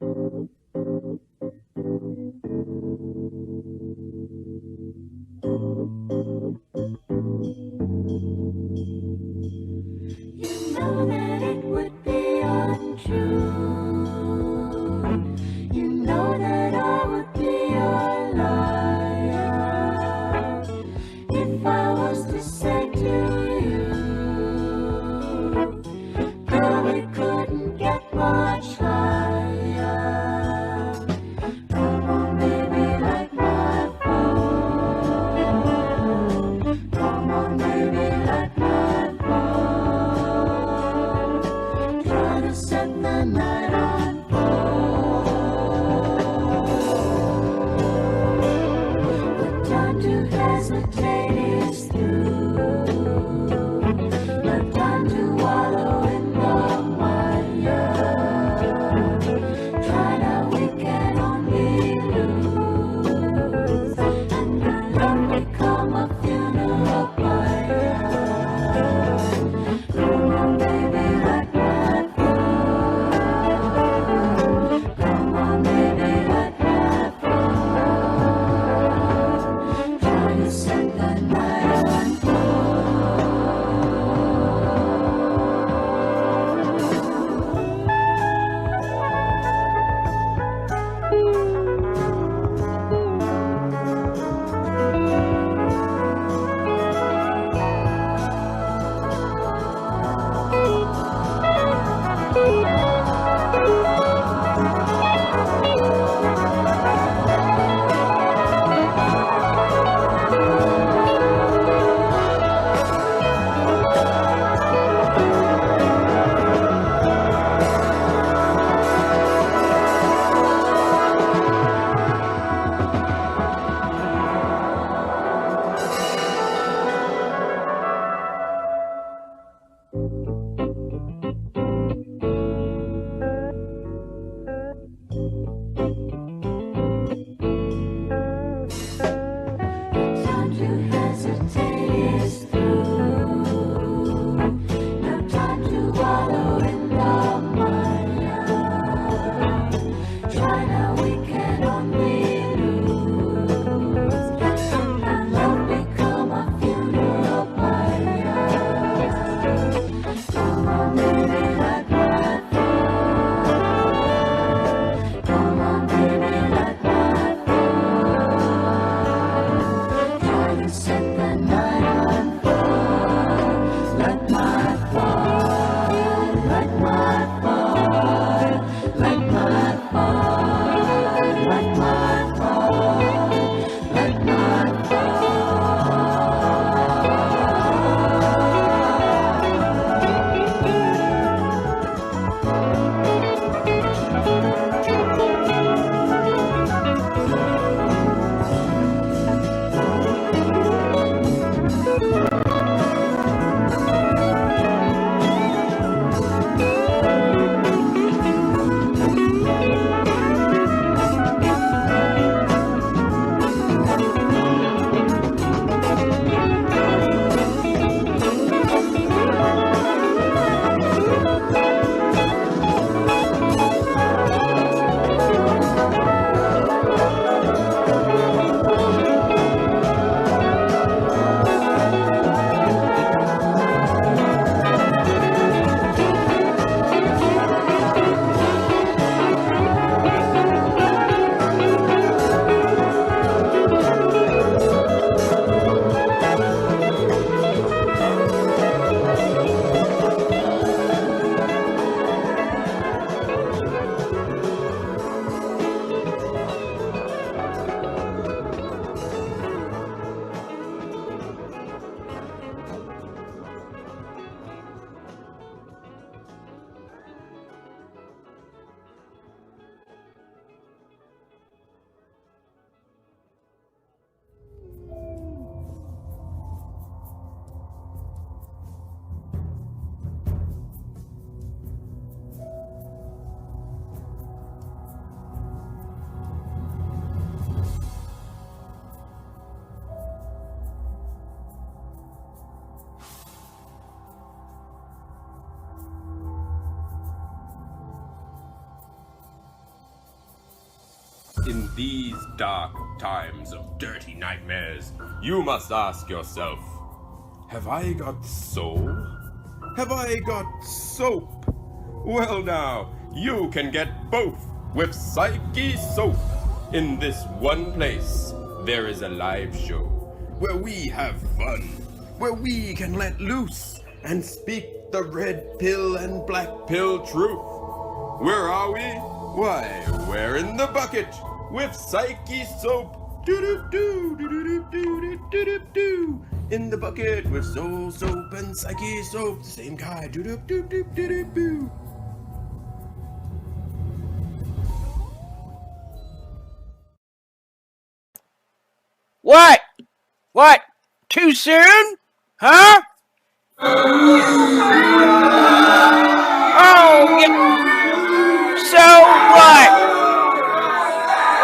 You know that it would be untrue. You know that I would be a liar if I was to say to you, girl, we couldn't get much higher. Come on, baby, light my fire. Come on, baby, light my fire. Try to set the night on fire. The time to hesitate is through. No time to wallow in the mire. In these dark times of dirty nightmares, you must ask yourself, have I got soul? Have I got soap? Well now, you can get both with Psychesoap. In this one place, there is a live show where we have fun, where we can let loose and speak the red pill and black pill truth. Where are we? Why, we're in the bucket with Psychesoap. Do-do-do, do-do-do, do-do-do. In the bucket with Soul Soap and Psychesoap, the same guy. Do-do-do-do-do-do. What? What? Too soon? Huh? Oh, yeah. So what?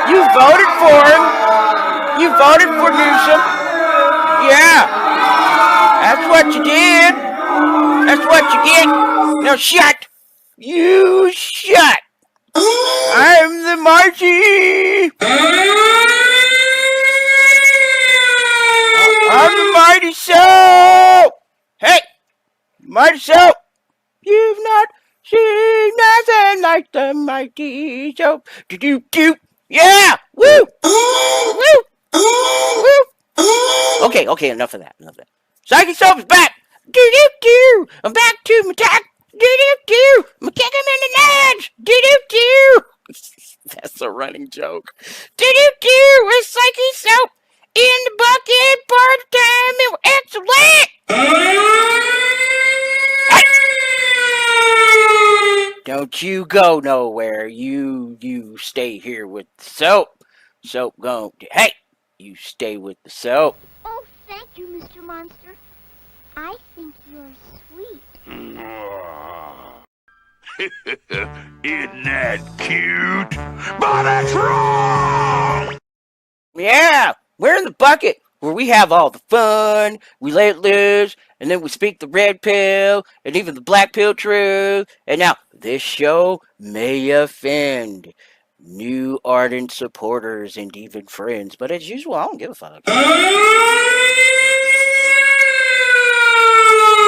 You voted for him. You voted for Newsom. Yeah. That's what you did. That's what you get. Now shut. You shut. I'm the Marty. I'm the Mighty Soap. Hey, Mighty Soap. You've not seen nothing like the Mighty Soap. Do-do-do. Yeah. Woo. Woo. Woo. Okay, enough of that. Psychesoap is back. Do-do-do. I'm back to my attack. Do-do-do. I'm kicking him in the nuts. Do-do-do. That's a running joke. Do-do-do. With Psychesoap in the bucket part of the time. It was excellent. Don't you go nowhere. You stay here with the soap. Soap go. Hey, you stay with the soap. Oh, thank you, Mr. Monster. I think you're sweet. Isn't that cute? But that's wrong! Yeah, we're in the bucket where we have all the fun, we let it loose, and then we speak the red pill, and even the black pill truth. And now, this show may offend new ardent supporters and even friends, but as usual, I don't give a fuck.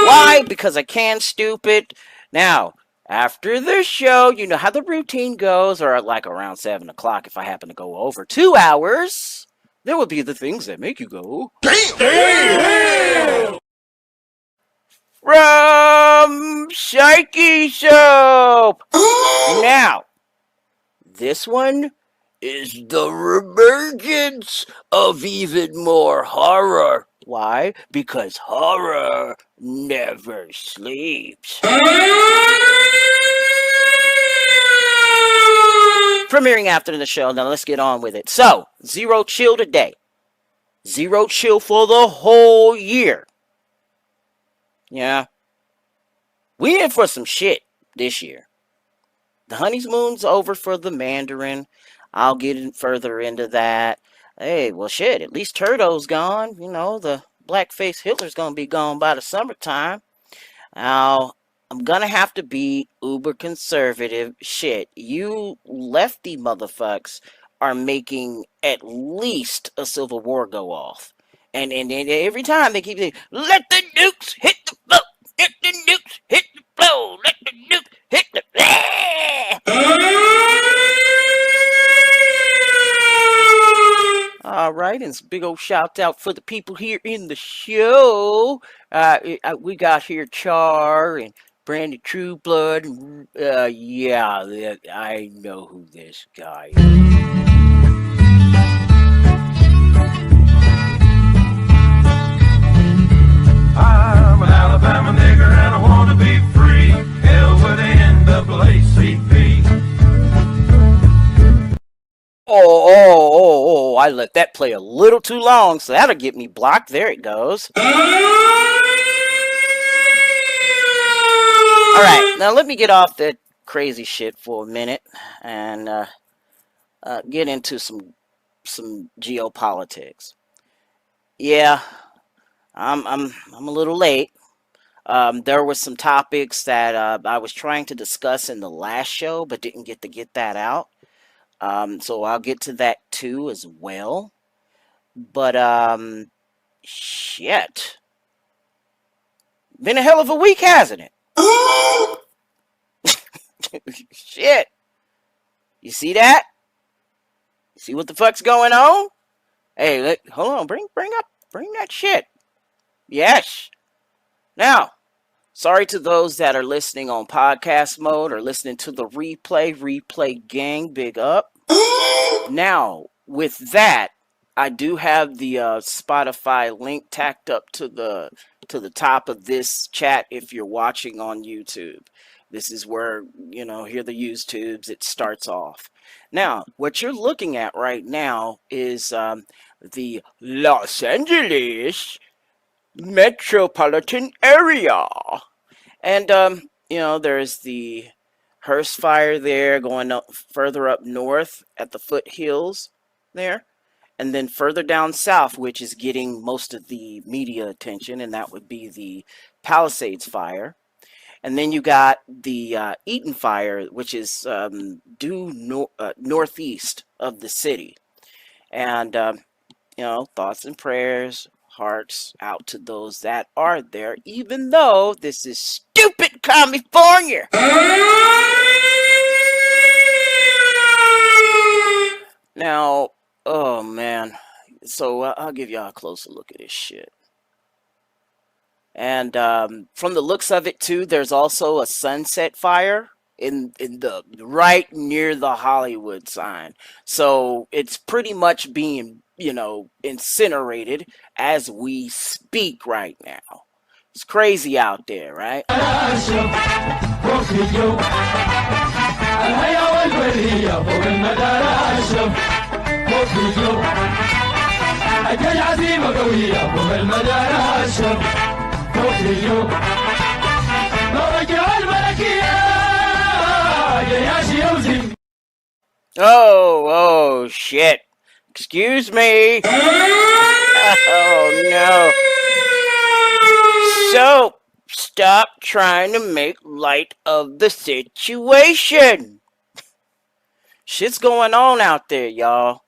Why? Because I can, stupid. Now, after the show, you know how the routine goes, or like around 7 o'clock if I happen to go over 2 hours, there will be the things that make you go, damn! From Psychesoap! Now, this one is the reemergence of even more horror. Why? Because horror never sleeps. Premiering after the show. Now let's get on with it. So, zero chill today. Zero chill for the whole year. Yeah. We in for some shit this year. The honeymoon's over for the Mandarin. I'll get further into that. Hey, well shit, at least Turdo's gone. You know, the blackface Hitler's gonna be gone by the summertime. Now, I'm gonna have to be uber conservative. Shit, you lefty motherfucks are making at least a civil war go off. And every time they keep saying, let the nukes hit the floor. Let the nukes hit the floor. Let the nukes hit the All right, and some big old shout out for the people here in the show. We got here Char and Brandy Trueblood. And, yeah, I know who this guy is. I'm an Alabama nigger and I want to be free. Hell with the NAACP. Oh, I let that play a little too long, so that'll get me blocked. There it goes. Alright, now let me get off that crazy shit for a minute and get into some geopolitics. Yeah, I'm a little late. There were some topics that I was trying to discuss in the last show, but didn't get to get that out. So I'll get to that too as well. But shit, been a hell of a week, hasn't it? Shit, you see that? See what the fuck's going on? Hey, hold on, bring that shit. Yes. Now, sorry to those that are listening on podcast mode or listening to the replay gang, big up. Now, with that, I do have the Spotify link tacked up to the top of this chat if you're watching on YouTube. This is where, here the YouTubes, it starts off. Now, what you're looking at right now is the Los Angeles metropolitan area. And, there's the Hearst fire there going up further up north at the foothills there. And then further down south, which is getting most of the media attention, and that would be the Palisades fire. And then you got the Eaton fire, which is due northeast of the city. And, thoughts and prayers, hearts out to those that are there, even though this is stupid California. Now, oh man, so I'll give y'all a closer look at this shit. And from the looks of it too, there's also a sunset fire in the right near the Hollywood sign. So it's pretty much being, incinerated as we speak right now. It's crazy out there, right? Oh shit. Excuse me. Oh no. So, stop trying to make light of the situation. Shit's going on out there, y'all.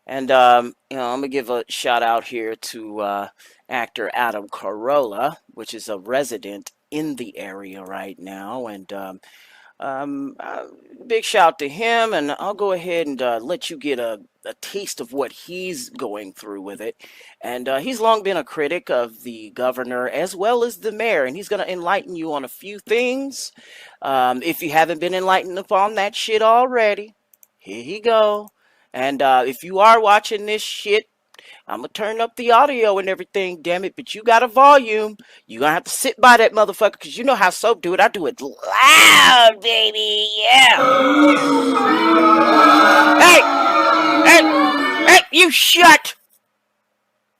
And, I'm going to give a shout out here to actor Adam Carolla, which is a resident in the area right now. And big shout to him. And I'll go ahead and let you get a taste of what he's going through with it. And he's long been a critic of the governor as well as the mayor. And he's going to enlighten you on a few things. If you haven't been enlightened upon that shit already, here you go. And if you are watching this shit, I'm going to turn up the audio and everything, damn it. But you got a volume. You're going to have to sit by that motherfucker because you know how Soap do it. I do it loud, baby. Yeah. Hey, you shut.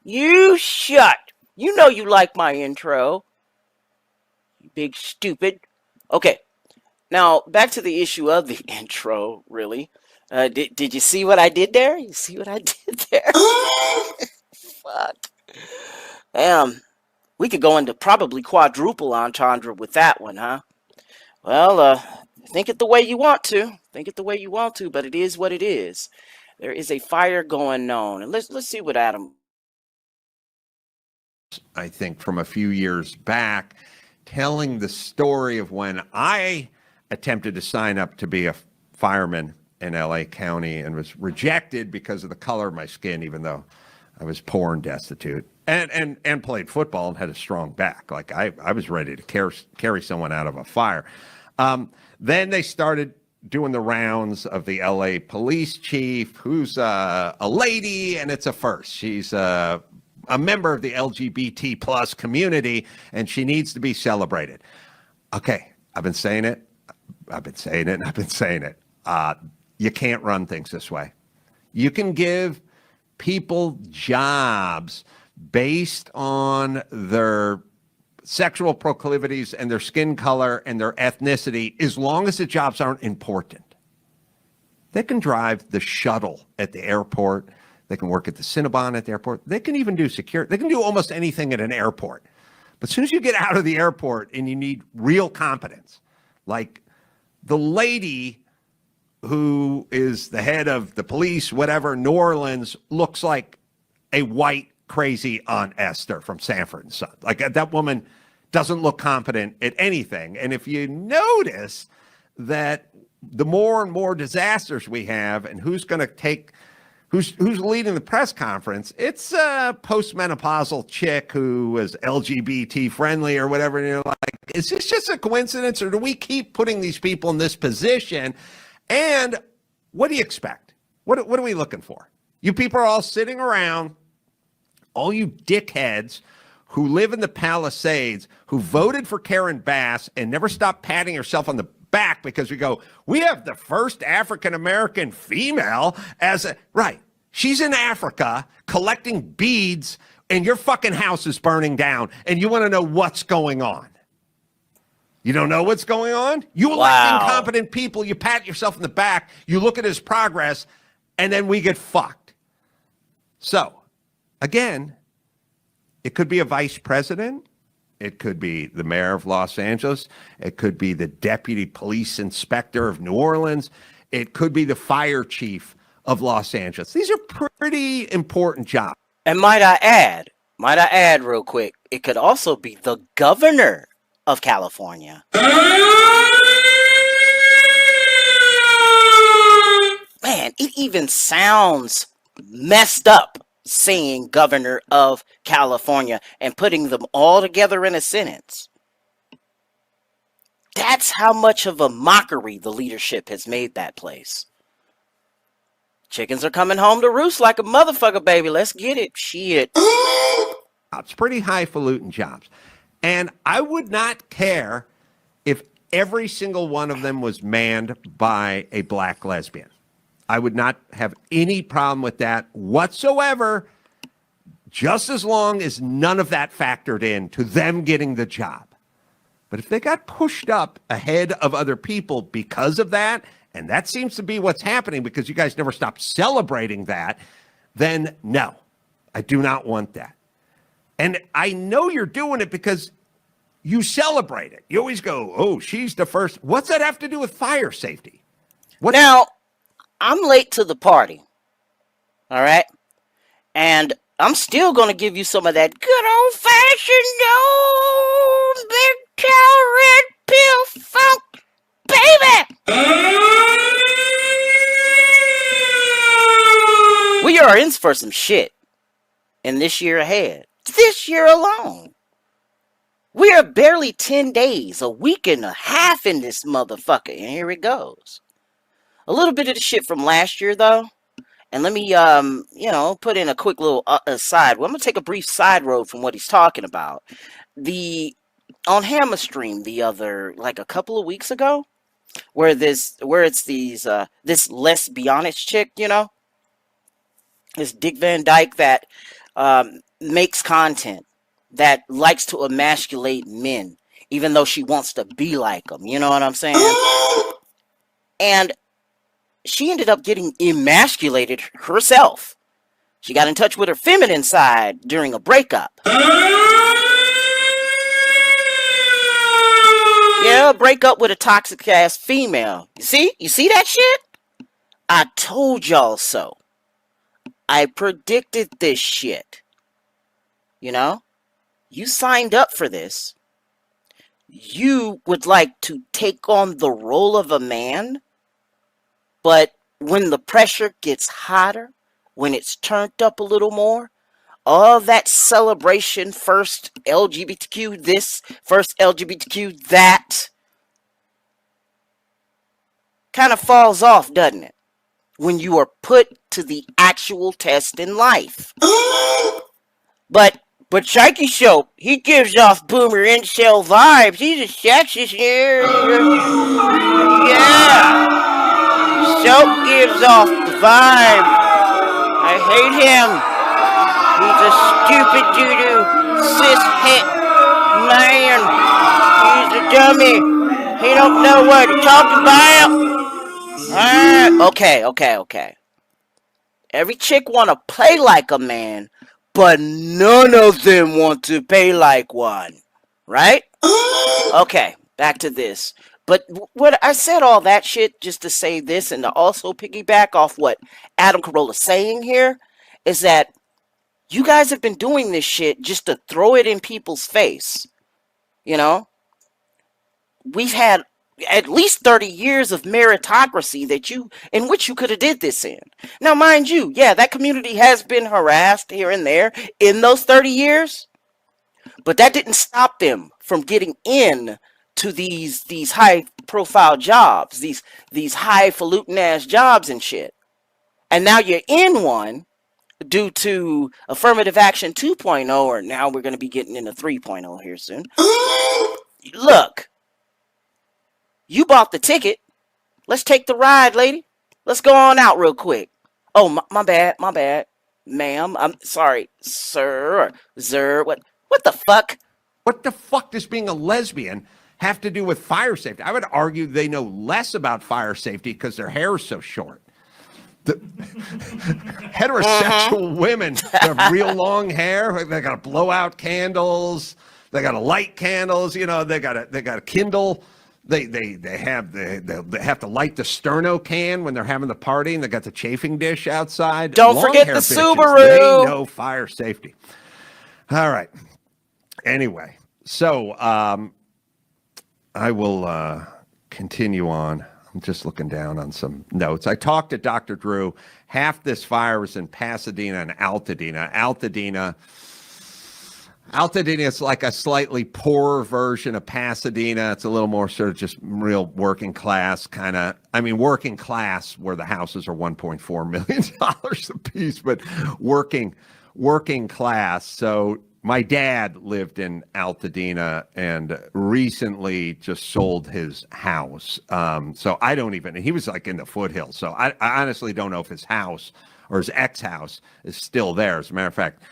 You shut. You know you like my intro. You big stupid. Okay. Now, back to the issue of the intro, really. Did you see what I did there? You see what I did there? Fuck. Damn. We could go into probably quadruple entendre with that one, huh? Well, think it the way you want to. Think it the way you want to, but it is what it is. There is a fire going on. And let's see what Adam... I think from a few years back, telling the story of when I attempted to sign up to be a fireman in LA County and was rejected because of the color of my skin, even though I was poor and destitute and played football and had a strong back. Like I was ready to carry someone out of a fire. Then they started doing the rounds of the LA police chief, who's a lady, and it's a first. She's a member of the LGBT plus community, and she needs to be celebrated. Okay, I've been saying it. You can't run things this way. You can give people jobs based on their sexual proclivities and their skin color and their ethnicity as long as the jobs aren't important. They can drive the shuttle at the airport. They can work at the Cinnabon at the airport. They can even do security. They can do almost anything at an airport. But as soon as you get out of the airport and you need real competence, like the lady who is the head of the police, whatever, New Orleans, looks like a white crazy Aunt Esther from Sanford and Son. Like that woman doesn't look competent at anything. And if you notice that the more and more disasters we have, and who's going to take, who's leading the press conference, it's a postmenopausal chick who was LGBT friendly or whatever. And you're like, is this just a coincidence, or do we keep putting these people in this position? And what do you expect? What are we looking for? You people are all sitting around, all you dickheads who live in the Palisades, who voted for Karen Bass and never stop patting yourself on the back because we have the first African-American female as a, right. She's in Africa collecting beads and your fucking house is burning down and you want to know what's going on. You don't know what's going on? You elect incompetent people, you pat yourself in the back, you look at his progress, and then we get fucked. So, again, it could be a vice president. It could be the mayor of Los Angeles. It could be the deputy police inspector of New Orleans. It could be the fire chief of Los Angeles. These are pretty important jobs. And might I add real quick, it could also be the governor of California. Man, it even sounds messed up saying governor of California and putting them all together in a sentence. That's how much of a mockery the leadership has made that place. Chickens are coming home to roost like a motherfucker, baby. Let's get it. Shit. It's pretty highfalutin jobs. And I would not care if every single one of them was manned by a black lesbian. I would not have any problem with that whatsoever, just as long as none of that factored in to them getting the job. But if they got pushed up ahead of other people because of that, and that seems to be what's happening because you guys never stop celebrating that, then no, I do not want that. And I know you're doing it because you celebrate it. You always go, oh, she's the first. What's that have to do with fire safety? Now, I'm late to the party. All right? And I'm still going to give you some of that good old-fashioned old big cow red pill funk, baby! We are in for some shit in this year ahead. This year alone. We are barely 10 days, a week and a half in this motherfucker, and here it goes. A little bit of the shit from last year, though. And let me, put in a quick little aside. Well, I'm going to take a brief side road from what he's talking about. On Hammer Stream a couple of weeks ago, where it's this lesbianish chick, this Dick Van Dyke that makes content that likes to emasculate men, even though she wants to be like them. You know what I'm saying? And she ended up getting emasculated herself. She got in touch with her feminine side during a breakup. Yeah, break up with a toxic ass female. You see that shit? I told y'all so. I predicted this shit. You signed up for this. You would like to take on the role of a man, but when the pressure gets hotter, when it's turned up a little more, all that celebration, first LGBTQ this, first LGBTQ that, kind of falls off, doesn't it? When you are put to the actual test in life. But Psychesoap, he gives off boomer incel vibes. He's a sexist here. Yeah. Soap gives off the vibe. I hate him. He's a stupid doo-doo, cis-het man. He's a dummy. He don't know what to talk about. Okay. Every chick want to play like a man, but none of them want to pay like one. Right? Okay, back to this. But what I said all that shit just to say this and to also piggyback off what Adam Carolla's saying here is that you guys have been doing this shit just to throw it in people's face. You know? We've had at least 30 years of meritocracy in which you could have did this in. Now, mind you, yeah, that community has been harassed here and there in those 30 years, but that didn't stop them from getting in to these high profile jobs, these highfalutin ass jobs and shit. And now you're in one due to affirmative action 2.0, or now we're going to be getting into 3.0 here soon. Look, you bought the ticket. Let's take the ride, lady. Let's go on out real quick. Oh, my bad, ma'am. I'm sorry, sir, or zer. What the fuck? What the fuck does being a lesbian have to do with fire safety? I would argue they know less about fire safety because their hair is so short. The heterosexual women have real long hair. They got to blow out candles. They got to light candles. You know, they got to kindle. They have to light the sterno can when they're having the party, and they got the chafing dish outside. Don't forget the Subaru. They know fire safety. All right. Anyway, so I will continue on. I'm just looking down on some notes. I talked to Dr. Drew. Half this fire was in Pasadena and Altadena. Altadena is like a slightly poorer version of Pasadena. It's a little more sort of just real working class kind of, working class where the houses are $1.4 million a piece, but working class. So my dad lived in Altadena and recently just sold his house. So I don't even, he was like in the foothills. So I honestly don't know if his house or his ex-house is still there. As a matter of fact,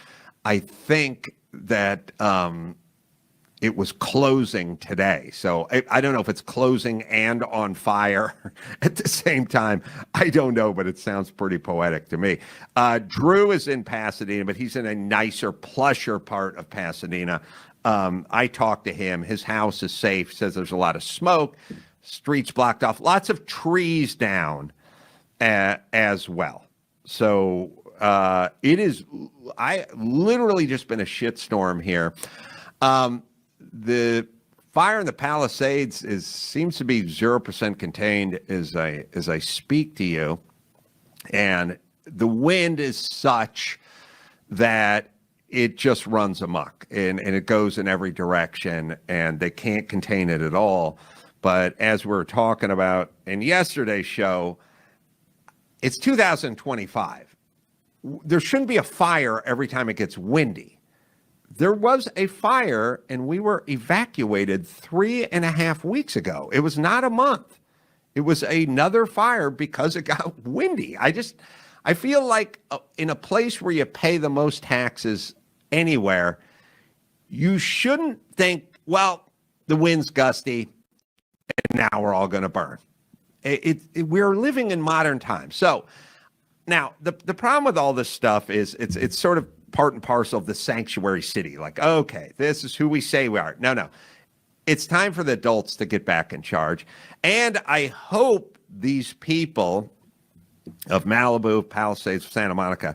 I think that it was closing today. So I don't know if it's closing and on fire at the same time. I don't know, but it sounds pretty poetic to me. Drew is in Pasadena, but he's in a nicer, plusher part of Pasadena. I talked to him. His house is safe, says there's a lot of smoke, streets blocked off, lots of trees down as well. So it is, I literally just been a shitstorm here. The fire in the Palisades seems to be 0% contained as I speak to you, and the wind is such that it just runs amok and it goes in every direction, and they can't contain it at all. But as we're talking about in yesterday's show, it's 2025. There shouldn't be a fire every time it gets windy. There was a fire, and we were evacuated 3.5 weeks ago. It was not a month. It was another fire because it got windy. I feel like in a place where you pay the most taxes anywhere, you shouldn't think, well, the wind's gusty, and now we're all going to burn. We're living in modern times. So now the problem with all this stuff is it's sort of part and parcel of the sanctuary city. Like, okay, this is who we say we are. No. It's time for the adults to get back in charge. And I hope these people of Malibu, Palisades, Santa Monica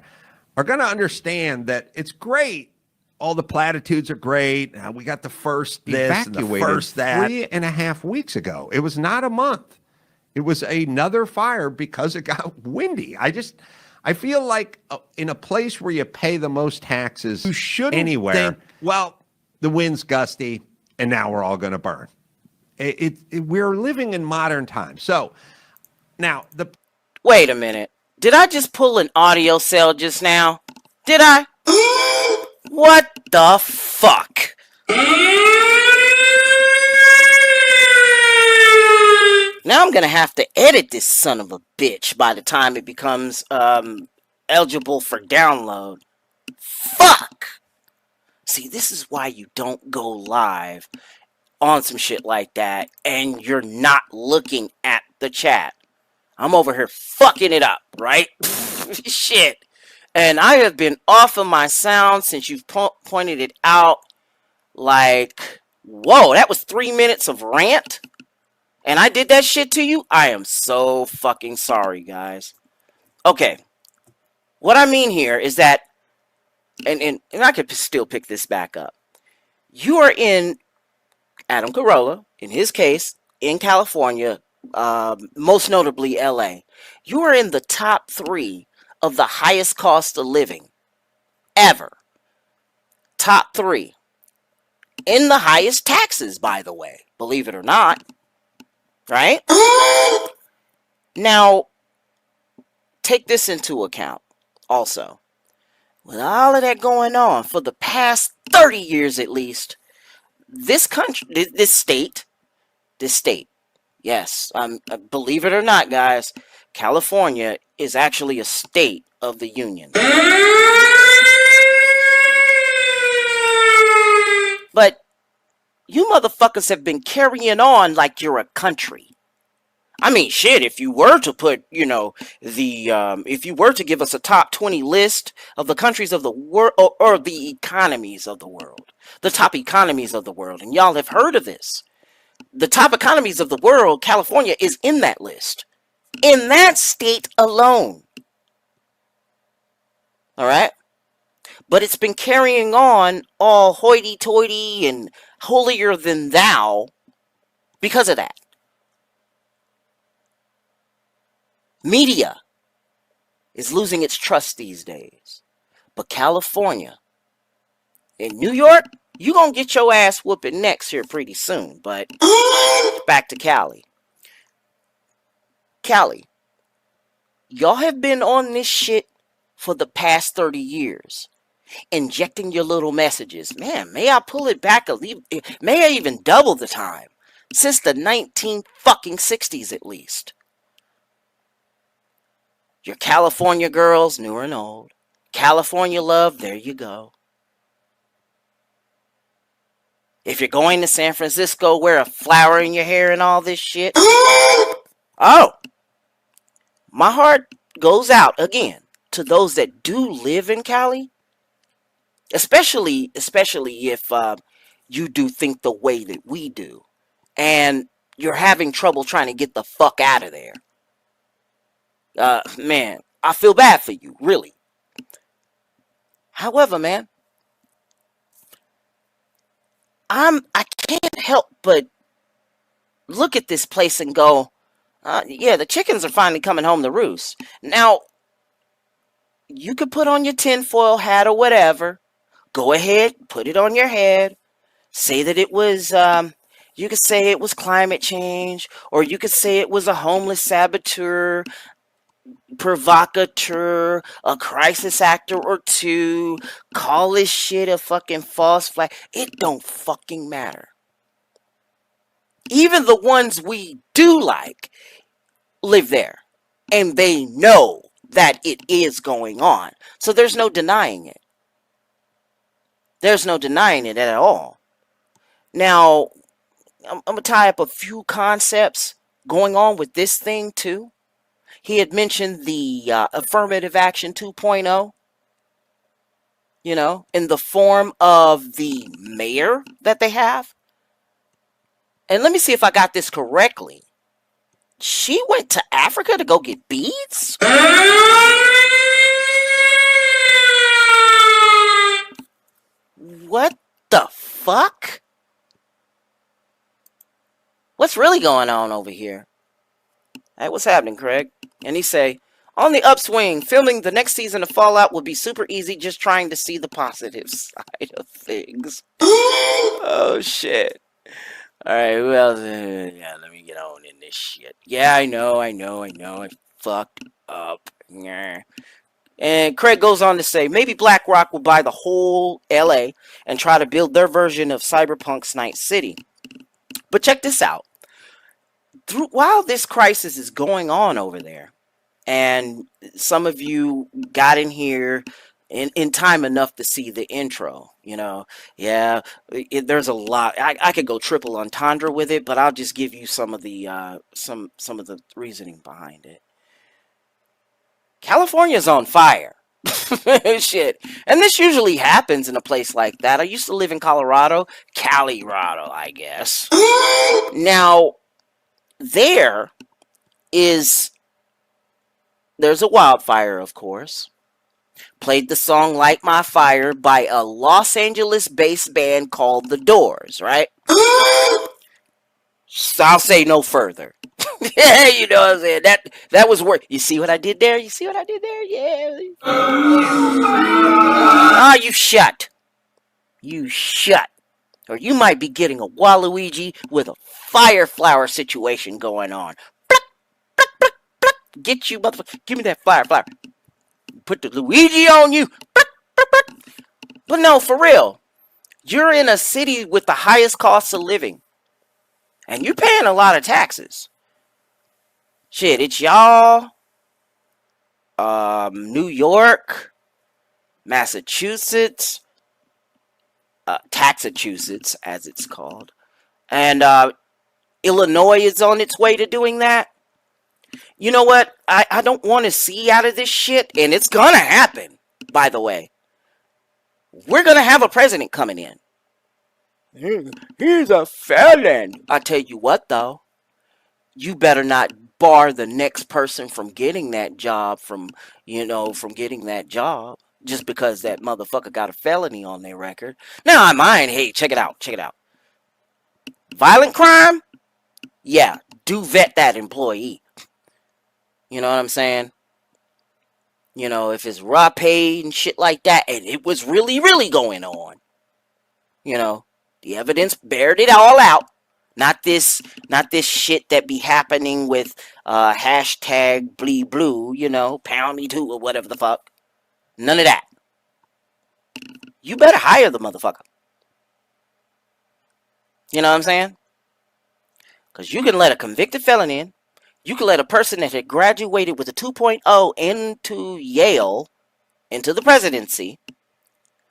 are going to understand that it's great. All the platitudes are great. We got the first this evacuated and the first that 3.5 weeks ago. It was not a month. It was another fire because it got windy. I feel like in a place where you pay the most taxes, you shouldn't anywhere think, well, the wind's gusty, and now we're all going to burn. We're living in modern times. So now Wait a minute. Did I just pull an audio cell just now? Did I? What the fuck? Now I'm gonna have to edit this son of a bitch by the time it becomes eligible for download. Fuck! See, this is why you don't go live on some shit like that and you're not looking at the chat. I'm over here fucking it up, right? Shit. And I have been off of my sound since you've pointed it out. Like, whoa, that was 3 minutes of rant. and I did that shit to you, I am so fucking sorry, guys. Okay. What I mean here is that, and I could still pick this back up. You are in Adam Carolla, in his case, in California, most notably LA. You are in the top 3 of the highest cost of living ever. Top 3. In the highest taxes, by the way, believe it or not. Right? Now, take this into account also. With all of that going on for the past 30 years at least, this country, this state, yes, believe it or not, guys, California is actually a state of the Union. But you motherfuckers have been carrying on like you're a country. I mean, shit, if you were to put, if you were to give us a top 20 list of the countries of the world, or the economies of the world, the top economies of the world, and y'all have heard of this. The top economies of the world, California is in that list. In that state alone. All right? But it's been carrying on all hoity-toity and holier than thou because of that. Media is losing its trust these days. But California, in New York, you gonna get your ass whooping next here pretty soon. But back to Cali. Cali, y'all have been on this shit for the past 30 years. Injecting your little messages. Man, may I pull it back may I even double the time. Since the 1960s at least. Your California girls, new and old. California love, there you go. If you're going to San Francisco, wear a flower in your hair and all this shit. Oh, my heart goes out again to those that do live in Cali. Especially if you do think the way that we do. And you're having trouble trying to get the fuck out of there. Man, I feel bad for you, really. However, man, I can't help but look at this place and go, yeah, the chickens are finally coming home to roost. Now, you could put on your tinfoil hat or whatever. Go ahead, put it on your head. Say that it was, you could say it was climate change, or you could say it was a homeless saboteur, provocateur, a crisis actor or two. Call this shit a fucking false flag. It don't fucking matter. Even the ones we do like live there. And they know that it is going on. So there's no denying it. There's no denying it at all. Now, I'm going to tie up a few concepts going on with this thing too. He had mentioned the affirmative action 2.0, in the form of the mayor that they have. And let me see if I got this correctly. She went to Africa to go get beads? What the fuck? What's really going on over here? Hey, what's happening, Craig? And he say, on the upswing, filming the next season of Fallout will be super easy, just trying to see the positive side of things. Oh, shit. Alright, who else? Yeah, let me get on in this shit. Yeah, I know. I fucked up. Yeah. And Craig goes on to say, maybe BlackRock will buy the whole LA and try to build their version of Cyberpunk's Night City. But check this out. While this crisis is going on over there, and some of you got in here in time enough to see the intro, yeah, there's a lot. I could go triple entendre with it, but I'll just give you some of the some of the reasoning behind it. California's on fire. Shit. And this usually happens in a place like that. I used to live in Colorado. Calirado, I guess. Now, there's a wildfire, of course. Played the song Light My Fire by a Los Angeles-based band called The Doors, right? So I'll say no further. Yeah, you know what I'm saying? That was work. You see what I did there? Yeah. Ah, you shut. Or you might be getting a Waluigi with a fire flower situation going on. Get you, motherfucker. Give me that fire flower. Put the Luigi on you. But no, for real. You're in a city with the highest cost of living. And you're paying a lot of taxes. Shit, it's y'all, New York, Massachusetts, Taxachusetts, as it's called. And Illinois is on its way to doing that. You know what? I don't want to see out of this shit, and it's gonna happen, by the way. We're gonna have a president coming in. He's a felon. I tell you what, though. You better not bar the next person from getting that job from getting that job just because that motherfucker got a felony on their record. Now, I mind, hey, check it out. Violent crime? Yeah, do vet that employee. You know what I'm saying? You know, if it's raw pay and shit like that, and it was really, really going on. You know, the evidence bared it all out. Not this shit that be happening with hashtag Blee Blue, you know, pound me too or whatever the fuck. None of that. You better hire the motherfucker. You know what I'm saying? Because you can let a convicted felon in. You can let a person that had graduated with a 2.0 into Yale into the presidency.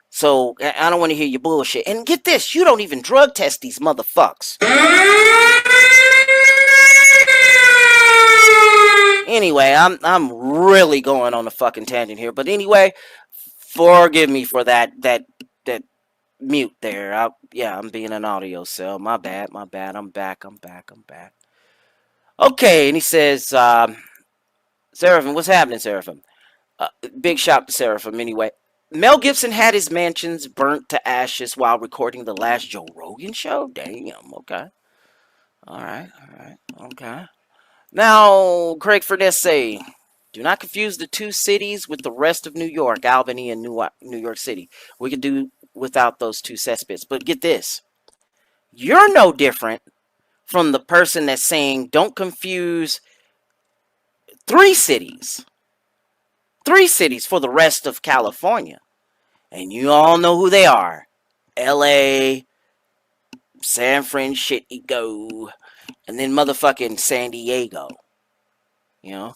So, I don't want to hear your bullshit. And get this, you don't even drug test these motherfuckers. Anyway, I'm really going on a fucking tangent here. But anyway, forgive me for that mute there. I'm being an audio cell. My bad. I'm back. Okay, and he says, Seraphim, what's happening, Seraphim? Big shout to Seraphim anyway. Mel Gibson had his mansions burnt to ashes while recording the last Joe Rogan show? Damn, okay. Alright, okay. Now, Craig Furness, do not confuse the two cities with the rest of New York, Albany and New York City. We could do without those two cesspits. But get this. You're no different from the person that's saying don't confuse three cities. 3 cities for the rest of California. And you all know who they are. LA, San Francisco, and then motherfucking San Diego. You know?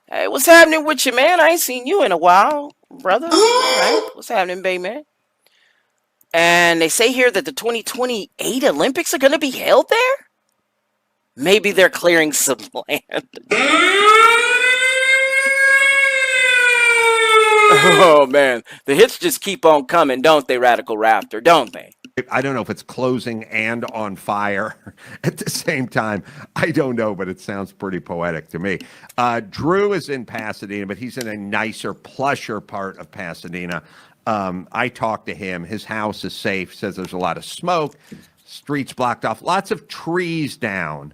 Hey, what's happening with you, man? I ain't seen you in a while, brother. All right. What's happening, baby, man? And they say here that the 2028 Olympics are going to be held there? Maybe they're clearing some land. Oh, man. The hits just keep on coming, don't they, Radical Raptor? Don't they? I don't know if it's closing and on fire at the same time. I don't know, but it sounds pretty poetic to me. Drew is in Pasadena, but he's in a nicer, plusher part of Pasadena. I talked to him. His house is safe. Says there's a lot of smoke. Streets blocked off. Lots of trees down.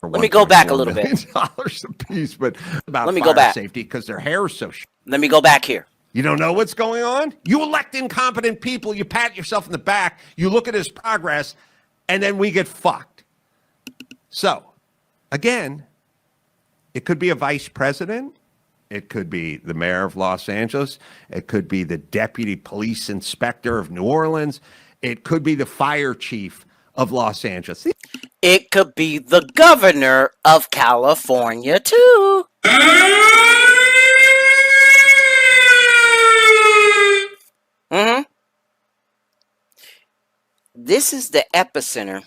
Let me go back a little bit. $1 a piece, but about Let me fire go back. safety because their hair is so Let me go back here. You don't know what's going on? You elect incompetent people, you pat yourself in the back, you look at his progress, and then we get fucked. So, again, it could be a vice president. It could be the mayor of Los Angeles. It could be the deputy police inspector of New Orleans. It could be the fire chief of Los Angeles. It could be the governor of California, too. This is the epicenter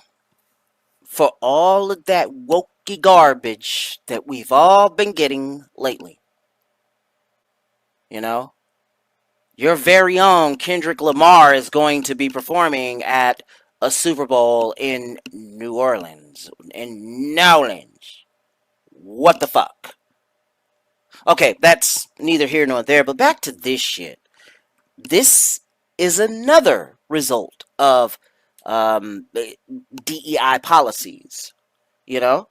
for all of that wokey garbage that we've all been getting lately. You know? Your very own Kendrick Lamar is going to be performing at a Super Bowl in New Orleans. What the fuck? Okay, that's neither here nor there, but back to this shit. This is another result of DEI policies. You know?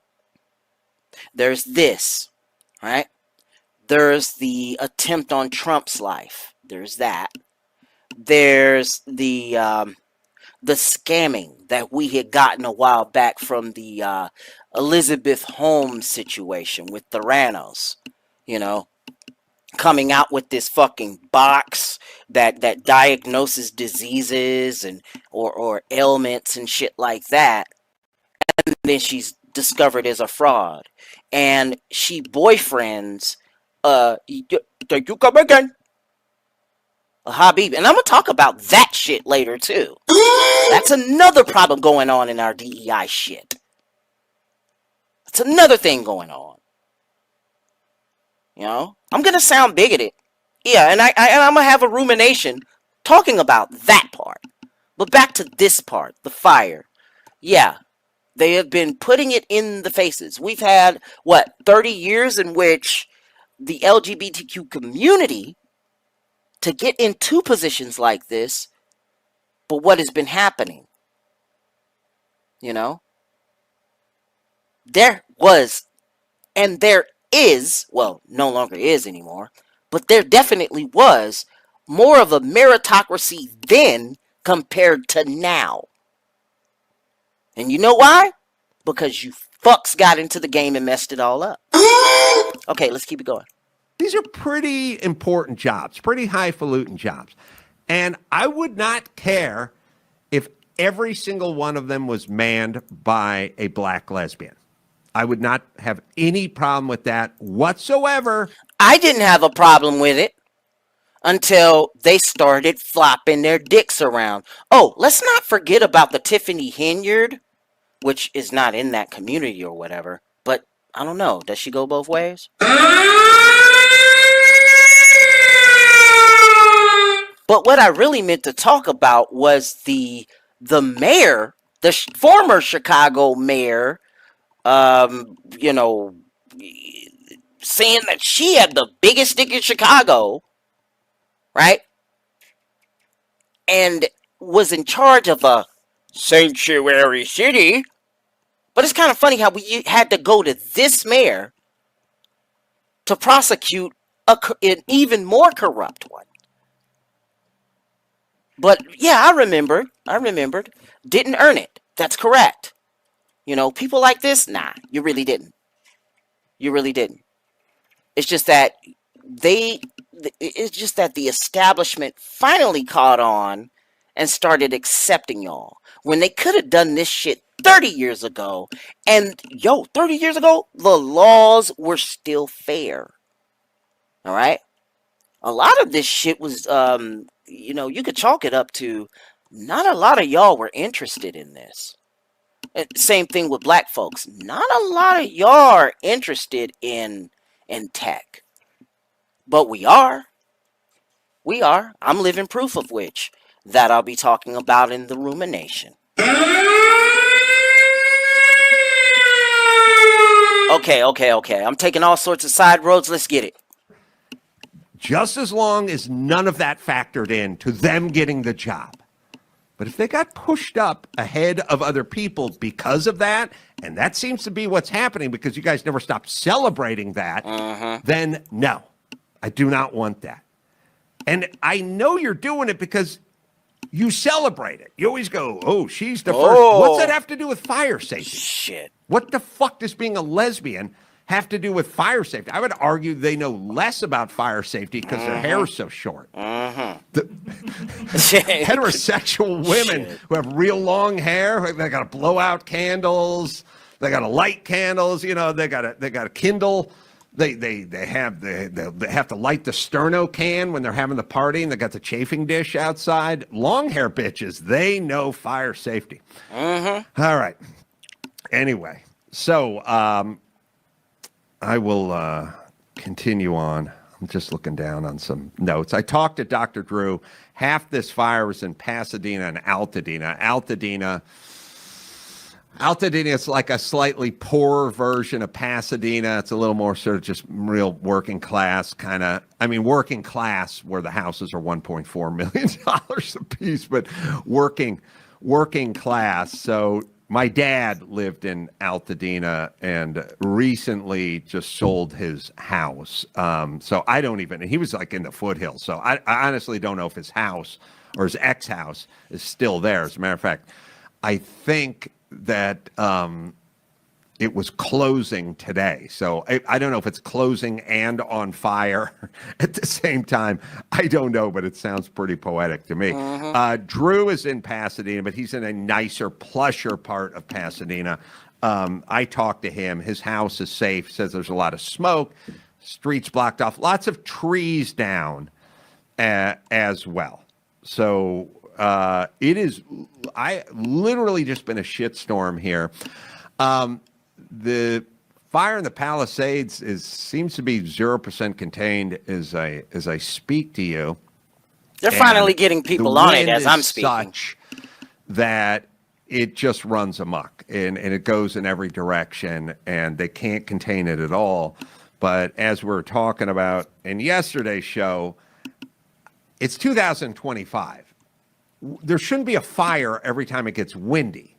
There's this, right? There's the attempt on Trump's life. There's that. There's the scamming that we had gotten a while back from the Elizabeth Holmes situation with Theranos, you know, coming out with this fucking box that diagnoses diseases and or ailments and shit like that, and then she's discovered as a fraud, and she boyfriends did you come again? Habib, and I'm gonna talk about that shit later too. That's another problem going on in our DEI shit. That's another thing going on. You know, I'm gonna sound bigoted, yeah, and I'm gonna have a rumination talking about that part. But back to this part, the fire. Yeah, they have been putting it in the faces. We've had 30 years in which the LGBTQ community to get into positions like this, but what has been happening? You know? There was, and there is, well, no longer is anymore, but there definitely was more of a meritocracy then compared to now. And you know why? Because you fucks got into the game and messed it all up. Okay, let's keep it going. These are pretty important jobs, pretty highfalutin jobs. And I would not care if every single one of them was manned by a black lesbian. I would not have any problem with that whatsoever. I didn't have a problem with it until they started flopping their dicks around. Oh, let's not forget about the Tiffany Henyard, which is not in that community or whatever. But I don't know. Does she go both ways? But what I really meant to talk about was the mayor, the former Chicago mayor, you know, saying that she had the biggest dick in Chicago, right? And was in charge of a sanctuary city. But it's kind of funny how we had to go to this mayor to prosecute an even more corrupt one. But yeah, I remembered. Didn't earn it. That's correct. You know, people like this, nah, you really didn't. You really didn't. It's just that the establishment finally caught on and started accepting y'all. When they could have done this shit 30 years ago. And 30 years ago, the laws were still fair. All right? A lot of this shit was, you know, you could chalk it up to not a lot of y'all were interested in this. Same thing with black folks. Not a lot of y'all are interested in tech. But we are. We are. I'm living proof of which. That I'll be talking about in the rumination. Okay. I'm taking all sorts of side roads. Let's get it. Just as long as none of that factored in to them getting the job. But if they got pushed up ahead of other people because of that, and that seems to be what's happening because you guys never stop celebrating that, then no, I do not want that. And I know you're doing it because you celebrate it. You always go, oh, she's the first. What's that have to do with fire safety? Shit. What the fuck does being a lesbian have to do with fire safety? I would argue they know less about fire safety because their hair is so short. The heterosexual women who have real long hair, they got to blow out candles, they got to light candles, you know, they got to kindle. They have to light the sterno can when they're having the party, and they got the chafing dish outside. Long hair bitches, they know fire safety. All right. Anyway, so I will continue on. I'm just looking down on some notes. I talked to Dr. Drew. Half this fire was in Pasadena and Altadena. Altadena, Altadena is like a slightly poorer version of Pasadena. It's a little more sort of just real working class kind of. I mean, working class where the houses are $1.4 million a piece, but working class. So my dad lived in Altadena and recently just sold his house. So I don't even. He was like in the foothills. So I honestly don't know if his house or his ex-house is still there. As a matter of fact, I think that it was closing today. So I don't know if it's closing and on fire at the same time. I don't know, but it sounds pretty poetic to me. Drew is in Pasadena, but he's in a nicer, plusher part of Pasadena. I talked to him. His house is safe, says there's a lot of smoke, streets blocked off, lots of trees down as well. So it is, I literally just been a shitstorm here. The fire in the Palisades seems to be 0% contained as I speak to you. They're finally getting people on it as I'm speaking. Such that it just runs amok and it goes in every direction and they can't contain it at all. But as we're talking about in yesterday's show, it's 2025. There shouldn't be a fire every time it gets windy.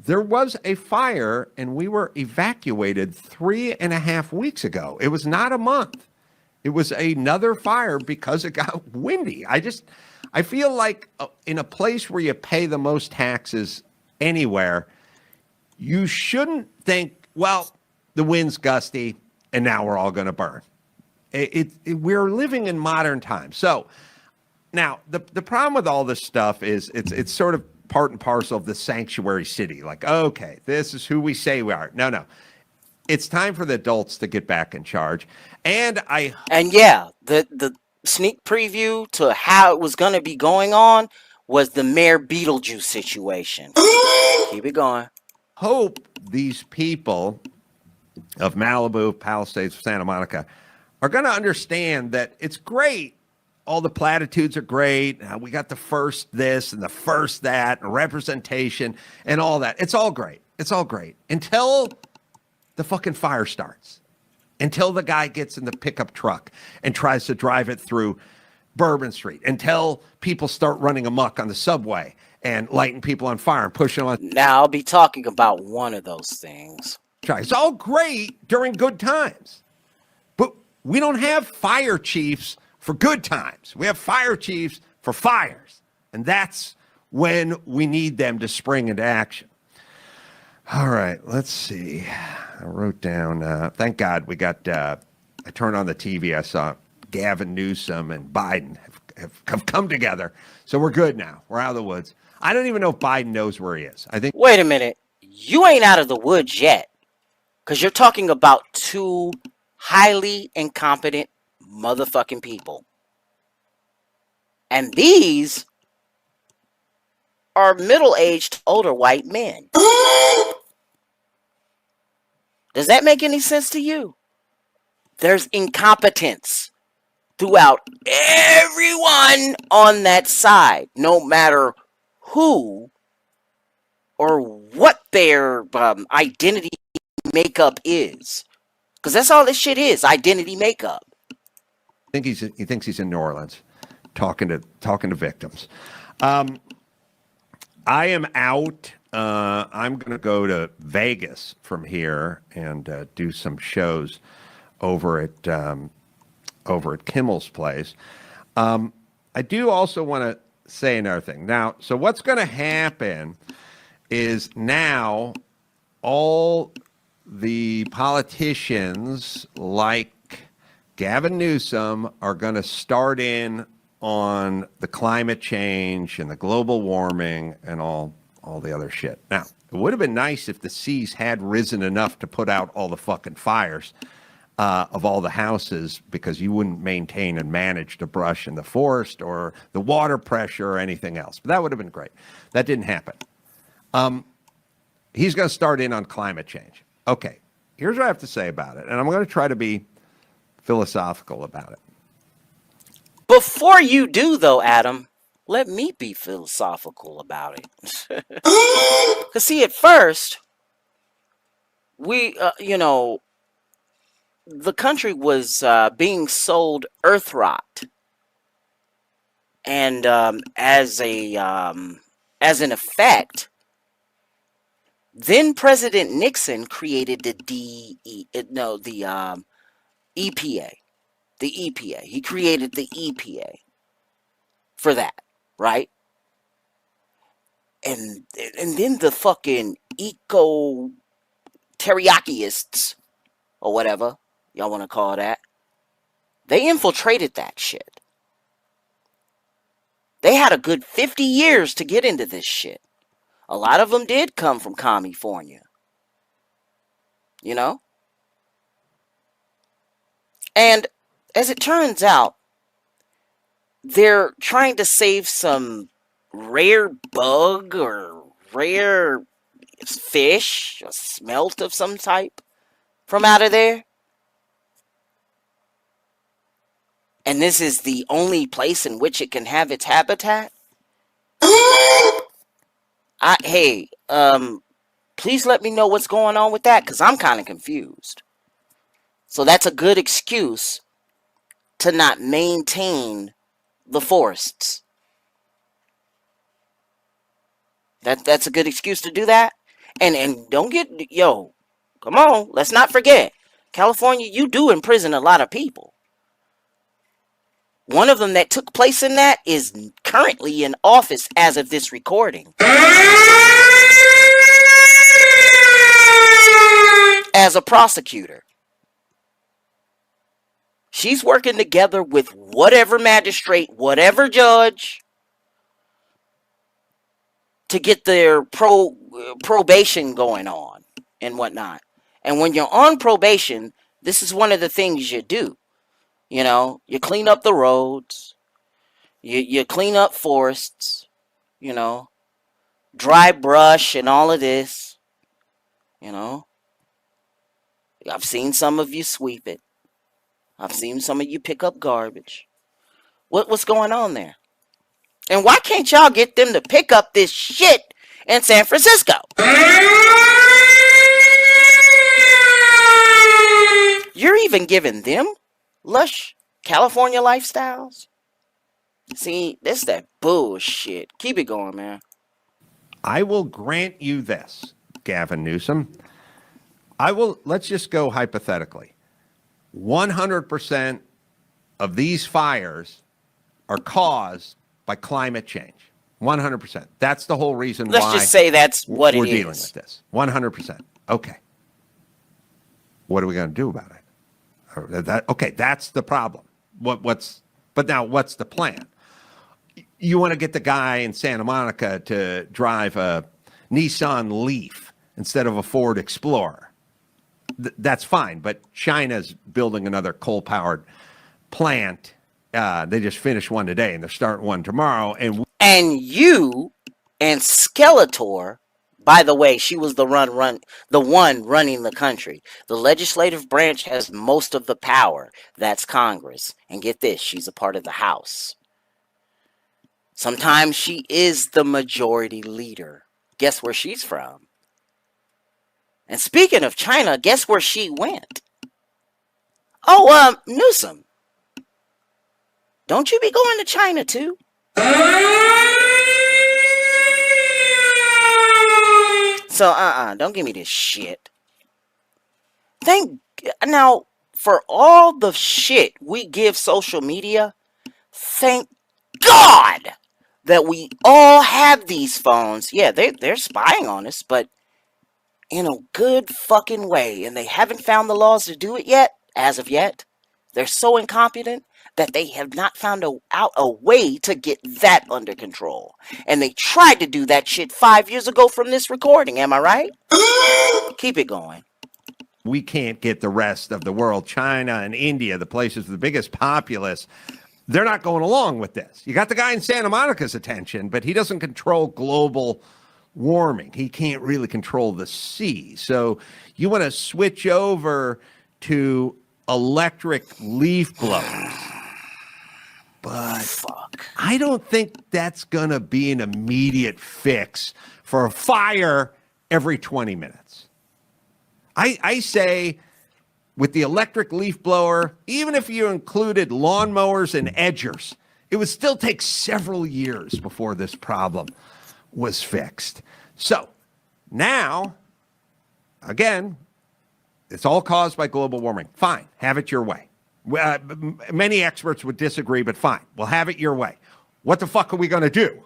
There was a fire and we were evacuated 3.5 weeks ago. It was not a month. It was another fire because it got windy. I feel like in a place where you pay the most taxes anywhere, you shouldn't think, well, the wind's gusty and now we're all going to burn. We're living in modern times. So now the problem with all this stuff is it's sort of part and parcel of the sanctuary city. Like, okay, this is who we say we are. No. It's time for the adults to get back in charge. And yeah, the sneak preview to how it was going to be going on was the Mayor Beetlejuice situation. Keep it going. Hope these people of Malibu, Palisades, Santa Monica are going to understand that it's great. All the platitudes are great. We got the first this and the first that and representation and all that. It's all great. It's all great until the fucking fire starts, until the guy gets in the pickup truck and tries to drive it through Bourbon Street, until people start running amok on the subway and lighting people on fire and pushing them on. Now I'll be talking about one of those things. It's all great during good times, but we don't have fire chiefs for good times. We have fire chiefs for fires, and that's when we need them to spring into action. All right, let's see. I wrote down, thank God we got, I turned on the TV, I saw Gavin Newsom and Biden have come together, so we're good now. We're out of the woods. I don't even know if Biden knows where he is. I think. Wait a minute. You ain't out of the woods yet, because you're talking about two highly incompetent motherfucking people. And these are middle-aged older white men. Does that make any sense to you? There's incompetence throughout everyone on that side, no matter who or what their identity makeup is. Because that's all this shit is, identity makeup. He thinks he's in New Orleans talking to victims. I am out. I'm going to go to Vegas from here and do some shows over at Kimmel's place. I do also want to say another thing. Now, so what's going to happen is now all the politicians like Gavin Newsom are going to start in on the climate change and the global warming and all the other shit. Now, it would have been nice if the seas had risen enough to put out all the fucking fires of all the houses, because you wouldn't maintain and manage the brush in the forest or the water pressure or anything else. But that would have been great. That didn't happen. He's going to start in on climate change. Okay, here's what I have to say about it, and I'm going to try to be philosophical about it. Before you do, though, Adam, let me be philosophical about it. Because, see, at first, we, the country was being sold earth rot. And as an effect, then President Nixon created the EPA. The EPA. He created the EPA for that, right? And then the fucking eco teriyakyists, or whatever y'all want to call that, they infiltrated that shit. They had a good 50 years to get into this shit. A lot of them did come from Commiefornia. You know? And as it turns out, they're trying to save some rare bug or rare fish, a smelt of some type from out of there. And this is the only place in which it can have its habitat. Please let me know what's going on with that, because I'm kind of confused. So that's a good excuse to not maintain the forests. That's a good excuse to do that. And don't get, come on, let's not forget, California, you do imprison a lot of people. One of them that took place in that is currently in office as of this recording. As a prosecutor. She's working together with whatever magistrate, whatever judge, to get their probation going on and whatnot. And when you're on probation, this is one of the things you do. You know, you clean up the roads, you clean up forests, dry brush and all of this, I've seen some of you sweep it. I've seen some of you pick up garbage. What's going on there? And why can't y'all get them to pick up this shit in San Francisco? You're even giving them lush California lifestyles? See, this is that bullshit. Keep it going, man. I will grant you this, Gavin Newsom. Let's just go hypothetically. 100% of these fires are caused by climate change. 100%. That's the whole reason why. Let's just say that's what we're it dealing is. with this. 100%. Okay. What are we going to do about it? Okay, that's the problem. But now what's the plan? You want to get the guy in Santa Monica to drive a Nissan Leaf instead of a Ford Explorer. That's fine, but China's building another coal-powered plant. They just finished one today, and they're starting one tomorrow. And you and Skeletor, by the way, she was the one running the country. The legislative branch has most of the power. That's Congress. And get this, she's a part of the House. Sometimes she is the majority leader. Guess where she's from? And speaking of China, guess where she went? Oh, Newsom. Don't you be going to China too? So, don't give me this shit. Now, for all the shit we give social media, thank God that we all have these phones. Yeah, they're spying on us, but in a good fucking way. And they haven't found the laws to do it yet, as of yet. They're so incompetent that they have not found out a way to get that under control. And they tried to do that shit 5 years ago from this recording. Am I right? Keep it going. We can't get the rest of the world, China and India, the places with the biggest populace. They're not going along with this. You got the guy in Santa Monica's attention, but he doesn't control global warming. He can't really control the sea. So you want to switch over to electric leaf blowers. but Fuck. I don't think that's going to be an immediate fix for a fire every 20 minutes. I say with the electric leaf blower, even if you included lawnmowers and edgers, it would still take several years before this problem was fixed. So now, again, it's all caused by global warming. Fine, have it your way. Many experts would disagree, but fine, we'll have it your way. What the fuck are we going to do?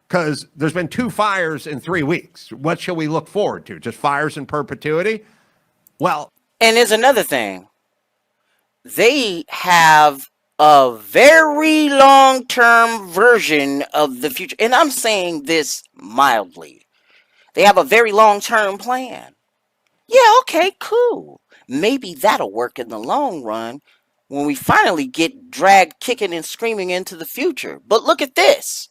Because there's been 2 fires in 3 weeks. What shall we look forward to? Just fires in perpetuity? Well, And there's another thing. They have a very long-term version of the future. And I'm saying this mildly. They have a very long-term plan. Yeah, okay, cool. Maybe that'll work in the long run when we finally get dragged kicking and screaming into the future. But look at this.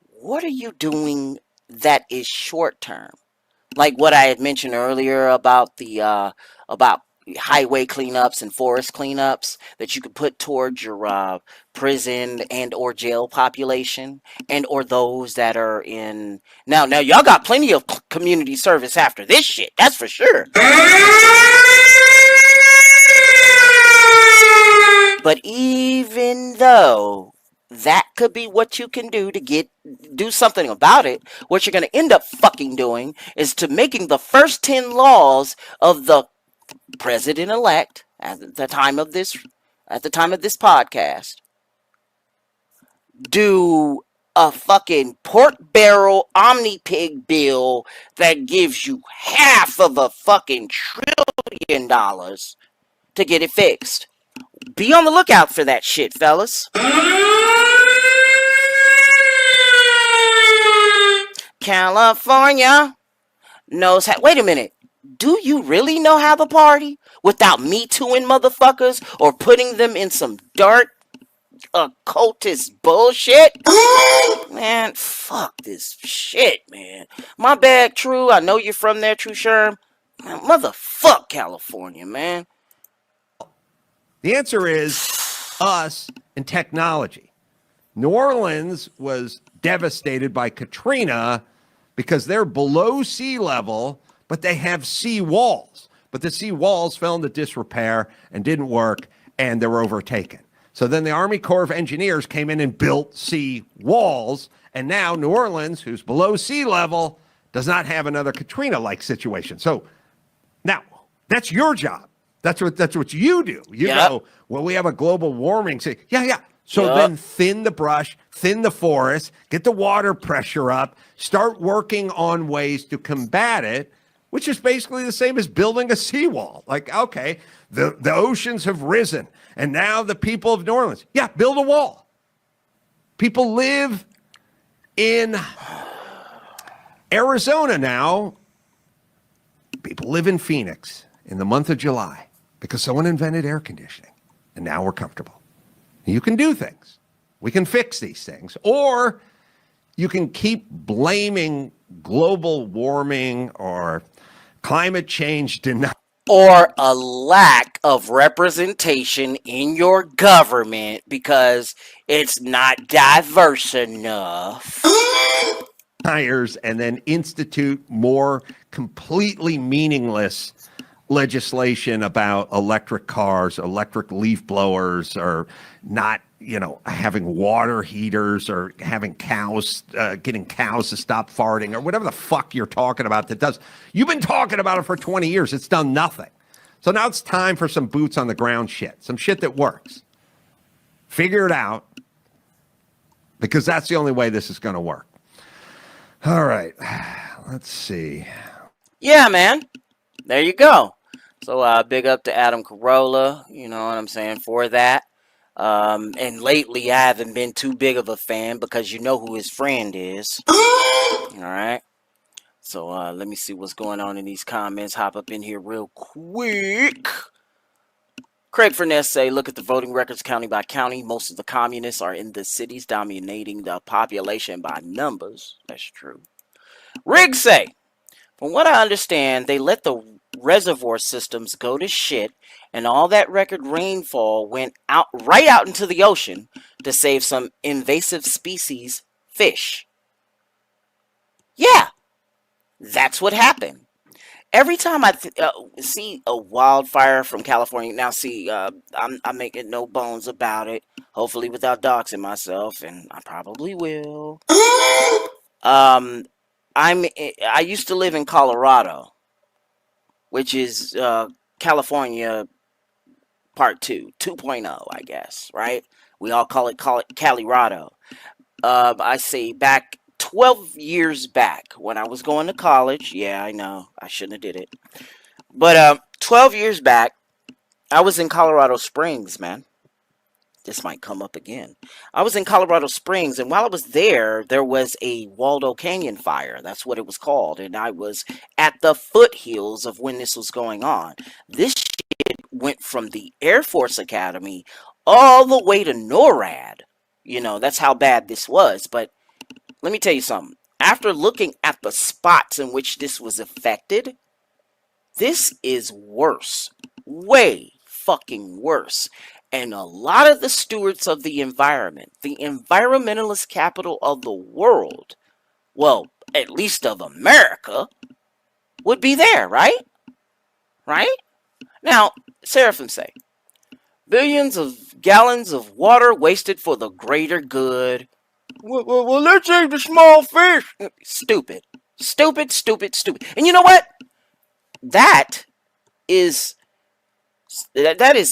What are you doing that is short-term? Like what I had mentioned earlier about the about highway cleanups and forest cleanups that you could put towards your prison and or jail population and or those that are in now y'all got plenty of community service after this shit, that's for sure. But even though that could be what you can do to do something about it, what you're going to end up fucking doing is to making the first 10 laws of the president-elect at the time of this podcast do a fucking pork barrel omni pig bill that gives you half of a fucking $1 trillion to get it fixed. Be on the lookout for that shit, fellas. California knows how. Wait a minute. Do you really know how to party without me tooing motherfuckers or putting them in some dark occultist bullshit? Man, fuck this shit, man. My bad, True. I know you're from there, True Sherm. Man, motherfuck California, man. the answer is us and technology. New Orleans was devastated by Katrina because they're below sea level, but they have sea walls. But the sea walls fell into disrepair and didn't work, and they were overtaken. So then the Army Corps of Engineers came in and built sea walls, and now New Orleans, who's below sea level, does not have another Katrina-like situation. So now that's your job. That's what you do. You know, well, we have a global warming. So then thin the brush, thin the forest, get the water pressure up, start working on ways to combat it, which is basically the same as building a seawall. Like, okay, the oceans have risen, and now the people of New Orleans, build a wall. People live in Arizona now. People live in Phoenix in the month of July because someone invented air conditioning, and now we're comfortable. You can do things. We can fix these things. Or you can keep blaming global warming or climate change or a lack of representation in your government because it's not diverse enough. And then institute more completely meaningless legislation about electric cars, electric leaf blowers, or not, having water heaters, or having cows, getting cows to stop farting, or whatever the fuck you're talking about that does. You've been talking about it for 20 years. It's done nothing. So now it's time for some boots on the ground shit, some shit that works. Figure it out, because that's the only way this is going to work. All right, let's see. Yeah, man. There you go. So big up to Adam Carolla, you know what I'm saying, for that. And lately I haven't been too big of a fan because you know who his friend is. All right. So let me see what's going on in these comments. Hop up in here real quick. Craig Furness say, look at the voting records county by county. Most of the communists are in the cities, dominating the population by numbers. That's true. Riggs say, From what I understand, they let the reservoir systems go to shit, and all that record rainfall went out right out into the ocean to save some invasive species fish. Yeah, that's what happened. Every time I see a wildfire from California, now see, I'm making no bones about it. Hopefully, without doxing myself, and I probably will. Um, I used to live in Colorado, which is California Part 2, 2.0, I guess, right? We all call it Colorado. I say back 12 years back when I was going to college. Yeah, I know I shouldn't have did it, but 12 years back, I was in Colorado Springs, man. This might come up again. I was in Colorado Springs, and while I was there, there was a Waldo Canyon fire. That's what it was called, and I was at the foothills of when this was going on. This shit went from the Air Force Academy all the way to NORAD. You know, that's how bad this was. But let me tell you something. After looking at the spots in which this was affected, this is worse. Way fucking worse. And a lot of the stewards of the environment, the environmentalist capital of the world, well, at least of America, would be there, right? Right? Now, Seraphim say, billions of gallons of water wasted for the greater good. Well, let's save the small fish. Stupid. Stupid, stupid, stupid. And you know what? That is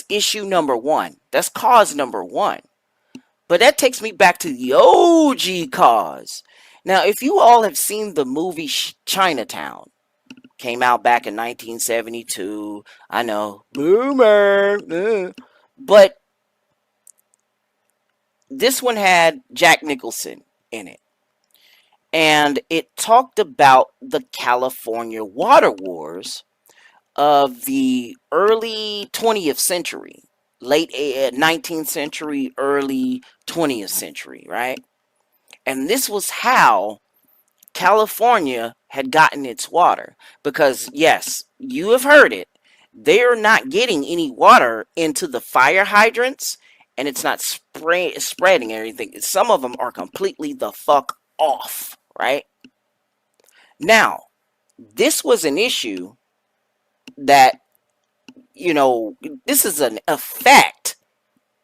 issue number one. That's cause number one. But that takes me back to the OG cause. Now, if you all have seen the movie Chinatown, came out back in 1972. I know, boomer. But this one had Jack Nicholson in it. And it talked about the California water wars of the early 20th century, late 19th century, early 20th century, right? And this was how California had gotten its water. Because, yes, you have heard it, they're not getting any water into the fire hydrants, and it's not spreading everything. Some of them are completely the fuck off, right? Now, this was an issue that, you know, this is an effect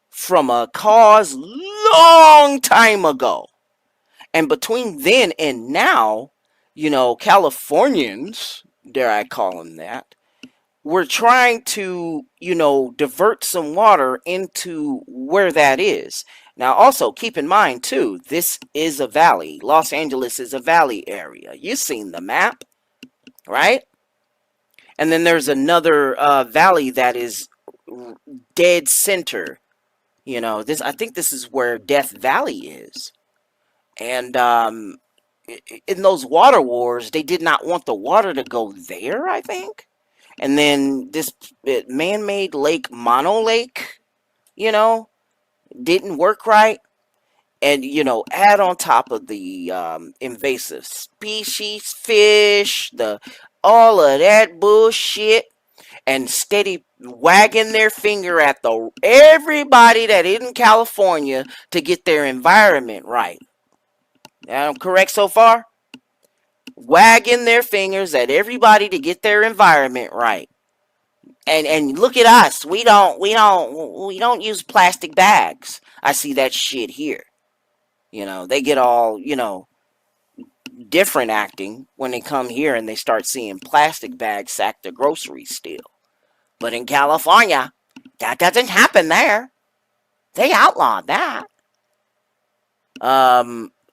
from a cause long time ago. And between then and now, you know, Californians, dare I call them that, were trying to, you know, divert some water into where that is. Now, also, keep in mind, too, this is a valley. Los Angeles is a valley area. You've seen the map, right? And then there's another valley that is dead center. You know, this, I think this is where Death Valley is. And in those water wars, they did not want the water to go there, I think. And then this man-made lake, Mono Lake, you know, didn't work right. And, you know, add on top of the invasive species, fish, all of that bullshit, and steady wagging their finger at everybody that in California to get their environment right. I'm correct so far? Wagging their fingers at everybody to get their environment right. And look at us. We don't use plastic bags. I see that shit here. You know, they get all, you know, different acting when they come here and they start seeing plastic bags sack the groceries still. But in California, that doesn't happen there. They outlawed that.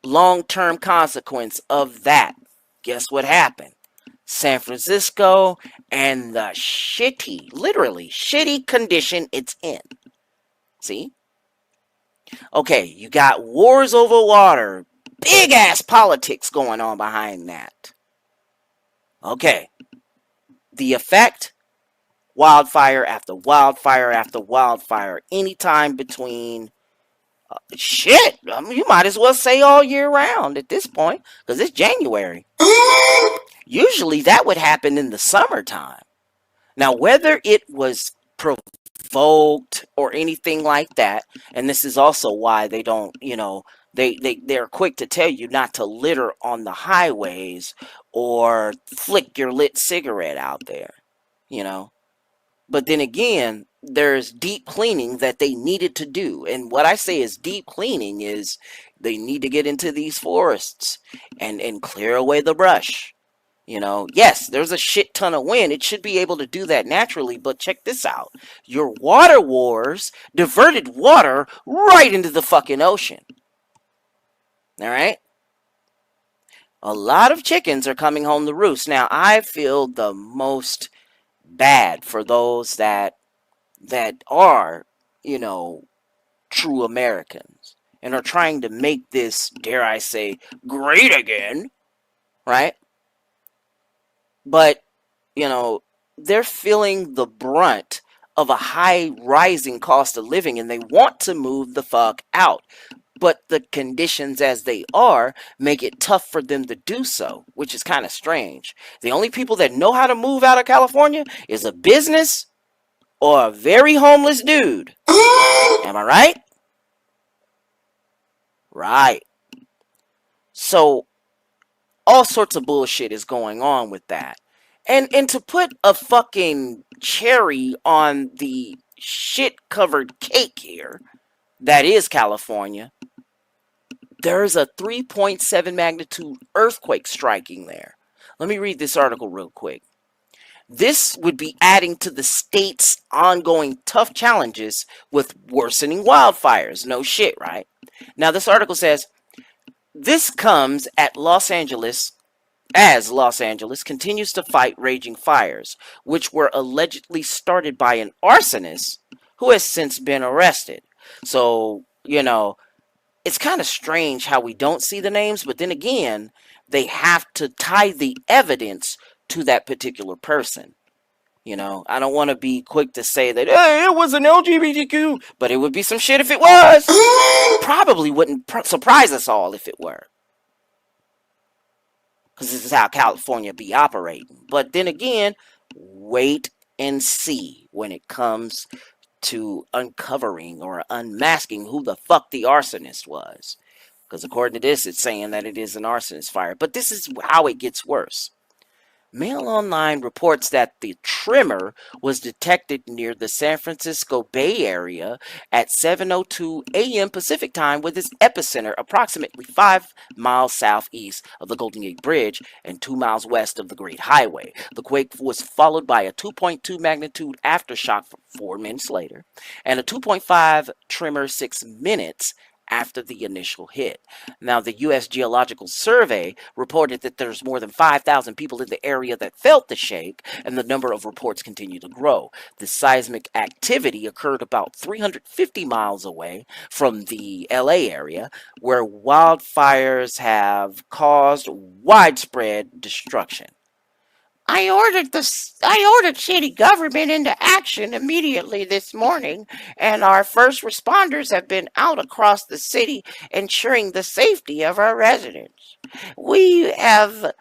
Long-term consequence of that. Guess what happened? San Francisco and the shitty, literally shitty condition it's in. See? Okay, you got wars over water. Big ass politics going on behind that. Okay. The effect? Wildfire after wildfire after wildfire. Anytime between... shit! I mean, you might as well say all year round at this point. Because it's January. Usually that would happen in the summertime. Now, whether it was provoked or anything like that, and this is also why they don't, they're quick to tell you not to litter on the highways or flick your lit cigarette out there, you know. But then again, there's deep cleaning that they needed to do. And what I say is deep cleaning is they need to get into these forests and clear away the brush. Yes, there's a shit ton of wind. It should be able to do that naturally, but check this out. Your water wars diverted water right into the fucking ocean. All right? A lot of chickens are coming home to roost. Now, I feel the most bad for those that are, true Americans and are trying to make this, dare I say, great again, right? But, they're feeling the brunt of a high rising cost of living and they want to move the fuck out. But the conditions as they are make it tough for them to do so, which is kind of strange. The only people that know how to move out of California is a business or a very homeless dude. Am I right? Right. So, all sorts of bullshit is going on with that. And to put a fucking cherry on the shit-covered cake here, that is California, there's a 3.7 magnitude earthquake striking there. Let me read this article real quick. This would be adding to the state's ongoing tough challenges with worsening wildfires. No shit, right? Now, this article says, this comes at Los Angeles continues to fight raging fires, which were allegedly started by an arsonist who has since been arrested. So, it's kind of strange how we don't see the names, but then again, they have to tie the evidence to that particular person. I don't want to be quick to say that, hey, it was an LGBTQ, but it would be some shit if it was. Probably wouldn't surprise us all if it were. Because this is how California be operating. But then again, wait and see when it comes to uncovering or unmasking who the fuck the arsonist was. Because according to this, it's saying that it is an arsonist fire. But this is how it gets worse. Mail Online reports that the tremor was detected near the San Francisco Bay Area at 7:02 a.m. Pacific time, with its epicenter approximately 5 miles southeast of the Golden Gate Bridge and 2 miles west of the Great Highway. The quake was followed by a 2.2 magnitude aftershock 4 minutes later and a 2.5 tremor 6 minutes after the initial hit. Now, the U.S. Geological Survey reported that there's more than 5,000 people in the area that felt the shake, and the number of reports continue to grow. The seismic activity occurred about 350 miles away from the L.A. area, where wildfires have caused widespread destruction. I ordered city government into action immediately this morning, and our first responders have been out across the city ensuring the safety of our residents. We have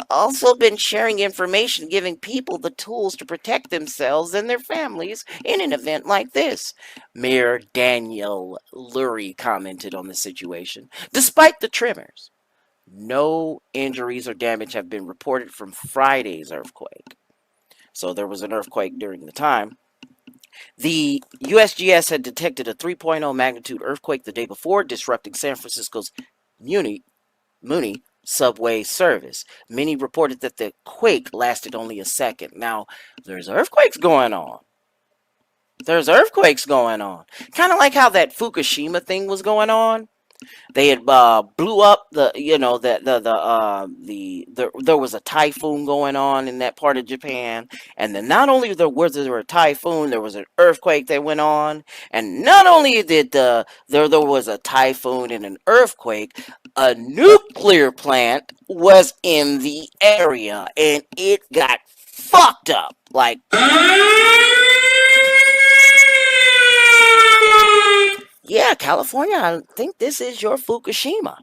also been sharing information, giving people the tools to protect themselves and their families in an event like this. Mayor Daniel Lurie commented on the situation. Despite the tremors, no injuries or damage have been reported from Friday's earthquake. So there was an earthquake during the time. The USGS had detected a 3.0 magnitude earthquake the day before, disrupting San Francisco's Muni subway service. Many reported that the quake lasted only a second. Now, there's earthquakes going on. Kind of like how that Fukushima thing was going on. They had blew up there was a typhoon going on in that part of Japan, and then not only was there a typhoon, there was an earthquake that went on, and not only did there was a typhoon and an earthquake, a nuclear plant was in the area, and it got fucked up. Like, yeah, California, I think this is your Fukushima.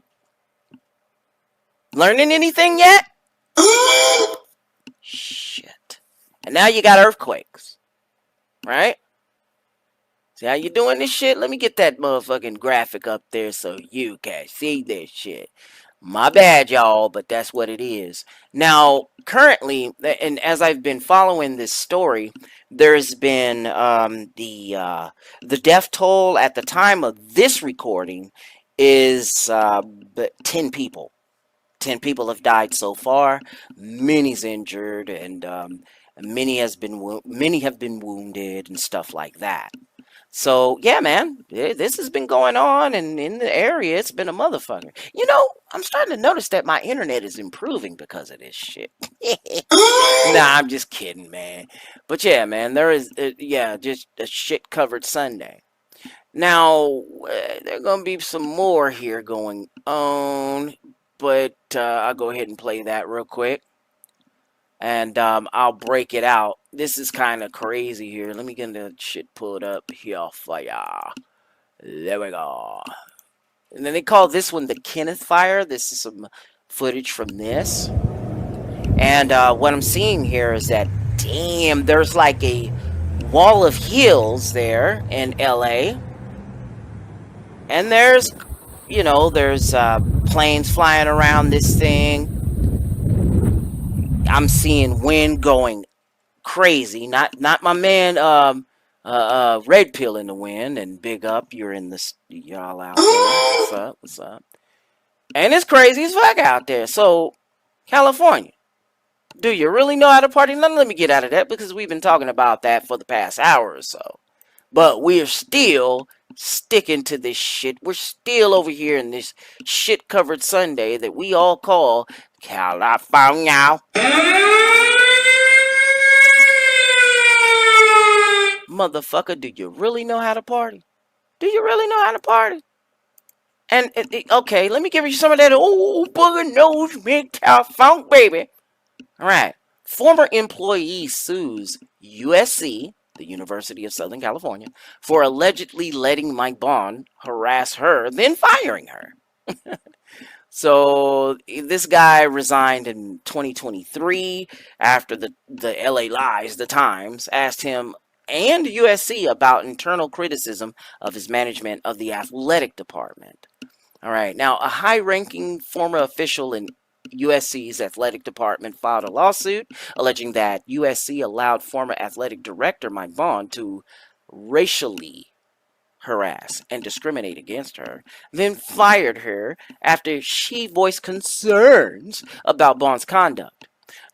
Learning anything yet? Shit. And now you got earthquakes, right? See how you doing this shit? Let me get that motherfucking graphic up there so you can see this shit. My bad, y'all, but that's what it is. Now, currently, and as I've been following this story, there's been the death toll at the time of this recording is 10 people. 10 people have died so far. Many's injured, and many have been wounded and stuff like that. So, yeah, man, this has been going on, and in the area, it's been a motherfucker. You know, I'm starting to notice that my internet is improving because of this shit. Nah, I'm just kidding, man. But yeah, man, there is, just a shit-covered Sunday. Now, there are going to be some more here going on, but I'll go ahead and play that real quick. And I'll break it out. This is kind of crazy here. Let me get the shit pulled up here for y'all. There we go. And then they call this one the Kenneth Fire. This is some footage from this. And what I'm seeing here is that, damn, there's like a wall of hills there in LA. And there's, there's planes flying around this thing. I'm seeing wind going crazy. Not my man Red Pill in the wind, and big up, you're in the y'all out there. What's up? And it's crazy as fuck out there. So, California, do you really know how to party? Now, let me get out of that because we've been talking about that for the past hour or so. But we're still sticking to this shit. We're still over here in this shit-covered Sunday that we all call California. Motherfucker, do you really know how to party? Do you really know how to party? And, okay, let me give you some of that old booger nose MGTOW funk, baby. All right. Former employee sues USC, the University of Southern California, for allegedly letting Mike Bond harass her, then firing her. So this guy resigned in 2023 after the LA Lies, the Times, asked him and USC about internal criticism of his management of the athletic department. All right. Now, a high-ranking former official in USC's athletic department filed a lawsuit alleging that USC allowed former athletic director Mike Bond to racially harass and discriminate against her, then fired her after she voiced concerns about Bond's conduct.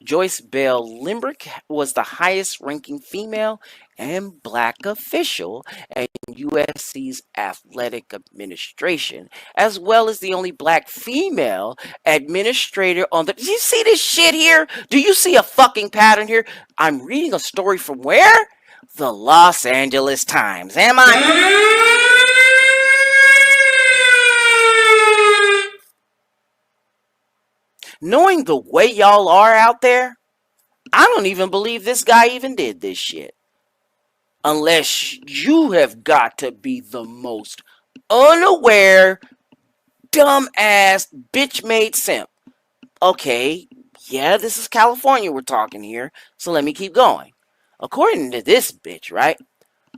Joyce Bell Limbrick was the highest ranking female and black official at USC's athletic administration, as well as the only black female administrator on the... Do you see this shit here? Do you see a fucking pattern here? I'm reading a story from where? The Los Angeles Times. Am I? Knowing the way y'all are out there, I don't even believe this guy even did this shit. Unless you have got to be the most unaware, dumbass, bitch-made simp. Okay, yeah, this is California we're talking here, so let me keep going. According to this bitch, right?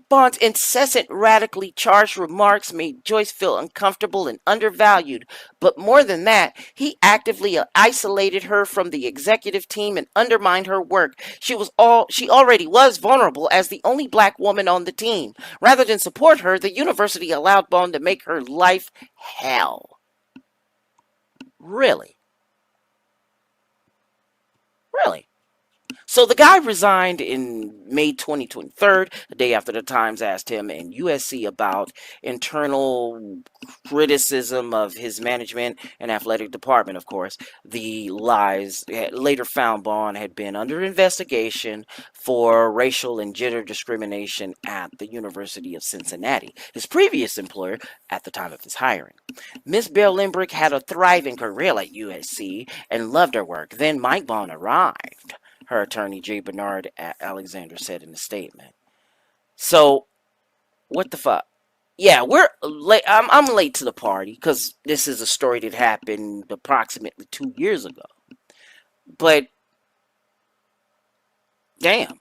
Bond's incessant, radically charged remarks made Joyce feel uncomfortable and undervalued. But more than that, he actively isolated her from the executive team and undermined her work. She already was vulnerable as the only black woman on the team. Rather than support her, the university allowed Bond to make her life hell. Really? Really? So the guy resigned in May 2023, the day after the Times asked him and USC about internal criticism of his management and athletic department, of course. The Lies later found Bond had been under investigation for racial and gender discrimination at the University of Cincinnati, his previous employer at the time of his hiring. Miss Bell Limbrick had a thriving career at USC and loved her work. Then Mike Bond arrived, her attorney J. Bernard Alexander said in a statement. So, what the fuck? Yeah, we're late. I'm late to the party because this is a story that happened approximately 2 years ago. But damn,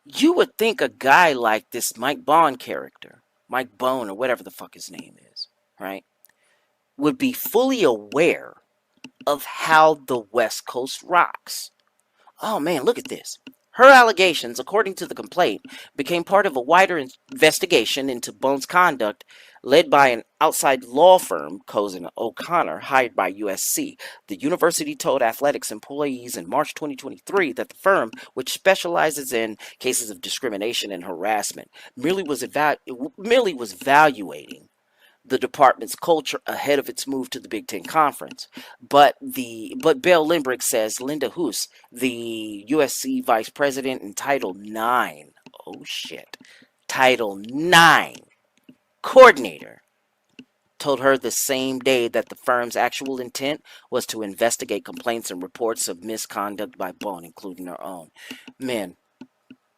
you would think a guy like this Mike Bond character, Mike Bone or whatever the fuck his name is, right, would be fully aware of how the West Coast rocks. Oh man, look at this. Her allegations, according to the complaint, became part of a wider investigation into Bone's conduct led by an outside law firm, Cozen O'Connor, hired by USC. The university told athletics employees in March 2023 that the firm, which specializes in cases of discrimination and harassment, merely was evaluating the department's culture ahead of its move to the Big Ten Conference. But Bill Limbrick says Linda Hoos, the USC vice president in Title IX, oh shit, Title IX coordinator, told her the same day that the firm's actual intent was to investigate complaints and reports of misconduct by Bone, including her own. Man,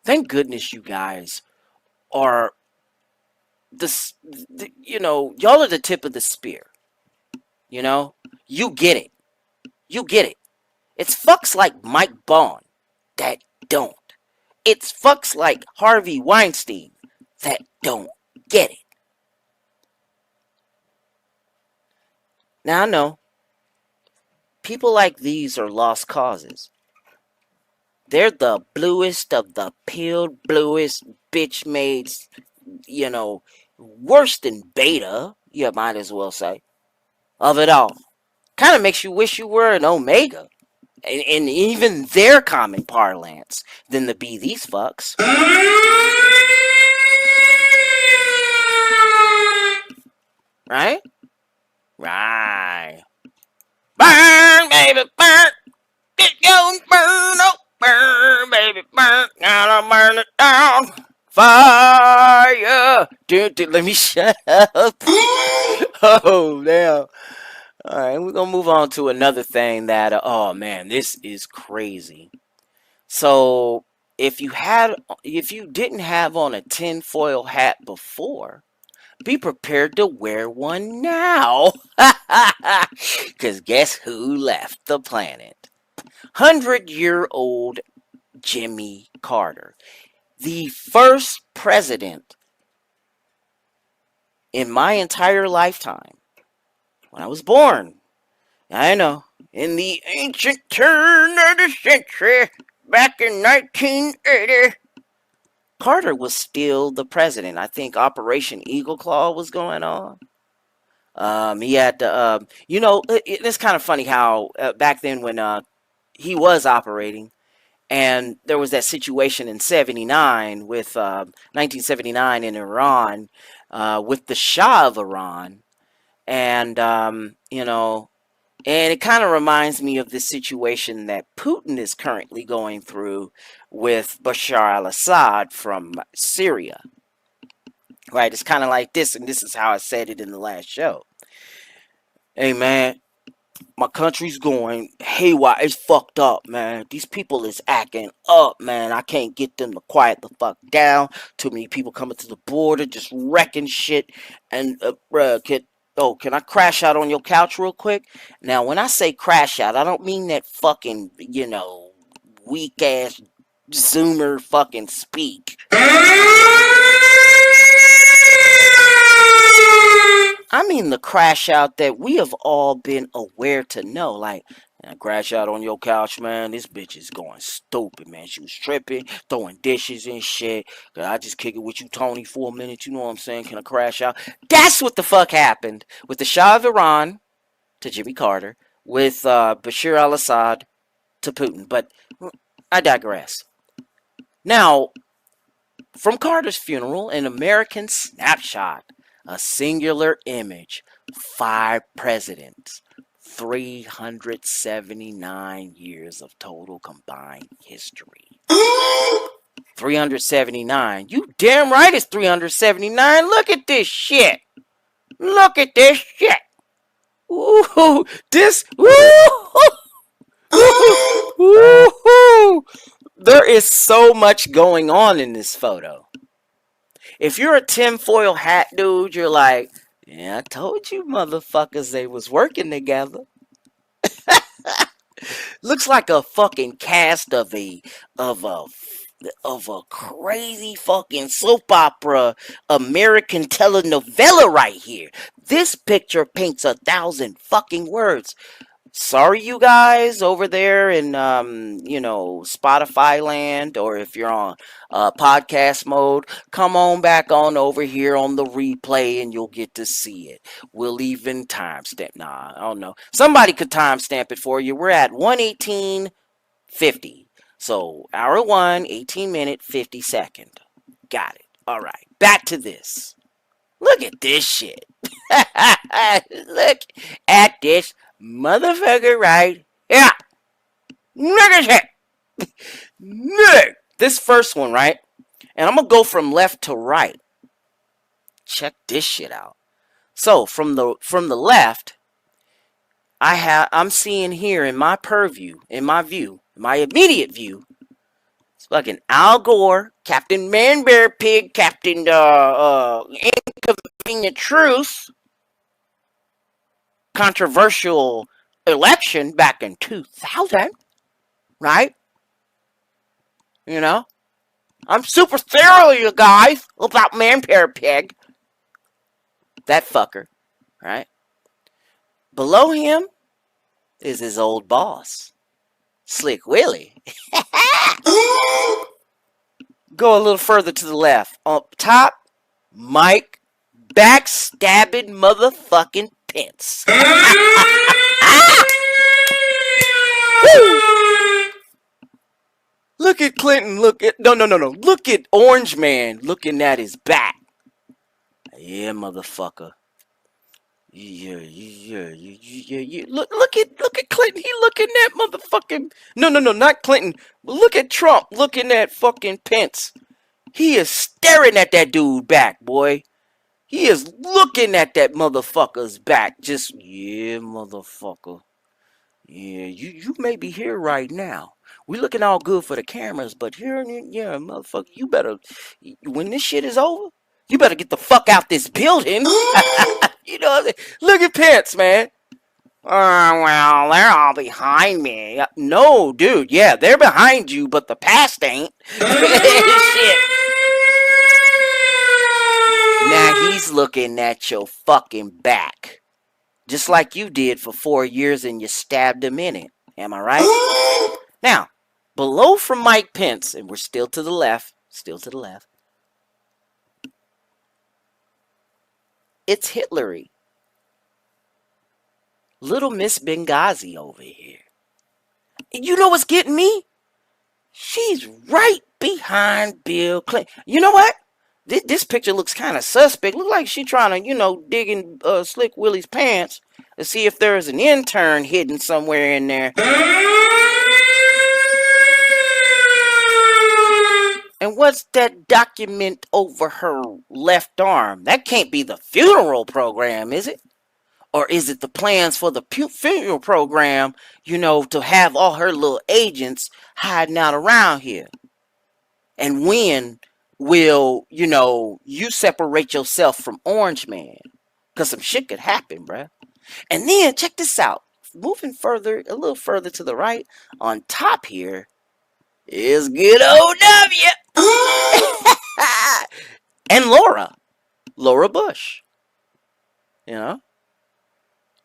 thank goodness you guys are y'all are the tip of the spear. You know, you get it. You get it. It's fucks like Mike Bond that don't. It's fucks like Harvey Weinstein that don't get it. Now I know people like these are lost causes. They're the bluest of the peeled bluest bitch maids, worse than beta, you might as well say, of it all. Kind of makes you wish you were an omega, in even their common parlance, than to be these fucks. Right? Right. Burn, baby, burn. It goes burn, oh, burn, baby, burn. Gotta burn it down. Fire! Dude, let me shut up. Oh, damn. All right, we're going to move on to another thing that, oh, man, this is crazy. So, if you didn't have on a tinfoil hat before, be prepared to wear one now. Because guess who left the planet? 100-year-old Jimmy Carter. The first president in my entire lifetime, when I was born, I know, in the ancient turn of the century, back in 1980, Carter was still the president. I think Operation Eagle Claw was going on. He had to, it's kind of funny how back then when he was operating, and there was that situation in 79 with 1979 in Iran with the Shah of Iran. And, and it kind of reminds me of the situation that Putin is currently going through with Bashar al-Assad from Syria. Right? It's kind of like this, and this is how I said it in the last show. Hey, man. My country's going haywire. It's fucked up, man. These people is acting up, man. I can't get them to quiet the fuck down. Too many people coming to the border, just wrecking shit. And, can I crash out on your couch real quick? Now, when I say crash out, I don't mean that fucking, weak-ass Zoomer fucking speak. I mean the crash out that we have all been aware to know. Like, I crash out on your couch, man. This bitch is going stupid, man. She was tripping, throwing dishes and shit. I just kick it with you, Tony, for a minute. You know what I'm saying? Can I crash out? That's what the fuck happened with the Shah of Iran to Jimmy Carter, with Bashar al-Assad to Putin. But I digress. Now, from Carter's funeral, an American snapshot. A singular image, 5 presidents, 379 years of total combined history. 379. You damn right it's 379. Look at this shit. Look at this shit. Ooh, this. Ooh. There is so much going on in this photo. If you're a tinfoil hat dude, you're like, yeah, I told you motherfuckers they was working together. Looks like a fucking cast of a a crazy fucking soap opera American telenovela right here. This picture paints 1,000 fucking words. Sorry, you guys over there in Spotify land, or if you're on podcast mode, come on back on over here on the replay and you'll get to see it. We'll even timestamp. Nah, I don't know. Somebody could timestamp it for you. We're at 1:18:50. So hour 1, 18-minute, 50-second. Got it. All right. Back to this. Look at this shit. Look at this motherfucker right here. Look at it. Look. This first one, right? And I'm going to go from left to right. Check this shit out. So from the left, I'm seeing here in my purview, in my immediate view, it's fucking Al Gore, Captain Man Bear Pig, Captain Inconvenient Truth, controversial election back in 2000, right? You know, I'm super thorough, you guys, about Man Bear Pig. That fucker, right? Below him is his old boss, Slick Willie. Go a little further to the left. Up top, Mike backstabbing motherfucking Pence. Look at Clinton. Look at no. Look at Orange Man looking at his back. Yeah, motherfucker. Yeah. Look at Clinton. He looking at motherfucking no, not Clinton. Look at Trump looking at fucking Pence. He is staring at that dude back, boy. He is looking at that motherfucker's back. Just yeah, motherfucker. Yeah, you may be here right now. We looking all good for the cameras, but here, yeah, motherfucker, you better when this shit is over, you better get the fuck out this building. You know, look at Pence, man. Well, they're all behind me. No, dude, yeah, they're behind you, but the past ain't. Shit. Now he's looking at your fucking back. Just like you did for 4 years and you stabbed him in it. Am I right? Now, below from Mike Pence, and we're still to the left, it's Hillary. Little Miss Benghazi over here. And you know what's getting me? She's right behind Bill Clinton. You know what? This picture looks kind of suspect. Look like she's trying to, dig in Slick Willie's pants to see if there's an intern hidden somewhere in there. And what's that document over her left arm? That can't be the funeral program, is it? Or is it the plans for the funeral program, to have all her little agents hiding out around here? And when will, you separate yourself from Orange Man? Because some shit could happen, bruh. And then, check this out. Moving a little further to the right, on top here is good old W. And Laura Bush.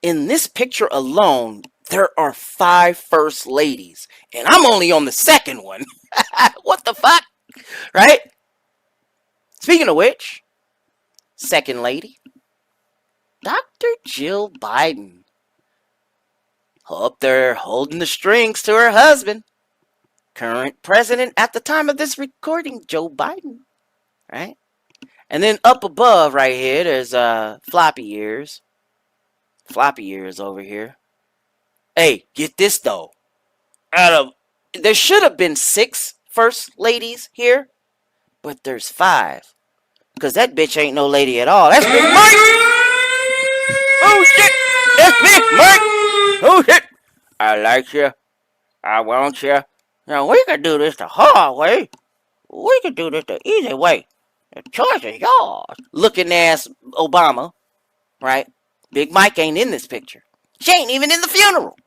In this picture alone, there are 5 first ladies. And I'm only on the second one. What the fuck? Right? Speaking of which, second lady, Dr. Jill Biden. Up there holding the strings to her husband. Current president at the time of this recording, Joe Biden. Right? And then up above right here, there's floppy ears. Floppy ears over here. Hey, get this though. There should have been 6 first ladies here, but there's 5. Because that bitch ain't no lady at all. That's Big Mike! Oh shit! That's Big Mike! Oh shit! I like you. I want you. Now we can do this the hard way. We can do this the easy way. The choice is yours. Looking ass Obama, right? Big Mike ain't in this picture. She ain't even in the funeral.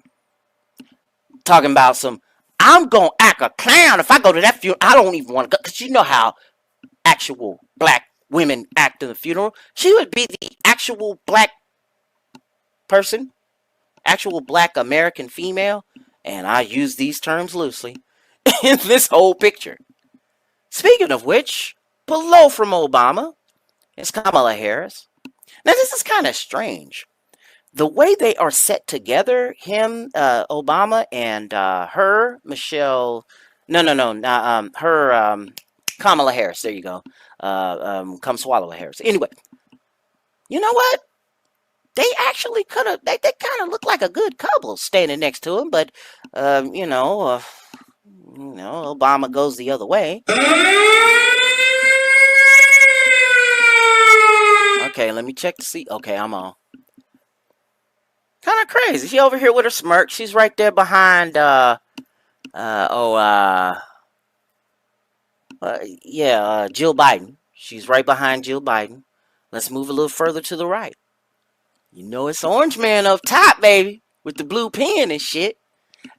talking about some, I'm gonna act a clown if I go to that funeral. I don't even want to go, because you know how actual black women act in the funeral. She would be the actual black person, actual black American female, and I use these terms loosely, in this whole picture. Speaking of which, below from Obama is Kamala Harris. Now, this is kind of strange. The way they are set together, him, Obama, and her, Michelle, Kamala Harris, there you go. Come swallow a Harris. Anyway, you know what? They actually could have, they kind of look like a good couple standing next to him, but, Obama goes the other way. Okay, let me check to see. Okay, I'm on. Kind of crazy. She over here with her smirk. She's right there behind, Jill Biden. She's right behind Jill Biden. Let's move a little further to the right. You know it's Orange Man up top, baby, with the blue pen and shit.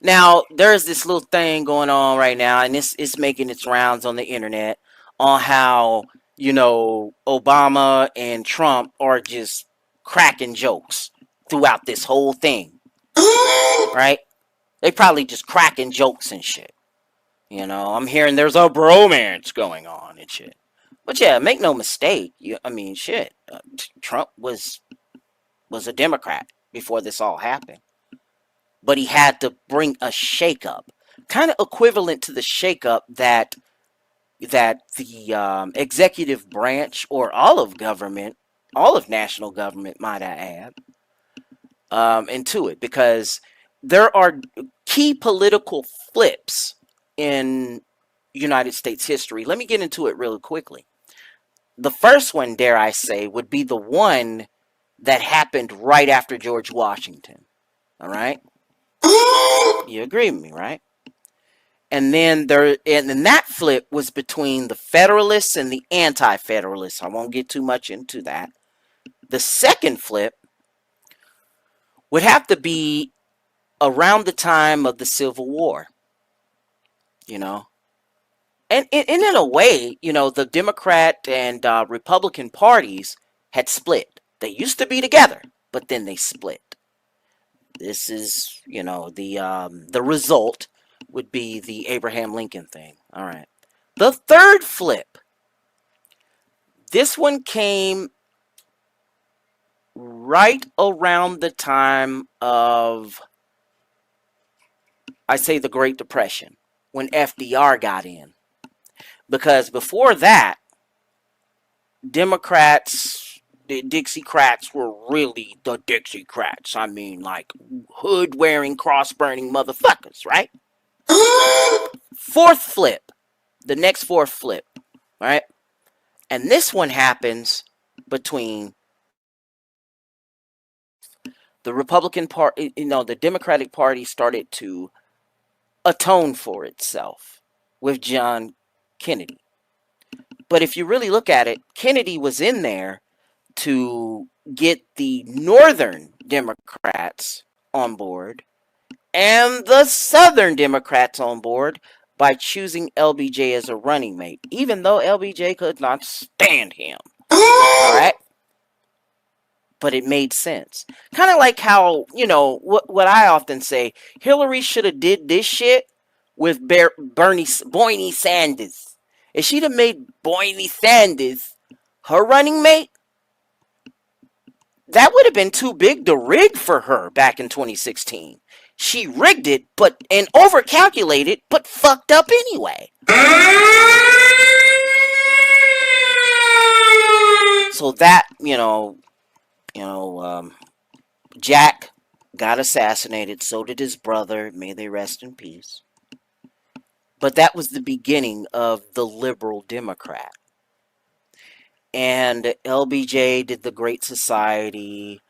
Now, there's this little thing going on right now, and it's making its rounds on the internet on how, Obama and Trump are just cracking jokes throughout this whole thing. Right? They probably just cracking jokes and shit. I'm hearing there's a bromance going on and shit. But yeah, make no mistake. Trump was a Democrat before this all happened. But he had to bring a shakeup, kind of equivalent to the shakeup that the executive branch, or all of national government, might I add, into it, because there are key political flips in United States history. Let me get into it really quickly. The first one, dare I say, would be the one that happened right after George Washington. All right? You agree with me, right? And then that flip was between the Federalists and the Anti-Federalists. I won't get too much into that. The second flip would have to be around the time of the Civil War. And in a way, the Democrat and Republican parties had split. They used to be together, but then they split. This is, the result would be the Abraham Lincoln thing. All right. The third flip. This one came right around the time of, I say, the Great Depression, when FDR got in. Because before that, Democrats, the Dixiecrats, were really the Dixiecrats. I mean, like, hood-wearing, cross-burning motherfuckers, right? Fourth flip. The next fourth flip, right? And this one happens between the Republican Party, the Democratic Party started to atone for itself with John Kennedy. But if you really look at it, Kennedy was in there to get the Northern Democrats on board and the Southern Democrats on board by choosing LBJ as a running mate, even though LBJ could not stand him. All right? But it made sense. Kind of like how, what I often say, Hillary should have did this shit with Bernie Sanders. If she'd have made Bernie Sanders her running mate, that would have been too big to rig for her back in 2016. She rigged it, and overcalculated, but fucked up anyway. So that, Jack got assassinated. So did his brother. May they rest in peace. But that was the beginning of the liberal Democrat. And LBJ did the Great Society,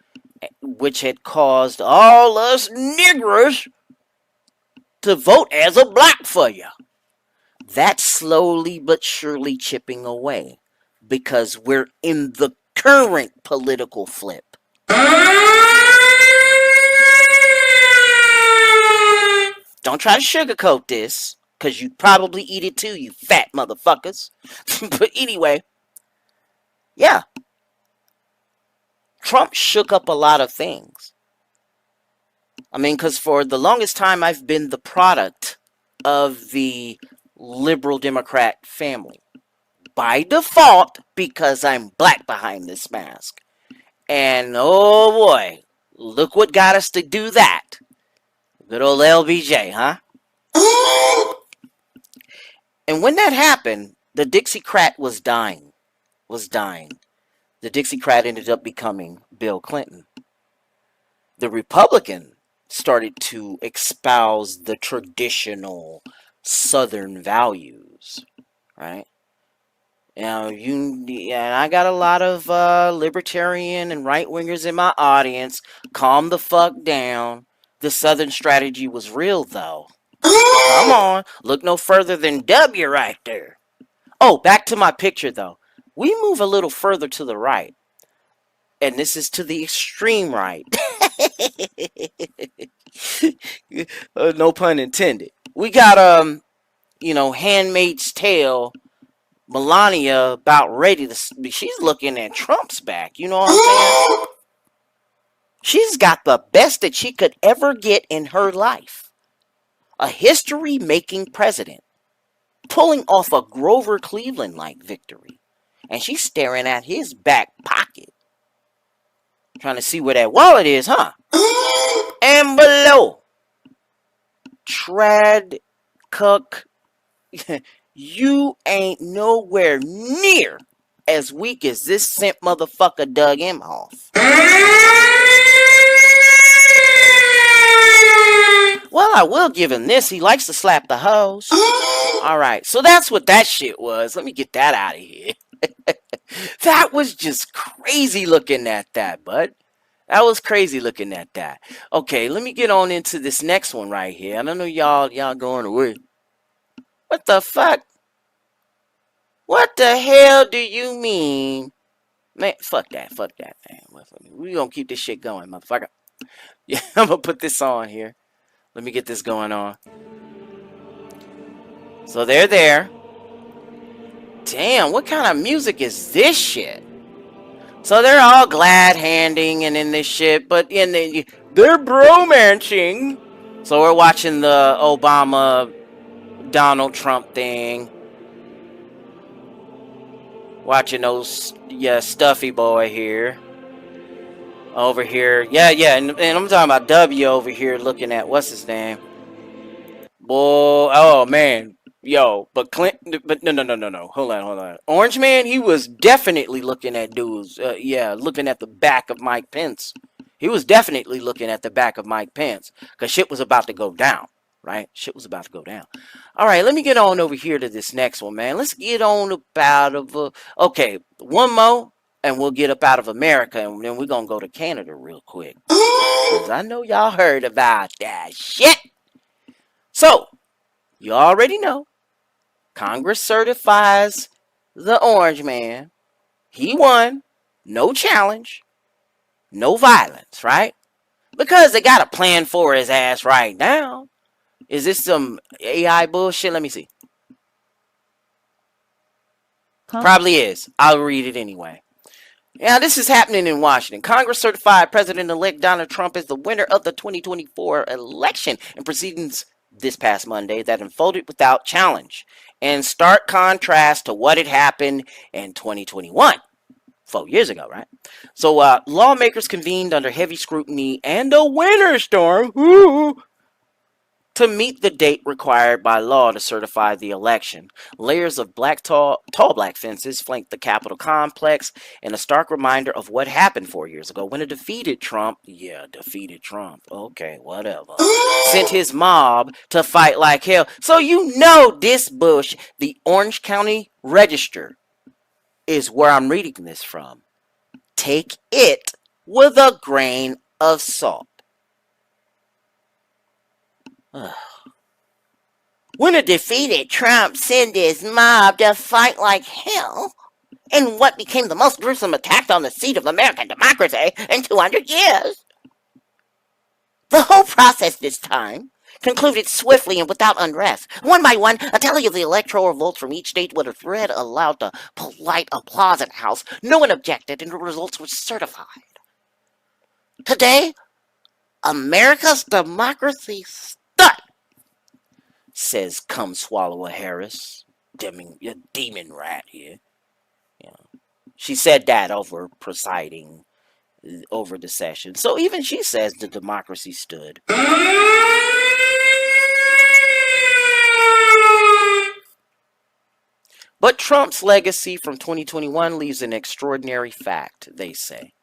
which had caused all us niggers to vote as a black for you. That's slowly but surely chipping away, because we're in the current political flip. Don't try to sugarcoat this, because you probably eat it too, you fat motherfuckers. But anyway, yeah. Trump shook up a lot of things. I mean, because for the longest time, I've been the product of the liberal Democrat family. By default, because I'm black behind this mask. And oh boy, look what got us to do that. Good old LBJ, huh? And when that happened, the Dixiecrat was dying. The Dixiecrat ended up becoming Bill Clinton. The Republican started to espouse the traditional Southern values, right? Now, and I got a lot of libertarian and right-wingers in my audience. Calm the fuck down. The Southern strategy was real, though. Come on. Look no further than W right there. Oh, back to my picture, though. We move a little further to the right. And this is to the extreme right. No pun intended. We got, Handmaid's Tale. Melania about ready to... She's looking at Trump's back. You know what I'm saying? She's got the best that she could ever get in her life. A history-making president. Pulling off a Grover Cleveland-like victory. And she's staring at his back pocket. Trying to see where that wallet is, huh? And below. Trad Cuck. You ain't nowhere near as weak as this simp motherfucker Doug Emhoff. Well, I will give him this. He likes to slap the hoes. Alright, so that's what that shit was. Let me get that out of here. That was just crazy looking at that, bud. That was crazy looking at that. Okay, let me get on into this next one right here. I don't know y'all going away. What the fuck? What the hell do you mean? Man, fuck that, man. We gonna keep this shit going, motherfucker. Yeah, I'm gonna put this on here. Let me get this going on. So they're there. Damn, what kind of music is this shit? So they're all glad-handing and in this shit, but they're bromancing. So we're watching the Obama Donald Trump thing. Watching those, Stuffy boy here. Over here. Yeah, and I'm talking about W over here looking at, what's his name? Boy, oh man. Yo, but Clinton, but no. Hold on. Orange Man, he was definitely looking at dudes. Looking at the back of Mike Pence. He was definitely looking at the back of Mike Pence. Because shit was about to go down. Right? Shit was about to go down. All right, let me get on over here to this next one, man. Let's get on up out of... okay, one more, and we'll get up out of America, and then we're going to go to Canada real quick. Because I know y'all heard about that shit. So, you already know. Congress certifies the Orange Man. He won. No challenge. No violence, right? Because they got a plan for his ass right now. Is this some AI bullshit? Let me see. Probably is. I'll read it anyway. Now, this is happening in Washington. Congress certified President-elect Donald Trump as the winner of the 2024 election in proceedings this past Monday that unfolded without challenge. In stark contrast to what had happened in 2021. 4 years ago, right? So, lawmakers convened under heavy scrutiny and a winter storm. Ooh, to meet the date required by law to certify the election. Layers of tall black fences flanked the Capitol complex, and a stark reminder of what happened 4 years ago when a defeated Trump, okay, whatever, sent his mob to fight like hell. So you know this bush, the Orange County Register, is where I'm reading this from. Take it with a grain of salt. When a defeated Trump sent his mob to fight like hell in what became the most gruesome attack on the seat of American democracy in 200 years. The whole process this time concluded swiftly and without unrest. One by one, a tally of the electoral votes from each state was read aloud to polite applause in the House. No one objected, and the results were certified. Today, America's democracy stood, says Come Swallow a Harris, demon rat here. You know, she said that over presiding over the session. So even she says the democracy stood. But Trump's legacy from 2021 leaves an extraordinary fact, they say.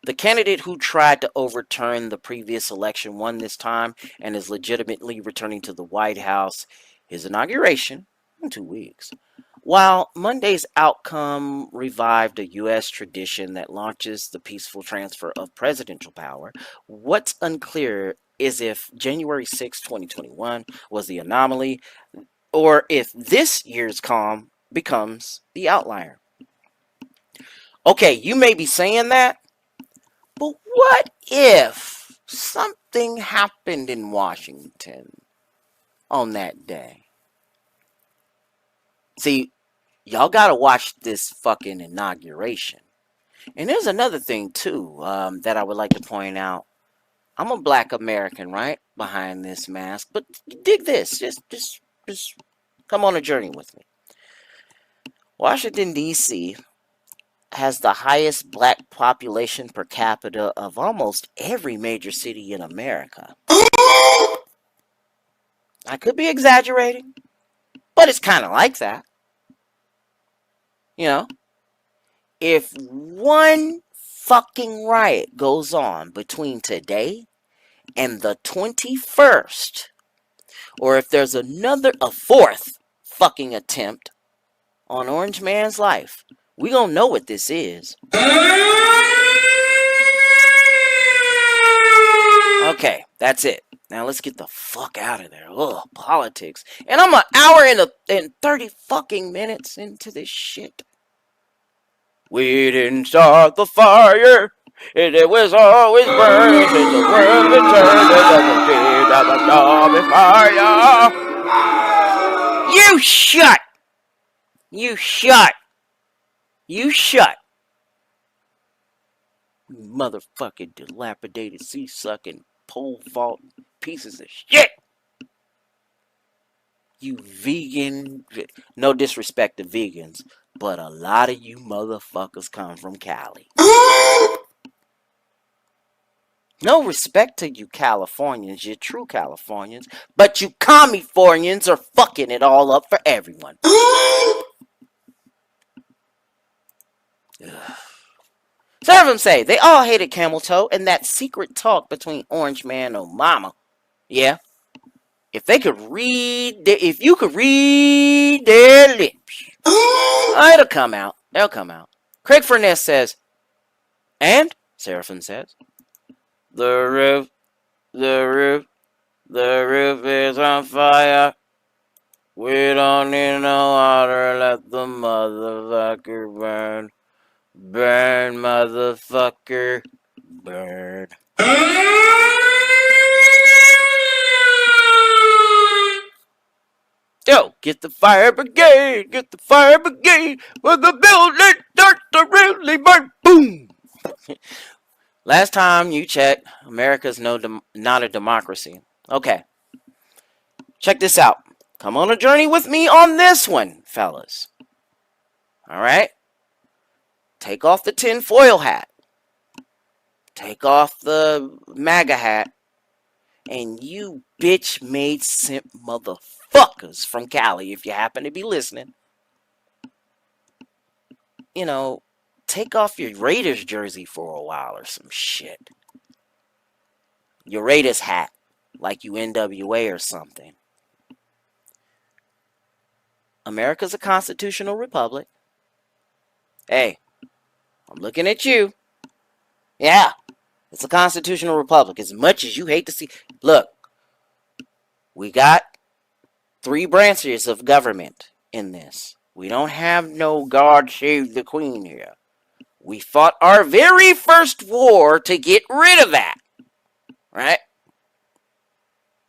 The candidate who tried to overturn the previous election won this time and is legitimately returning to the White House, his inauguration, in 2 weeks. While Monday's outcome revived a U.S. tradition that launches the peaceful transfer of presidential power, what's unclear is if January 6, 2021 was the anomaly, or if this year's calm becomes the outlier. Okay, you may be saying that, but what if something happened in Washington on that day? See, y'all gotta watch this fucking inauguration. And there's another thing too that I would like to point out. I'm a black American, right, behind this mask, but dig this. Just come on a journey with me. Washington, D.C. has the highest black population per capita of almost every major city in America. I could be exaggerating, but it's kind of like that. You know, if one fucking riot goes on between today and the 21st, or if there's a fourth fucking attempt on Orange Man's life, we gonna know what this is. Okay, that's it. Now let's get the fuck out of there. Ugh, politics. And I'm an hour and 30 fucking minutes into this shit. We didn't start the fire, and it was always burning since the world returned to the fire. You shut! You shut! You shut! Motherfucking dilapidated, sea-sucking, pole-vault pieces of shit! You vegan... No disrespect to vegans, but a lot of you motherfuckers come from Cali. No respect to you Californians, you true Californians, but you Commiefornians are fucking it all up for everyone. Some of them say they all hated Camel Toe and that secret talk between Orange Man and Obama. Yeah. If you could read their lips, it'll come out. They'll come out. Craig Furness says, and Seraphim says, the roof is on fire. We don't need no water. Let the motherfucker burn. Burn, motherfucker. Burn. Yo, get the fire brigade. Get the fire brigade. When the building starts to really burn. Boom. Last time you checked, America's not a democracy. Okay. Check this out. Come on a journey with me on this one, fellas. Alright? Take off the tinfoil hat. Take off the MAGA hat. And you bitch-made simp motherfuckers from Cali, if you happen to be listening. You know, take off your Raiders jersey for a while or some shit. Your Raiders hat, like you NWA or something. America's a constitutional republic. Hey, I'm looking at you. Yeah, it's a constitutional republic. As much as you hate to see... Look, we got 3 branches of government in this. We don't have no God save the Queen here. We fought our very first war to get rid of that. Right?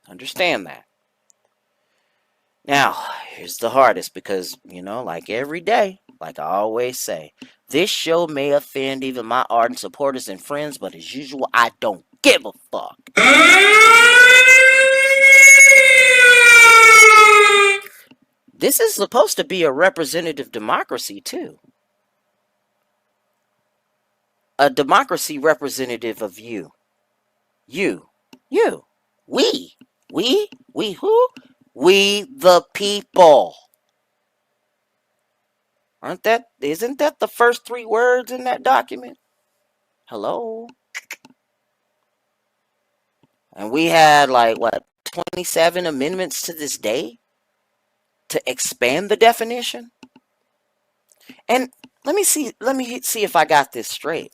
Understand that. Now, here's the hardest because, like every day, like I always say, this show may offend even my ardent supporters and friends, but as usual, I don't give a fuck. This is supposed to be a representative democracy, too. A democracy representative of you. You. We who? We the people. Isn't that the first 3 words in that document? Hello? And we had 27 amendments to this day to expand the definition? And let me see if I got this straight.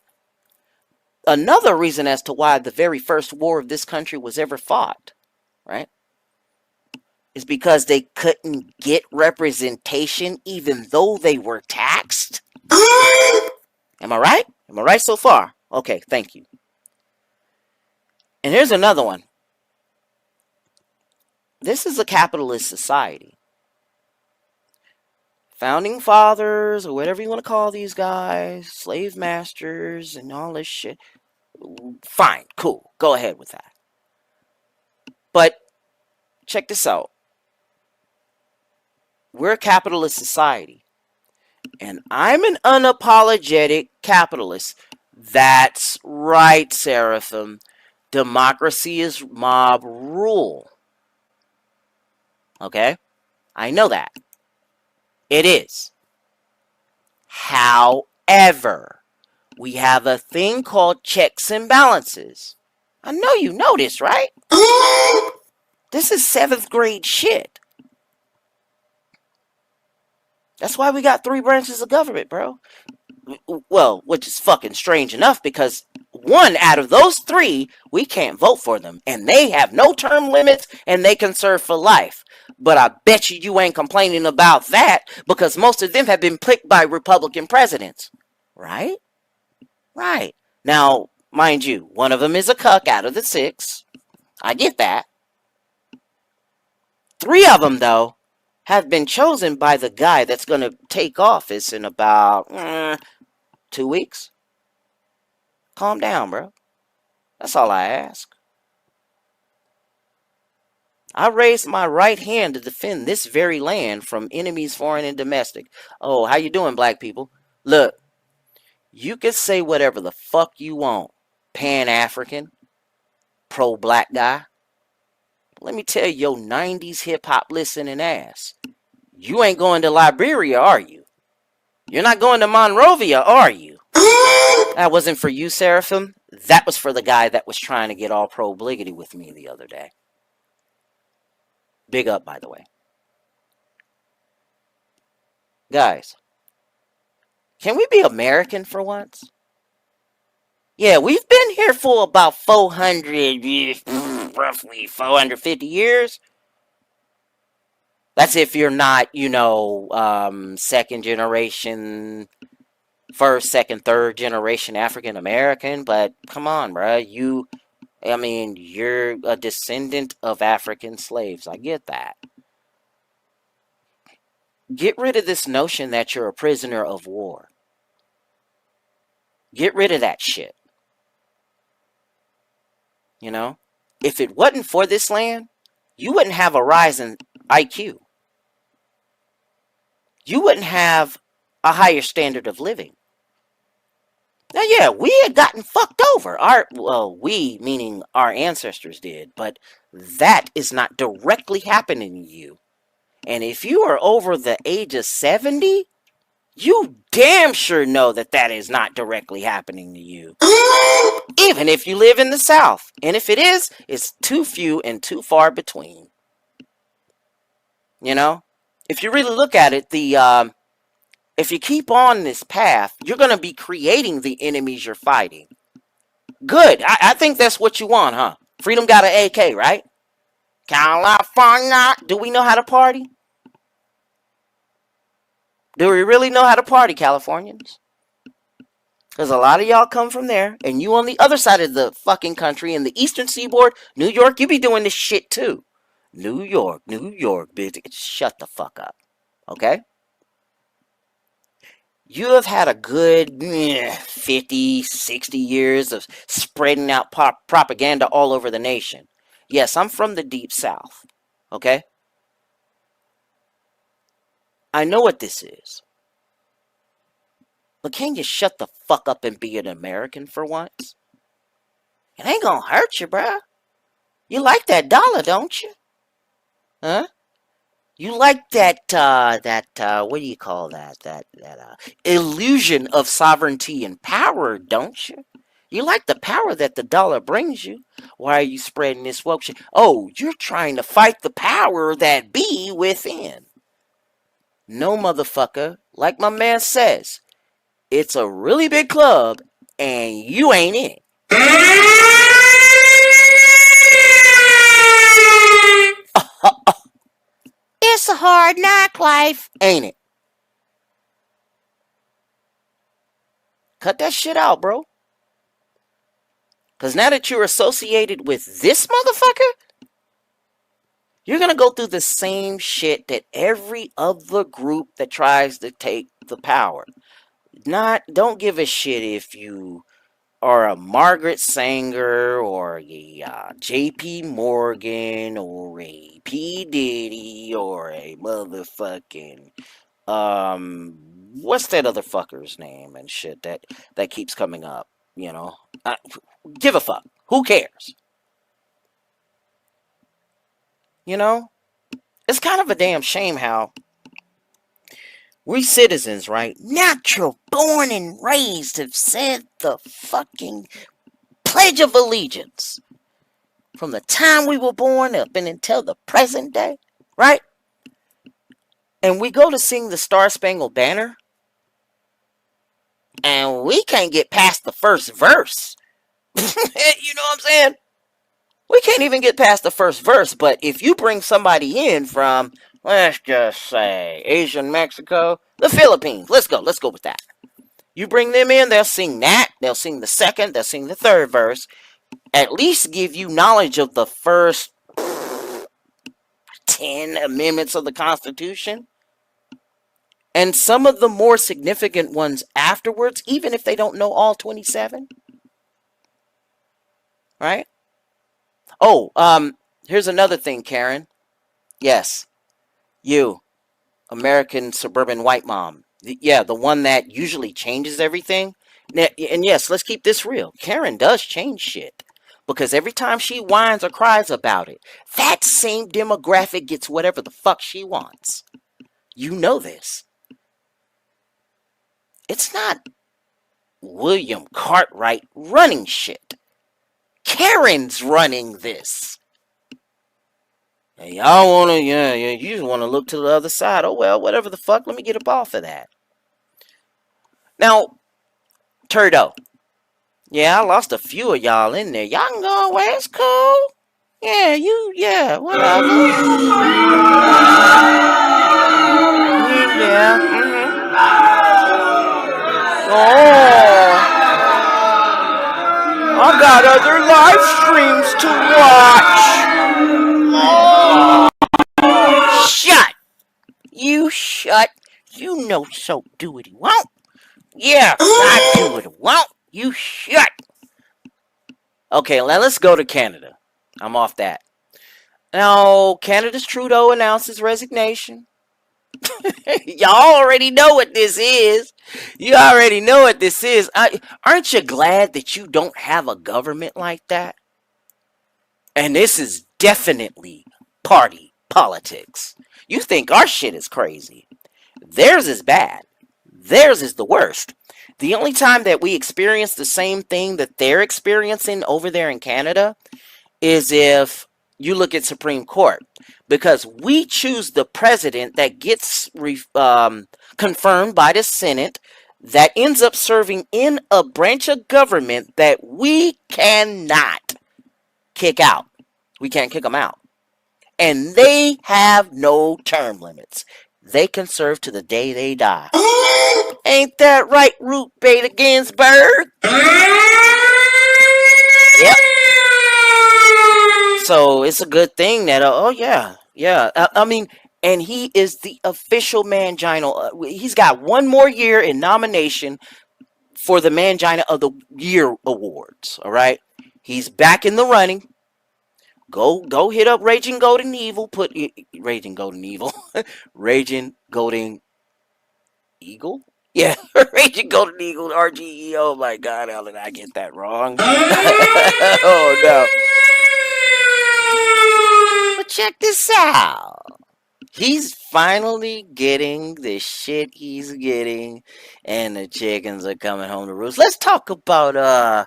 Another reason as to why the very first war of this country was ever fought, right, is because they couldn't get representation even though they were taxed. Am I right? Am I right so far? Okay, thank you. And here's another one. This is a capitalist society. Founding fathers, or whatever you want to call these guys, slave masters, and all this shit. Fine, cool, go ahead with that. But check this out. We're a capitalist society. And I'm an unapologetic capitalist. That's right, Seraphim. Democracy is mob rule. Okay? I know that. It is. However, we have a thing called checks and balances. I know you know this, right? This is 7th grade shit. That's why we got 3 branches of government, bro. Well, which is fucking strange enough because 1 out of those 3, we can't vote for them. And they have no term limits and they can serve for life. But I bet you ain't complaining about that because most of them have been picked by Republican presidents. Right? Right. Now, mind you, 1 of them is a cuck out of the 6. I get that. 3 of them, though, have been chosen by the guy that's going to take office in about 2 weeks. Calm down, bro. That's all I ask. I raised my right hand to defend this very land from enemies foreign and domestic. Oh, how you doing, black people? Look, you can say whatever the fuck you want. Pan-African, pro-black guy. Let me tell your 90s hip-hop listening ass. You ain't going to Liberia, are you? You're not going to Monrovia, are you? That wasn't for you, Seraphim. That was for the guy that was trying to get all pro-bliggity with me the other day. Big up, by the way. Guys, can we be American for once? Yeah, we've been here for about roughly 450 years. That's if you're not, second generation, first, second, third generation African American. But come on, bruh. You're a descendant of African slaves. I get that. Get rid of this notion that you're a prisoner of war. Get rid of that shit. If it wasn't for this land, you wouldn't have a rise in IQ. You wouldn't have a higher standard of living. Now, yeah, we had gotten fucked over. We, meaning our ancestors did, but that is not directly happening to you. And if you are over the age of 70, you damn sure know that that is not directly happening to you. Even if you live in the South. And if it is, it's too few and too far between. If you really look at it, if you keep on this path, you're going to be creating the enemies you're fighting. Good. I think that's what you want, huh? Freedom got an AK, right? California. Do we know how to party? Do we really know how to party, Californians? Because a lot of y'all come from there, and you on the other side of the fucking country, in the eastern seaboard, New York, you be doing this shit too. New York, bitch. Shut the fuck up. Okay? You have had a good 50, 60 years of spreading out propaganda all over the nation. Yes, I'm from the Deep South. Okay? I know what this is. But can you shut the fuck up and be an American for once? It ain't gonna hurt you, bruh. You like that dollar, don't you? Huh? You like that, what do you call that? That illusion of sovereignty and power, don't you? You like the power that the dollar brings you. Why are you spreading this woke shit? Oh, you're trying to fight the power that be within. No, motherfucker. Like my man says, it's a really big club, and you ain't in it. It's a hard knock life, ain't it? Cut that shit out, bro. Because now that you're associated with this motherfucker, you're going to go through the same shit that every other group that tries to take the power. Don't give a shit if you are a Margaret Sanger or a J.P. Morgan or a P. Diddy or a motherfucking what's that other fucker's name and shit that keeps coming up, you know? Give a fuck. Who cares? You know? It's kind of a damn shame how we citizens, right? Natural born and raised have said the fucking Pledge of Allegiance from the time we were born up and until the present day, right? And we go to sing the Star Spangled Banner, and we can't get past the first verse. You know what I'm saying? We can't even get past the first verse, but if you bring somebody in from, let's just say, Asian Mexico, the Philippines, let's go with that. You bring them in, they'll sing that, they'll sing the second, they'll sing the third verse, at least give you knowledge of the first 10 amendments of the Constitution, and some of the more significant ones afterwards, even if they don't know all 27. Right? Oh, here's another thing, Karen. Yes, you, American suburban white mom. Yeah, the one that usually changes everything. And yes, let's keep this real. Karen does change shit. Because every time she whines or cries about it, that same demographic gets whatever the fuck she wants. You know this. It's not William Cartwright running shit. Karen's running this. And y'all wanna, you just wanna look to the other side. Oh well, whatever the fuck, let me get up off of that. Now, Turdo. Yeah, I lost a few of y'all in there. Y'all can go away, it's cool. Yeah, whatever. Oh. I got other live streams to watch. Shut. You shut. You know so do what he won't. Yeah, I do what he won't. You shut. Okay, now let's go to Canada. I'm off that. Now, Canada's Trudeau announced his resignation. Y'all already know what this is. You already know what this is. Aren't you glad that you don't have a government like that? And this is definitely party politics. You think our shit is crazy. Theirs is bad. Theirs is the worst. The only time that we experience the same thing that they're experiencing over there in Canada is if you look at Supreme Court. Because we choose the president that gets confirmed by the Senate that ends up serving in a branch of government that we cannot kick out. We can't kick them out. And they have no term limits. They can serve to the day they die. Ain't that right, Ruth Bader Ginsburg? Yep. So it's a good thing that, oh yeah, yeah. I mean, and he is the official Mangina. He's got one more year in nomination for the Mangina of the Year awards. All right, he's back in the running. Go hit up Raging Golden Evil. Put Raging Golden Evil, Raging Golden Eagle. Yeah, Raging Golden Eagle, RGE. Oh my God, how did I get that wrong? Oh no. But check this out. He's finally getting the shit he's getting, and the chickens are coming home to roost. Let's talk about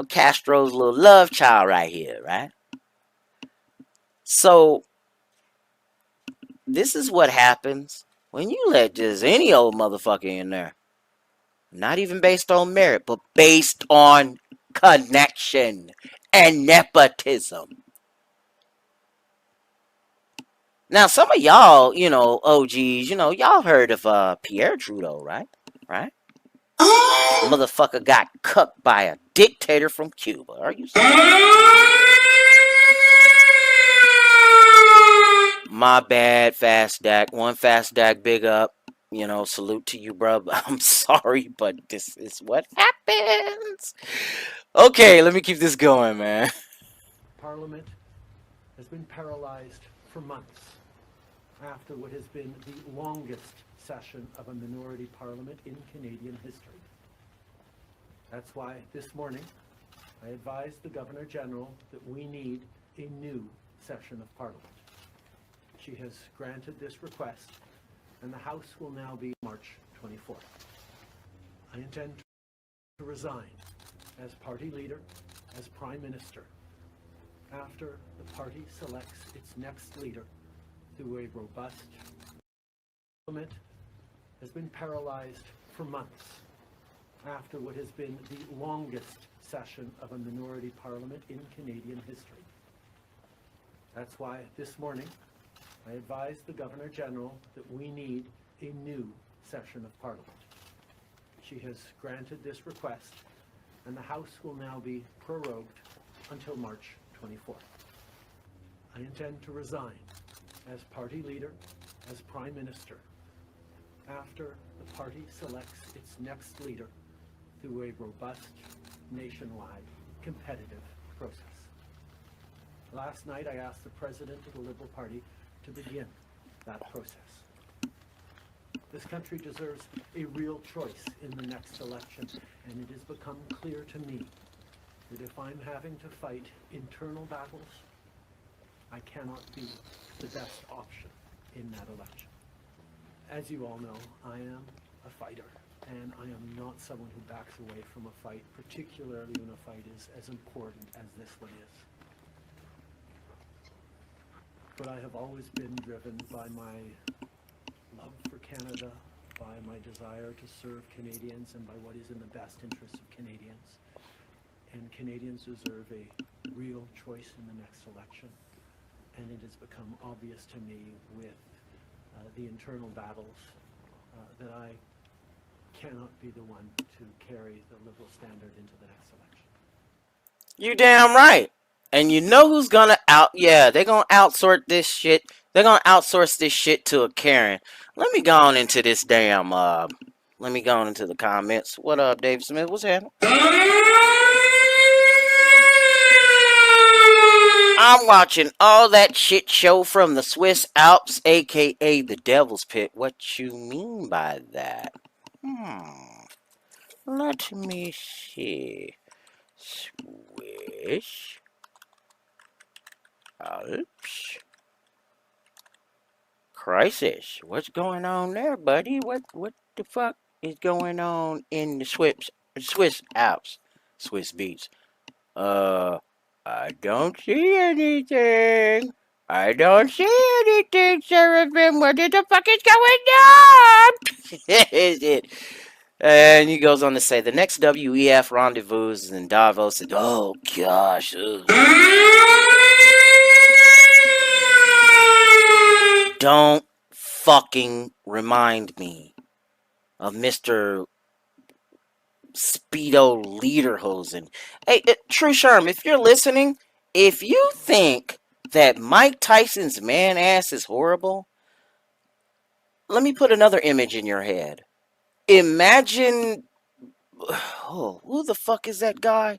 Castro's little love child right here, right? So this is what happens when you let just any old motherfucker in there. Not even based on merit, but based on connection and nepotism. Now, some of y'all, OGs, y'all heard of Pierre Trudeau, right? Right? Motherfucker got cucked by a dictator from Cuba. Are you serious? My bad, Fast Dak. One Fast Dak, big up. Salute to you, bro. I'm sorry, but this is what happens. Okay, let me keep this going, man. Parliament has been paralyzed for months after what has been the longest session of a minority parliament in Canadian history. That's why this morning I advised the Governor General that we need a new session of Parliament. She has granted this request, and the House will now be March 24th. I intend to resign as party leader, as Prime Minister, after the party selects its next leader through a robust Parliament has been paralyzed for months after what has been the longest session of a minority parliament in Canadian history. That's why this morning I advised the Governor General that we need a new session of Parliament. She has granted this request, and the House will now be prorogued until March 24th. I intend to resign as party leader, as Prime Minister, after the party selects its next leader through a robust, nationwide, competitive process. Last night I asked the President of the Liberal Party to begin that process. This country deserves a real choice in the next election, and it has become clear to me that if I'm having to fight internal battles, I cannot be the best option in that election. As you all know, I am a fighter, and I am not someone who backs away from a fight, particularly when a fight is as important as this one is. But I have always been driven by my love for Canada, by my desire to serve Canadians, and by what is in the best interest of Canadians. And Canadians deserve a real choice in the next election. And it has become obvious to me with the internal battles that I cannot be the one to carry the Liberal standard into the next election. You damn right. And you know who's gonna they're gonna outsource this shit. They're gonna outsource this shit to a Karen. Let me go on into this damn let me go on into the comments. What up, Dave Smith? What's happening? I'm watching all that shit show from the Swiss Alps, aka the Devil's Pit. What you mean by that? Let me see. Swiss Alps. Crisis. What's going on there, buddy? What the fuck is going on in the Swiss Alps? Swiss beats. I don't see anything. I don't see anything, Seraphim. What the fuck is going on? Is it? And he goes on to say, the next WEF rendezvous is in Davos. And, oh, gosh. Ugh. Don't fucking remind me of Mr. Speedo Lederhosen. Hey, True Sherm, if you're listening If you think that Mike Tyson's man ass is horrible, let me put another image in your head. Imagine, oh, who the fuck is that guy?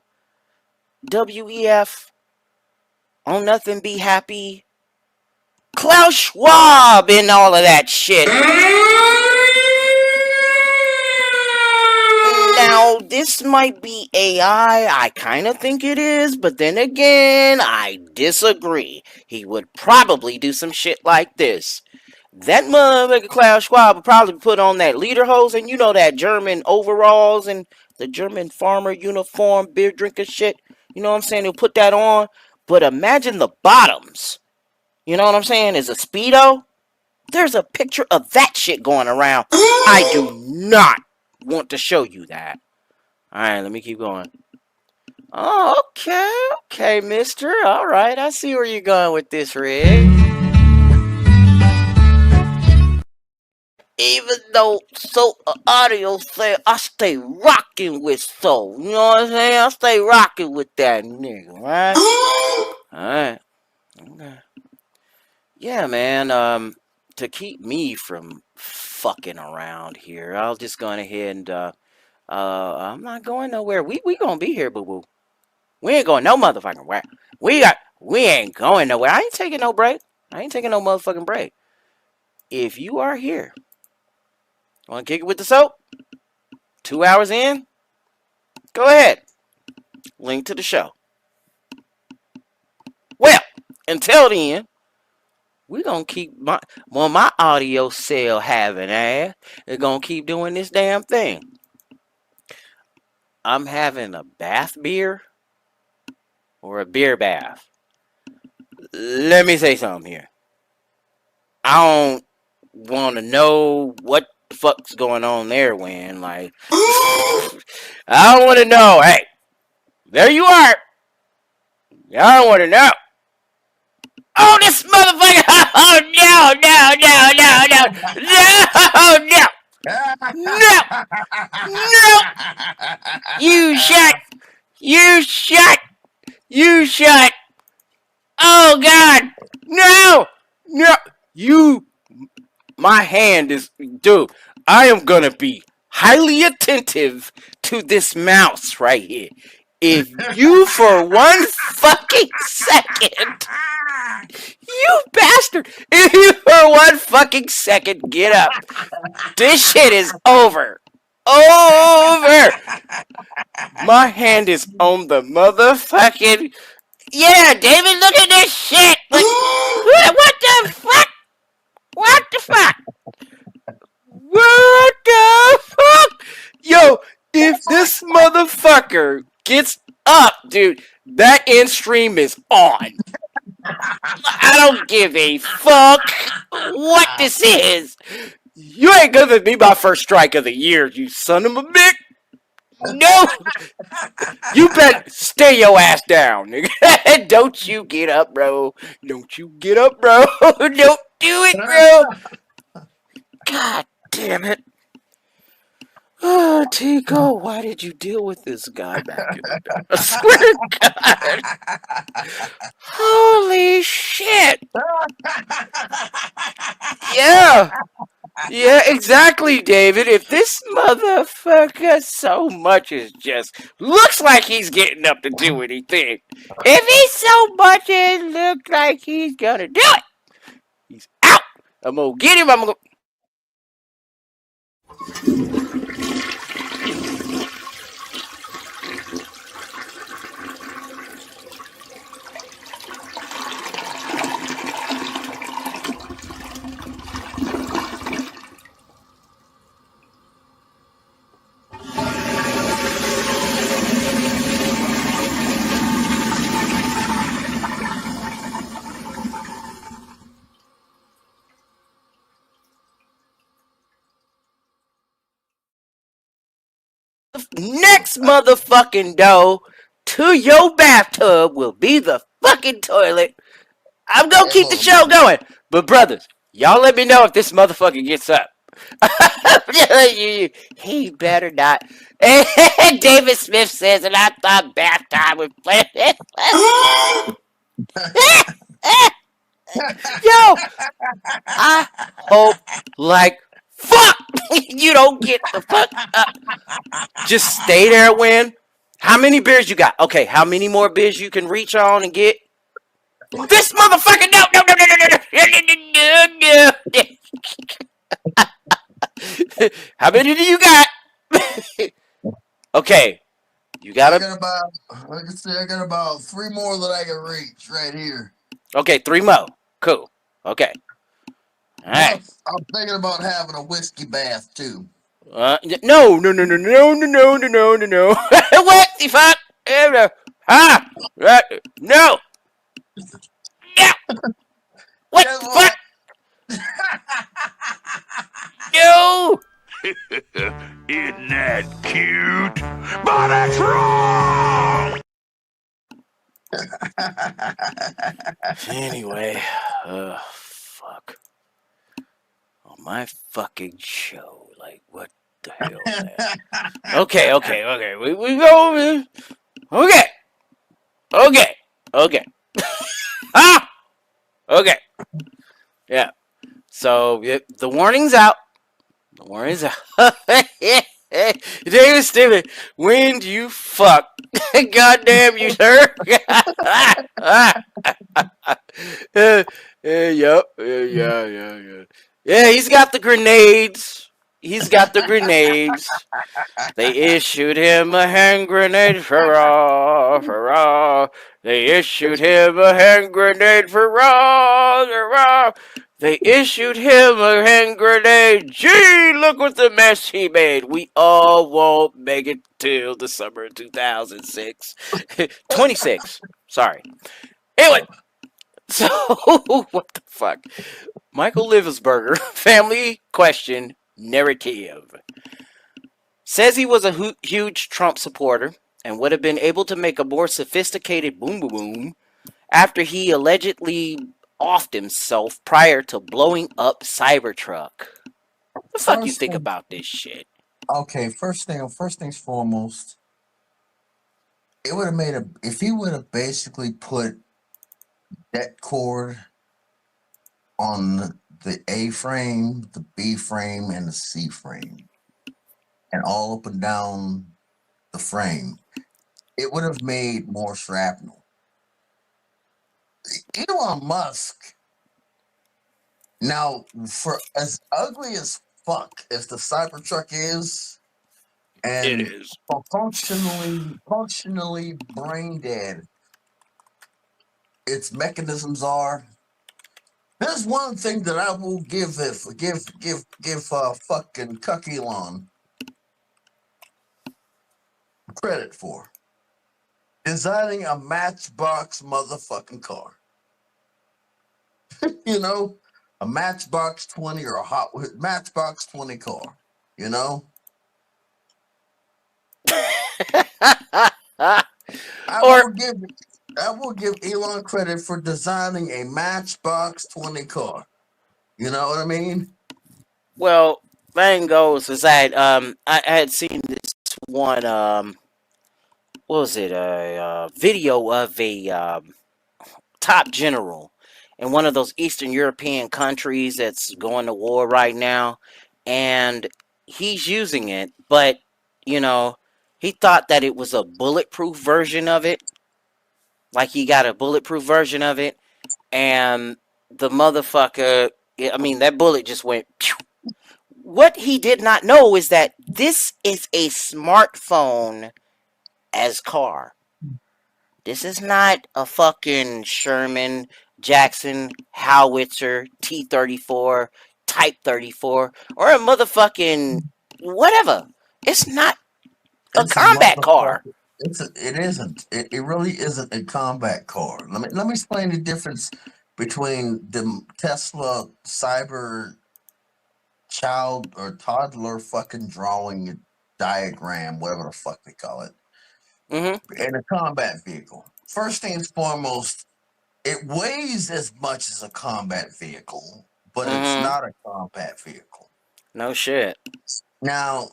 WEF, on Nothing Be Happy, Klaus Schwab and all of that shit. Now, this might be AI. I kind of think it is, but then again, I disagree. He would probably do some shit like this. That motherfucker Klaus Schwab would probably put on that lederhosen, and you know that German overalls and the German farmer uniform, beer drinker shit. You know what I'm saying? He'll put that on. But imagine the bottoms. You know what I'm saying? Is a Speedo. There's a picture of that shit going around. I do not want to show you that. Alright, let me keep going. Oh, okay, mister. Alright, I see where you're going with this, Rick. Even though audio say I stay rocking with soul. You know what I'm saying? I stay rocking with that nigga, right? Alright. Okay. Yeah, man, to keep me from fucking around here, I'll just go ahead and I'm not going nowhere. We gonna be here, boo boo. We ain't going no motherfucking where. We ain't going nowhere. I ain't taking no break. I ain't taking no motherfucking break. If you are here, wanna kick it with the soap? 2 hours in? Go ahead. Link to the show. Well, until then, we're gonna keep my audio cell having ass. They're gonna keep doing this damn thing. I'm having a bath beer or a beer bath. Let me say something here. I don't want to know what the fuck's going on there when, like, I don't want to know. Hey, there you are. I don't want to know. Oh, this motherfucker! Oh, no! You shut! Oh God! No! My hand is, dude. I am gonna be highly attentive to this mouse right here. If you for one fucking second, you bastard, if you for one fucking second get up, this shit is over. My hand is on the motherfucking, yeah, David, look at this shit. Like, what the fuck? What the fuck? What the fuck? Yo, if this motherfucker gets up, dude, that end stream is on. I don't give a fuck what this is. You ain't gonna be my first strike of the year, you son of a bitch. No, you better stay your ass down, nigga. Don't you get up, bro. Don't you get up, bro. Don't do it, bro. God damn it. Oh, Tico, why did you deal with this guy back there? I swear to God. Holy shit. Yeah, exactly, David. If this motherfucker so much as just looks like he's getting up to do anything, if he so much as looks like he's gonna do it, he's out. I'm gonna get him. I'm gonna. Next motherfucking door to your bathtub will be the fucking toilet. I'm gonna keep the show going. But brothers, y'all let me know if this motherfucker gets up. He better not. David Smith says, and I thought bath time was playing. Yo, I hope like fuck you don't get the fuck up. Just stay there, win. How many beers you got? Okay, how many more beers you can reach on and get? This motherfucker, no. How many do you got? Okay, you I got got about, like I said, I got about 3 more that I can reach right here. Okay, 3 more. Cool. Okay. All right. Plus, I'm thinking about having a whiskey bath too. No. What the fuck? Ah, no. Yeah. What Guess the what? fuck? No. Isn't that cute? But it's wrong! Anyway, fuck. On my fucking show, like what the hell, man? Okay. We go. Okay. Ah. Okay. Yeah. So the warning's out. The warning's out. David Stevens, when do you fuck? Goddamn you, sir. Yep. Yeah, he's got the grenades. They issued him a hand grenade. Hurrah. They issued him a hand grenade. Hurrah. They issued him a hand grenade. Gee, look what the mess he made. We all won't make it till the summer of 2006. 26. Sorry. Anyway, so what the fuck? Michael Livensberger, family question narrative. Says he was a huge Trump supporter and would have been able to make a more sophisticated boom boom boom after he allegedly offed himself prior to blowing up Cybertruck. What the fuck you think about this shit? Okay, first things foremost, it would have made if he would have basically put that cord on the A frame, the B frame, and the C frame, and all up and down the frame, it would have made more shrapnel. Elon Musk, now, for as ugly as fuck as the Cybertruck is, and It is. for functionally brain dead its mechanisms are, there's one thing that I will give fucking Cuck Elon credit for. Designing a Matchbox motherfucking car. You know, a Matchbox 20 or a Matchbox 20 car. You know? I will give Elon credit for designing a Matchbox 20 car. You know what I mean? Well, thing goes is that I had seen this one what was it, a video of a top general in one of those Eastern European countries that's going to war right now, and he's using it, but you know, he thought that it was a bulletproof version of it, like he got a bulletproof version of it, and the motherfucker, I mean, that bullet just went pew. What he did not know is that this is a smartphone as car. This is not a fucking Sherman, Jackson, Howitzer, T-34, Type 34, or a motherfucking whatever. It's not a It's combat car. It isn't. It really isn't a combat car. Let me explain the difference between the Tesla Cyber child or toddler fucking drawing diagram, whatever the fuck they call it, and a combat vehicle. First things foremost, it weighs as much as a combat vehicle, but it's not a combat vehicle. No shit. Now,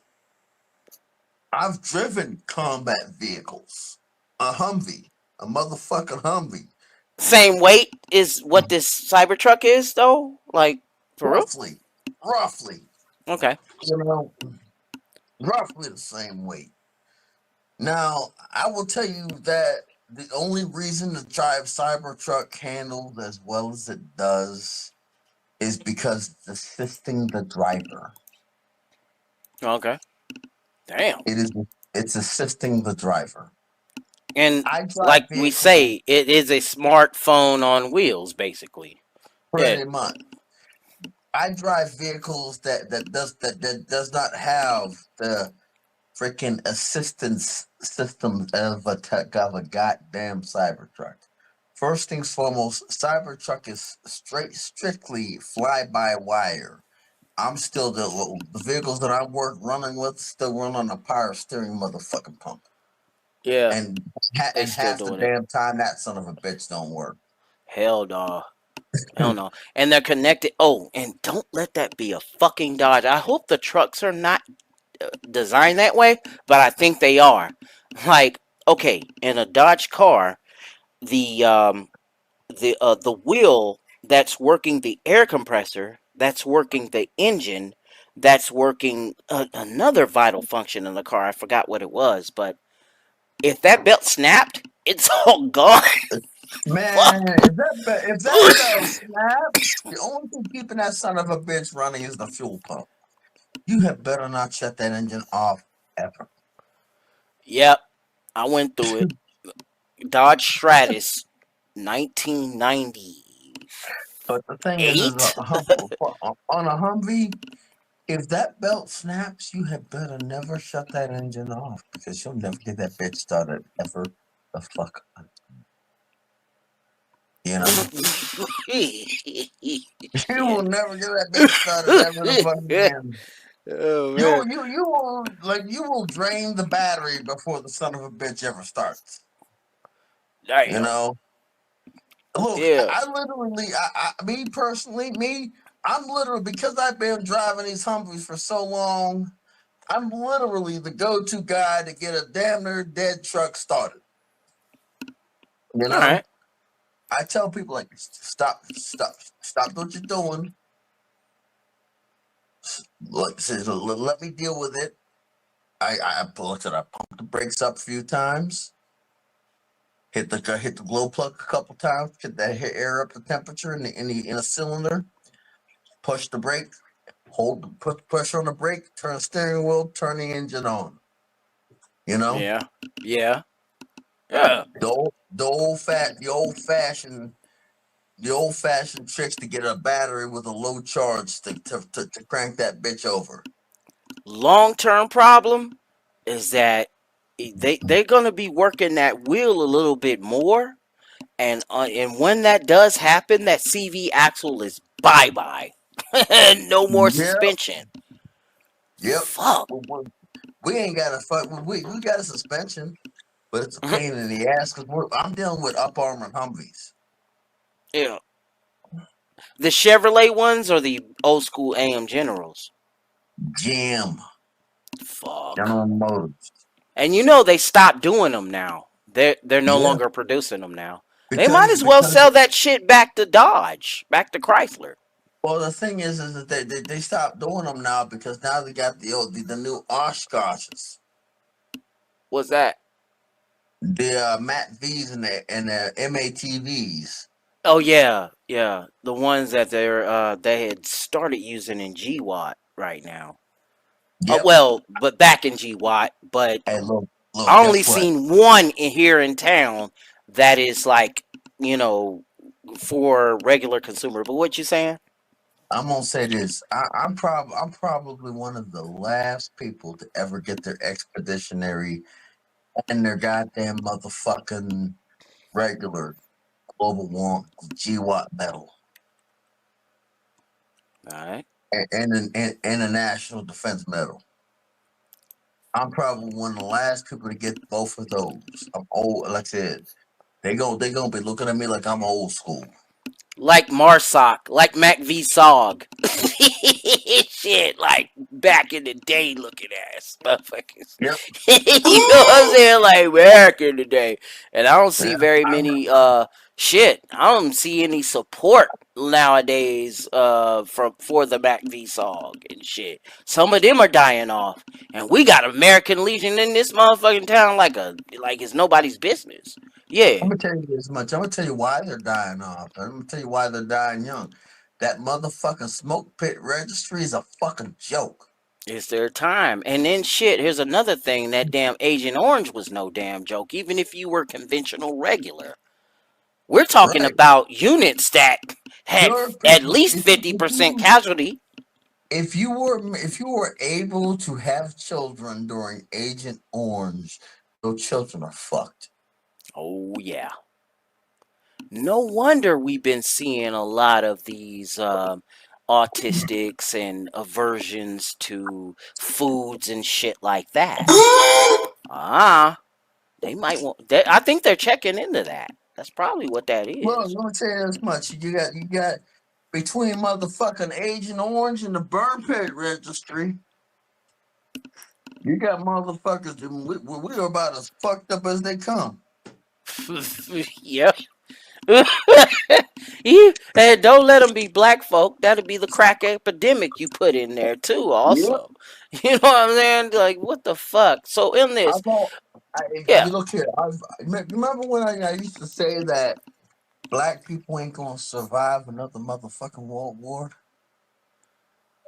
I've driven combat vehicles. A Humvee, a motherfucking Humvee. Same weight is what this Cybertruck is, though. Like for real? Roughly, Okay. you know, roughly the same weight. Now, I will tell you that the only reason the drive Cybertruck handles as well as it does is because it's assisting the driver. Okay. Damn. It's assisting the driver. And I drive like we vehicles say, it is a smartphone on wheels, basically. pretty much. I drive vehicles that does not have the freaking assistance system of a goddamn Cybertruck. First things foremost, Cybertruck is strictly fly by wire. I'm still the vehicles that I'm running with still run on a power steering motherfucking pump. Yeah. And They still half the doing it. damn time that son of a bitch don't work. Hell no. Hell no. And they're connected. Oh, and don't let that be a fucking Dodge. I hope the trucks are not designed that way, but I think they are. Like, okay, in a Dodge car, the wheel that's working the air compressor, that's working the engine, that's working another vital function in the car. I forgot what it was, but if that belt snapped, it's all gone. Man, if that bell snaps, the only thing keeping that son of a bitch running is the fuel pump. You had better not shut that engine off ever. Yep, I went through it. Dodge Stratus, 1990. But the thing is on a Humvee, if that belt snaps, you had better never shut that engine off because you'll never get that bitch started ever the fuck again. You know? You will never get that bitch started ever the fuck again. Oh, You will drain the battery before the son of a bitch ever starts. damn. You know? Look, Yeah. me personally, I'm literally, because I've been driving these Humvees for so long, I'm literally the go-to guy to get a damn near dead truck started. You know? All right. I tell people, like, stop what you're doing. Look, let me deal with it. I pump the brakes up a few times. Hit the glow plug a couple times. Get that air up the temperature in a cylinder. Push the brake. Put pressure on the brake. Turn the steering wheel. Turn the engine on. You know. Yeah. Yeah. The old fashioned tricks to get a battery with a low charge to crank that bitch over. Long-term problem is that they're gonna be working that wheel a little bit more, and when that does happen, that CV axle is bye-bye. No more suspension. Yep. Fuck. We ain't got a fuck. We got a suspension, but it's a pain in the ass because I'm dealing with up armored Humvees. Yeah. The Chevrolet ones or the old school AM Generals? Jam. Fuck. General Motors. And they stopped doing them now. They're no longer producing them now. They might as well Because- sell that shit back to Dodge, back to Chrysler. Well, the thing is that they stopped doing them now because now they got the new Oshkoshes, What's that? the Mat V's and the MATVs. Oh yeah, yeah. The ones that they had started using in GWatt right now. Yep. Well, but back in GWatt, but Hey, look, I only guess what? seen one here in town that is like, for regular consumer. But what you saying? I'm gonna say this. I'm probably one of the last people to ever get their expeditionary and their goddamn motherfucking regular global warm GWatt metal All right. and a national defense medal. I'm probably one of the last people to get both of those. I'm old, like I said. They gonna be looking at me like I'm old school. Like Marsoc, like Mac V Sog. Shit, like back in the day looking ass motherfuckers. Yep. You know what I'm saying? Like back in the day. And I don't see very many shit, I don't see any support nowadays for the MacVsog and shit. Some of them are dying off, and we got American Legion in this motherfucking town like it's nobody's business. Yeah, I'm gonna tell you this much. I'm gonna tell you why they're dying off. I'm gonna tell you why they're dying young. That motherfucking smoke pit registry is a fucking joke. it's their time. And then shit, here's another thing. That damn Agent Orange was no damn joke. Even if you were conventional regular. We're talking Right. about units that had Your at people, least 50% casualty. if you were able to have children during Agent Orange, your children are fucked. Oh, yeah. No wonder we've been seeing a lot of these autistics and aversions to foods and shit like that. They might want. I think they're checking into that. That's probably what that Well, is. let me tell you this much. You got between motherfucking Agent Orange and the burn pit registry. You got motherfuckers that we are about as fucked up as they come. Yep. And don't let them be black folk. That'll be the crack epidemic you put in there too. Yep. Also, you know what I'm saying? Like, what the fuck? So in this, yeah, You look here. Remember when I used to say that black people ain't gonna survive another motherfucking world war?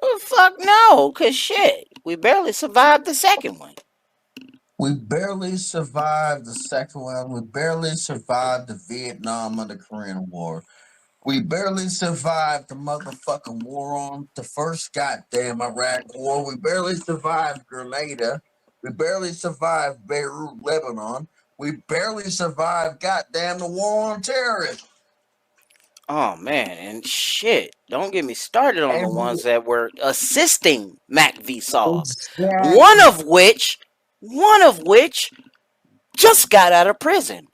well, fuck no, cause shit, we barely survived the second one. We barely survived the second one. We barely survived the Vietnam and the Korean War. We barely survived the motherfucking war on the first goddamn Iraq war. We barely survived Grenada. We barely survived Beirut, Lebanon. We barely survived goddamn the war on terrorism. Oh man, and shit, don't get me started on the And we ones that were assisting MacVsog. One exactly. one of which just got out of prison.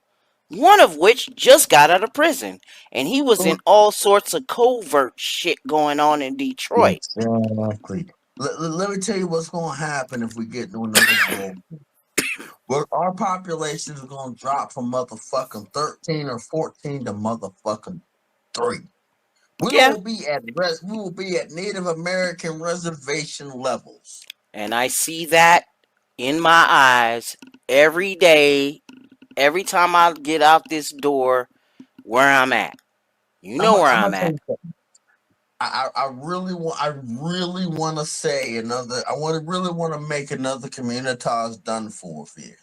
One of which just got out of prison, and he was in all sorts of covert shit going on in Detroit. Exactly. Let me tell you what's going to happen if we get to another war. Well, our population is going to drop from motherfucking 13 or 14 to motherfucking 3. We Yeah, will be at we will be at Native American reservation levels. and I see that in my eyes every day, every time I get out this door where I'm at. You know where I'm gonna I'm tell at. you something. I really want to say another. Really want to make another communitas done for you.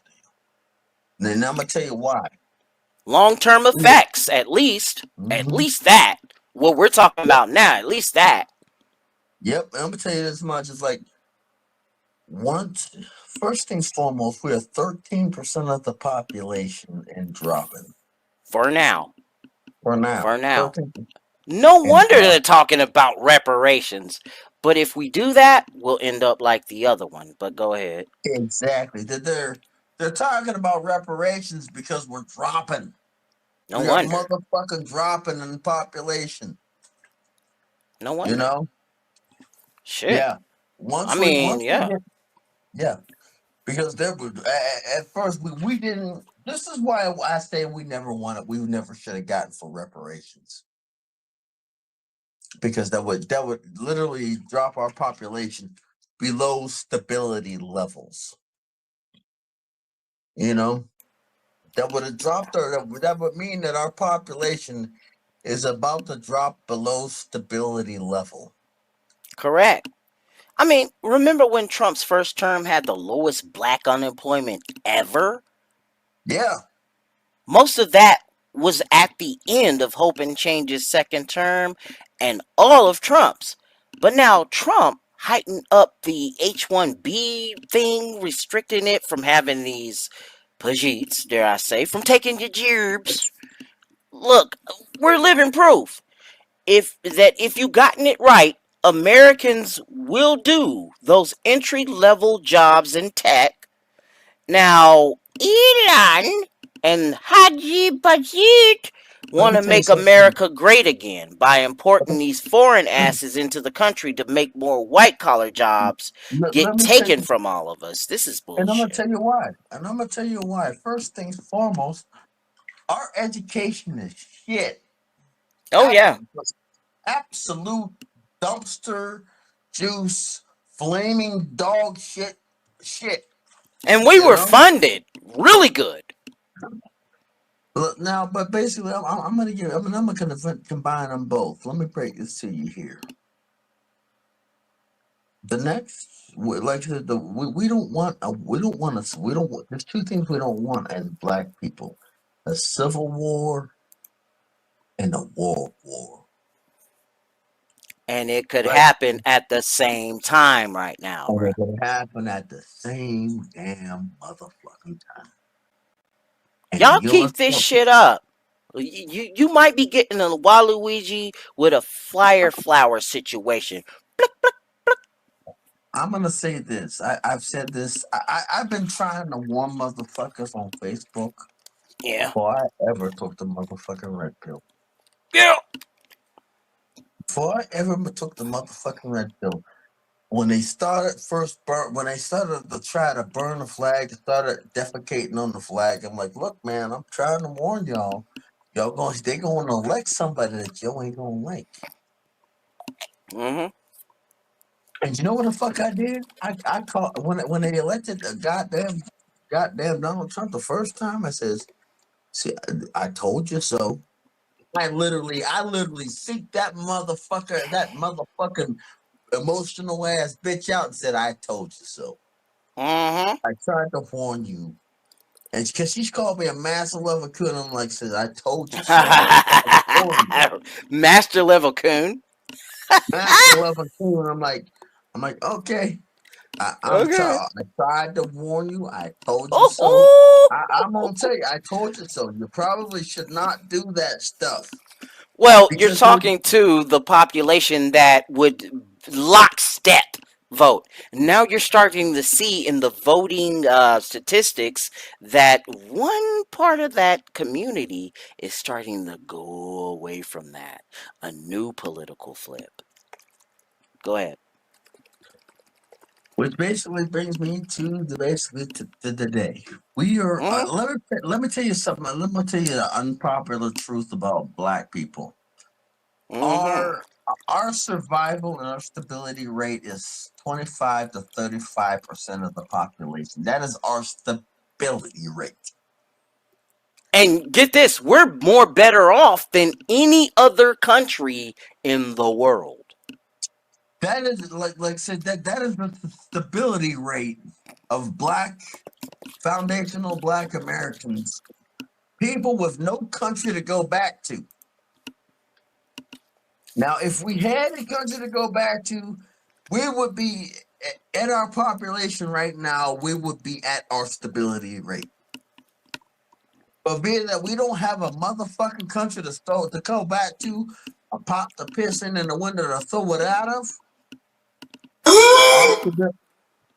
And then I'm gonna tell you why. Long-term effects, at least Mm-hmm. that. What we're talking about now, at least that. Yep, I'm gonna tell you this much. It's like first things foremost, we are 13% of the population and dropping. For now. For now. For now. 13% No and wonder they're talking about reparations. But if we do that, we'll end up like the other one. But go ahead. exactly. They're talking about reparations because we're dropping. No We are wonder. motherfucking dropping in population. No wonder. You know? Shit. Yeah. Yeah. Yeah. Because at first we didn't. This is why I say we never should have gotten for reparations. Because that would literally drop our population below stability levels. You know, that would have dropped that would mean that our population is about to drop below stability level. Correct. I mean, remember when Trump's first term had the lowest black unemployment ever? Yeah. Most of that was at the end of Hope and Change's second term and all of Trump's. But now Trump heightened up the H-1B thing, restricting it from having these pajeets, dare I say, from taking your gerbs. Look, we're living proof. If you gotten it right, Americans will do those entry-level jobs in tech. Now, Elon and Haji Bajit want to make America great again by importing these foreign asses into the country to make more white-collar jobs get taken from all of us. This is bullshit. And I'm gonna tell you why. First things foremost, Our education is shit. Oh yeah. Absolute dumpster juice, flaming dog shit. And we You were know. funded really good. Look now, but basically, I'm gonna give. I'm gonna combine them both. Let me break this to you here. The next, like I said, we don't want a we don't want us we don't want. There's two things we don't want as black people: a civil war and a world war. And it could Right? happen at the same time right now, And bro. it can happen at the same damn motherfucking time. And Y'all you know keep what's this up? shit up. You might be getting a Waluigi with a fire flower situation. I'm gonna say this. I've said this. I've been trying to warn motherfuckers on Facebook Yeah. before I ever took the motherfucking red pill. Yeah. Before I ever took the motherfucking red pill, when they started when they started to try to burn the flag, they started defecating on the flag. I'm like, look, man, I'm trying to warn y'all. They going to elect somebody that y'all ain't gonna like. Mm-hmm. And you know what the fuck I did? I called when they elected the goddamn Donald Trump the first time. I says, see, I told you so. I literally seeked that motherfucking emotional ass bitch out and said, I told you so. Mm-hmm. I tried to warn you. And because she's called me a master level coon, I'm like, says, I told you so. I warned you. Master level coon. Master level coon. I'm like, okay. Okay. I tried to warn you. I told you so. Oh. I'm gonna tell you, I told you so. You probably should not do that stuff. Well, you're Because talking to the population that would lockstep vote. Now you're starting to see in the voting statistics that one part of that community is starting to go away from that. A new political flip. Go ahead. which basically brings me to the day. We are Mm-hmm. let me tell you something. Let me tell you the unpopular truth about black people. Mm-hmm. Our survival and our stability rate is 25 to 35% of the population. That is our stability rate. And get this, we're more better off than any other country in the world. That is like I said, that is the stability rate of foundational black Americans, people with no country to go back to. Now, if we had a country to go back to, we would be at our population right now, we would be at our stability rate. But being that we don't have a motherfucking country to go back to, a pop to piss in the window to throw it out of,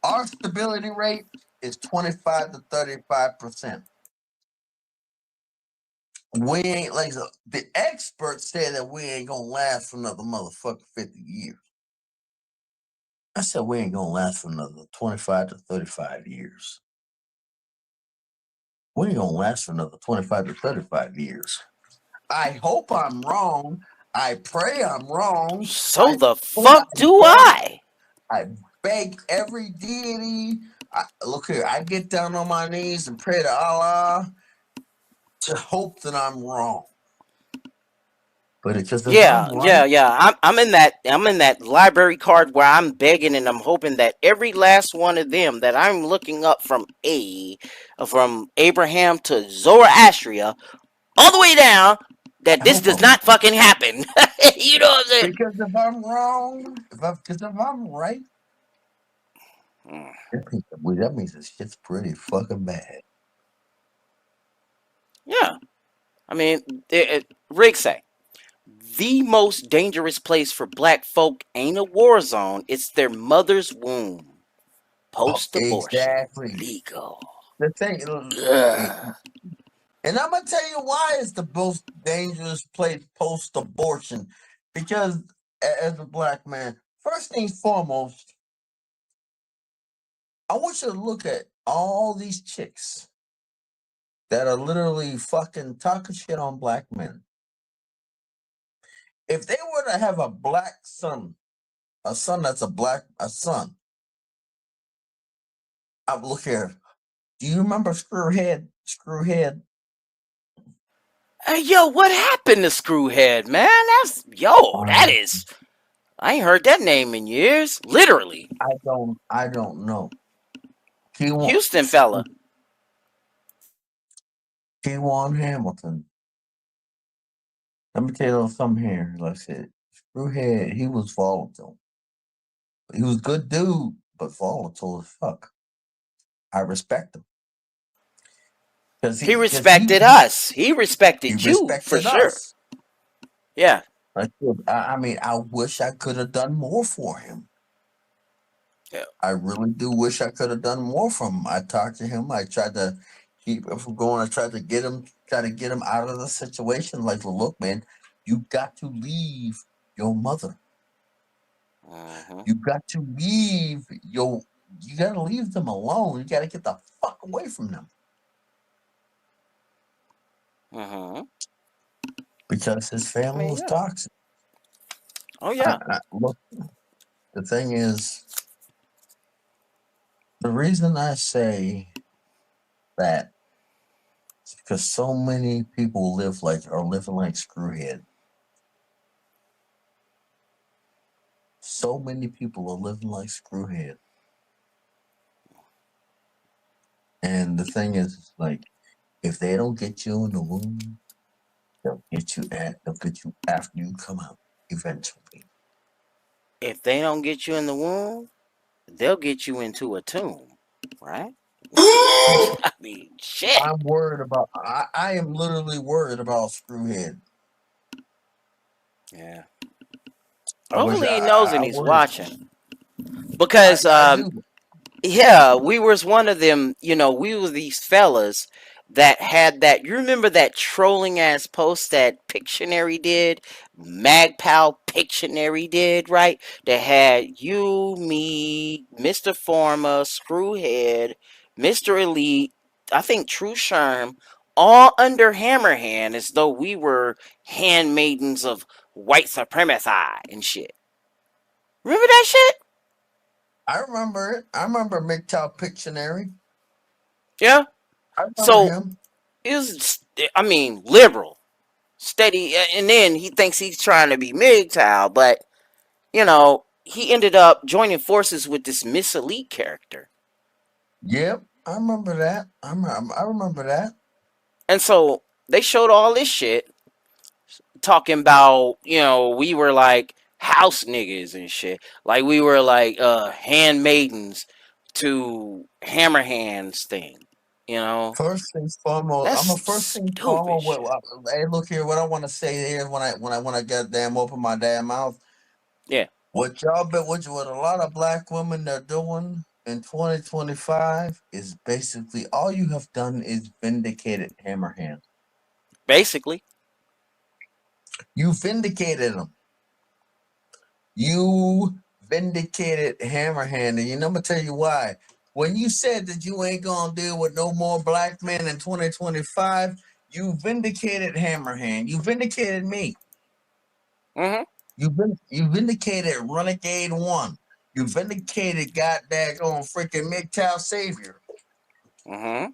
our stability rate is 25 to 35%. We ain't like the experts say that we ain't gonna last for another motherfucking 50 years. I said we ain't gonna last for another 25 to 35 years. We ain't gonna last for another 25 to 35 years. I hope I'm wrong. I pray I'm wrong. So the I fuck do beg, I? I beg every deity. Look here, I get down on my knees and pray to Allah to hope that I'm wrong. But it's just if I'm right, I'm in that library card where I'm begging and I'm hoping that every last one of them that I'm looking up from Abraham to Zoroastria, all the way down, that I this hope does I'm not fucking happen. You know what I'm saying? because if I'm wrong, if I'm right, Mm. that means this shit's pretty fucking bad. Yeah, I mean, Rick say the most dangerous place for black folk ain't a war zone; it's their mother's womb. Oh, Post-abortion exactly. legal. The thing, Ugh. and I'm gonna tell you why it's the most dangerous place post-abortion. Because as a black man, first things foremost, I want you to look at all these chicks that are literally fucking talking shit on black men. If they were to have a black son, a son that's a son, look here. Do you remember Screwhead? Screwhead? Hey, yo, what happened to Screwhead, man? That is. I ain't heard that name in years. Literally. I don't know. Houston fella. T1 Hamilton. Let me tell you something here. Like I said, Screwhead, he was volatile. He was a good dude, but volatile as fuck. I respect him. He respected us. He respected you, for sure. us. Yeah. I mean, I wish I could have done more for him. Yeah. I really do wish I could have done more for him. I talked to him. I tried to keep him from going. I tried to get him out of the situation. Like, well, look, man, you got to leave your mother. You got to leave you got to leave them alone. You got to get the fuck away from them. Because his family was toxic. Oh, yeah. Look, the thing is, the reason I say that is because so many people are living like Screwhead. So many people are living like Screwhead. And the thing is, like, if they don't get you in the womb, they'll get you after you come out eventually. If they don't get you in the womb, they'll get you into a tomb, right? I mean, shit. I'm worried about. I am literally worried about Screwhead. Yeah. Hopefully he knows and he's watching. Because yeah, we was one of them, we were these fellas that had that. You remember that trolling ass post that Pictionary did? MagPal Pictionary did, right? That had you, me, Mr. Forma, Screwhead, Mr. Elite, I think True Sherm, all under Hammerhand as though we were handmaidens of white supremacy and shit. Remember that shit? I remember it. I remember MGTOW Pictionary. Yeah. I remember him. It was, liberal, steady, and then he thinks he's trying to be MGTOW, but he ended up joining forces with this Miss Elite character. Yep, I remember that. I remember that. And so they showed all this shit, talking about we were like house niggas and shit, like we were like handmaidens to Hammerhand's thing. First things foremost, That's I'm a first thing foremost. Hey, look here. What I want to say here when I goddamn open my damn mouth. Yeah. What a lot of black women are doing in 2025 is basically all you have done is vindicated Hammerhand. Basically, you vindicated him. You vindicated Hammerhand, and I'm gonna tell you why. When you said that you ain't gonna deal with no more black men in 2025, you vindicated Hammerhand. You vindicated me. You vindicated Renegade One. You vindicated goddamn freaking MGTOW Savior. You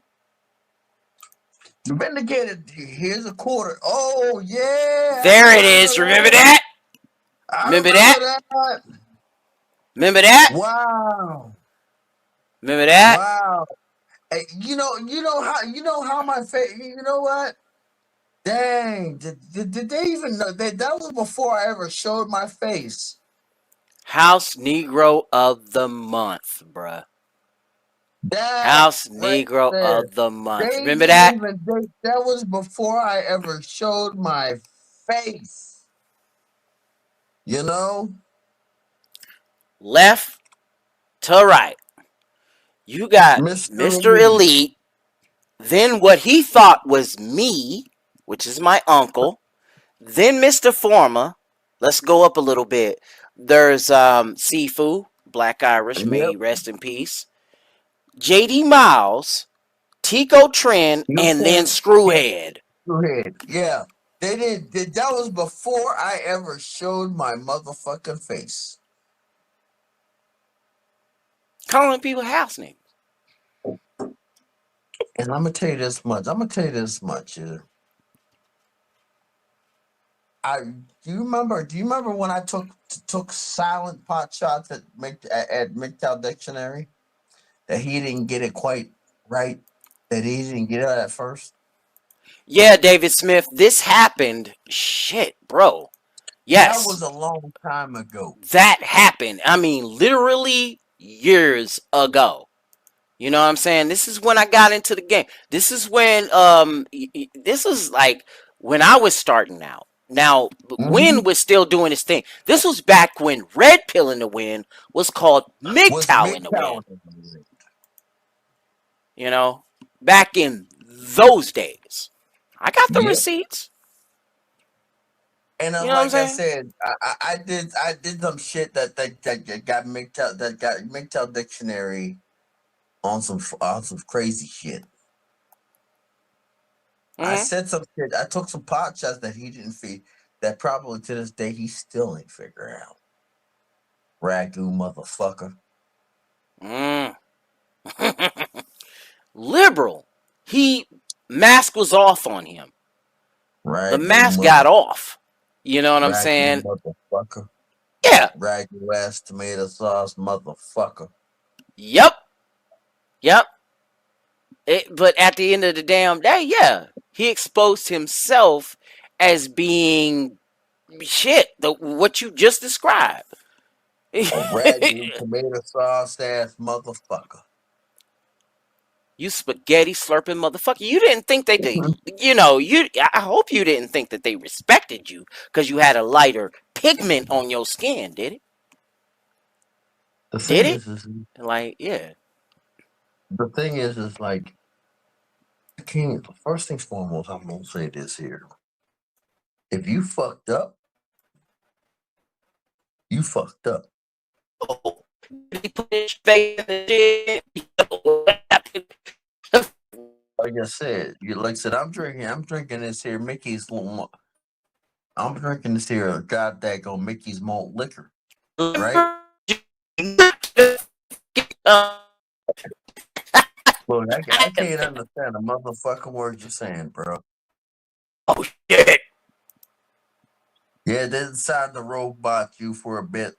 vindicated. Here's a quarter. Oh yeah. There it is. Remember that? Remember that? Remember that? Wow. Remember that? Wow. Hey, you know how my face. You know what? Dang. Did they even know that was before I ever showed my face? House Negro of the Month, bruh. House Negro of the Month. Remember that? That was before I ever showed my face. Left to right. You got Mr. Elite. Then what he thought was me, which is my uncle. Then Mr. Forma. Let's go up a little bit. There's Sifu, Black Irish, may he rest in peace. JD Miles, Tico Trend, You and then said Screwhead. go ahead. Yeah. They did that was before I ever showed my motherfucking face. Calling people house names. And I'm gonna tell you this much. Yeah. Do you remember when I took silent pot shots at MGTOW Dictionary? That he didn't get it quite right. That he didn't get it at first. Yeah, David Smith, this happened. Shit, bro. Yes. That was a long time ago. That happened. I mean, literally years ago. You know what I'm saying? This is when I got into the game. This is when this is like when I was starting out. Now, Win was still doing his thing. This was back when Red Pill in the Wind was called MGTOW in the Wind. You know, back in those days. I got the receipts. And You know like what I'm I said, I did some shit that got MGTOW Dictionary on some crazy shit. I said some shit. I took some pot shots that he didn't feed. That probably to this day he still ain't figure out. Ragu motherfucker. Liberal. Mask was off on him. Ragu The mask got off. You know what I'm saying? Motherfucker. Yeah. Ragu ass tomato sauce motherfucker. Yep. But at the end of the damn day, yeah, he exposed himself as being shit. What you just described. A ragu tomato sauce ass motherfucker. You spaghetti slurping motherfucker. You didn't think that they, I hope you didn't think that they respected you because you had a lighter pigment on your skin, did it? Did it? Like, yeah. The thing is like, first things foremost, I'm gonna say this here. If you fucked up, you fucked up. Oh, he put his face in the shit. Like I said, I'm drinking this here Mickey's. I'm drinking this here god daggone Mickey's malt liquor, right? Look, I can't understand a motherfucking word you're saying, bro. Oh shit! Yeah, they decided to robot you for a bit.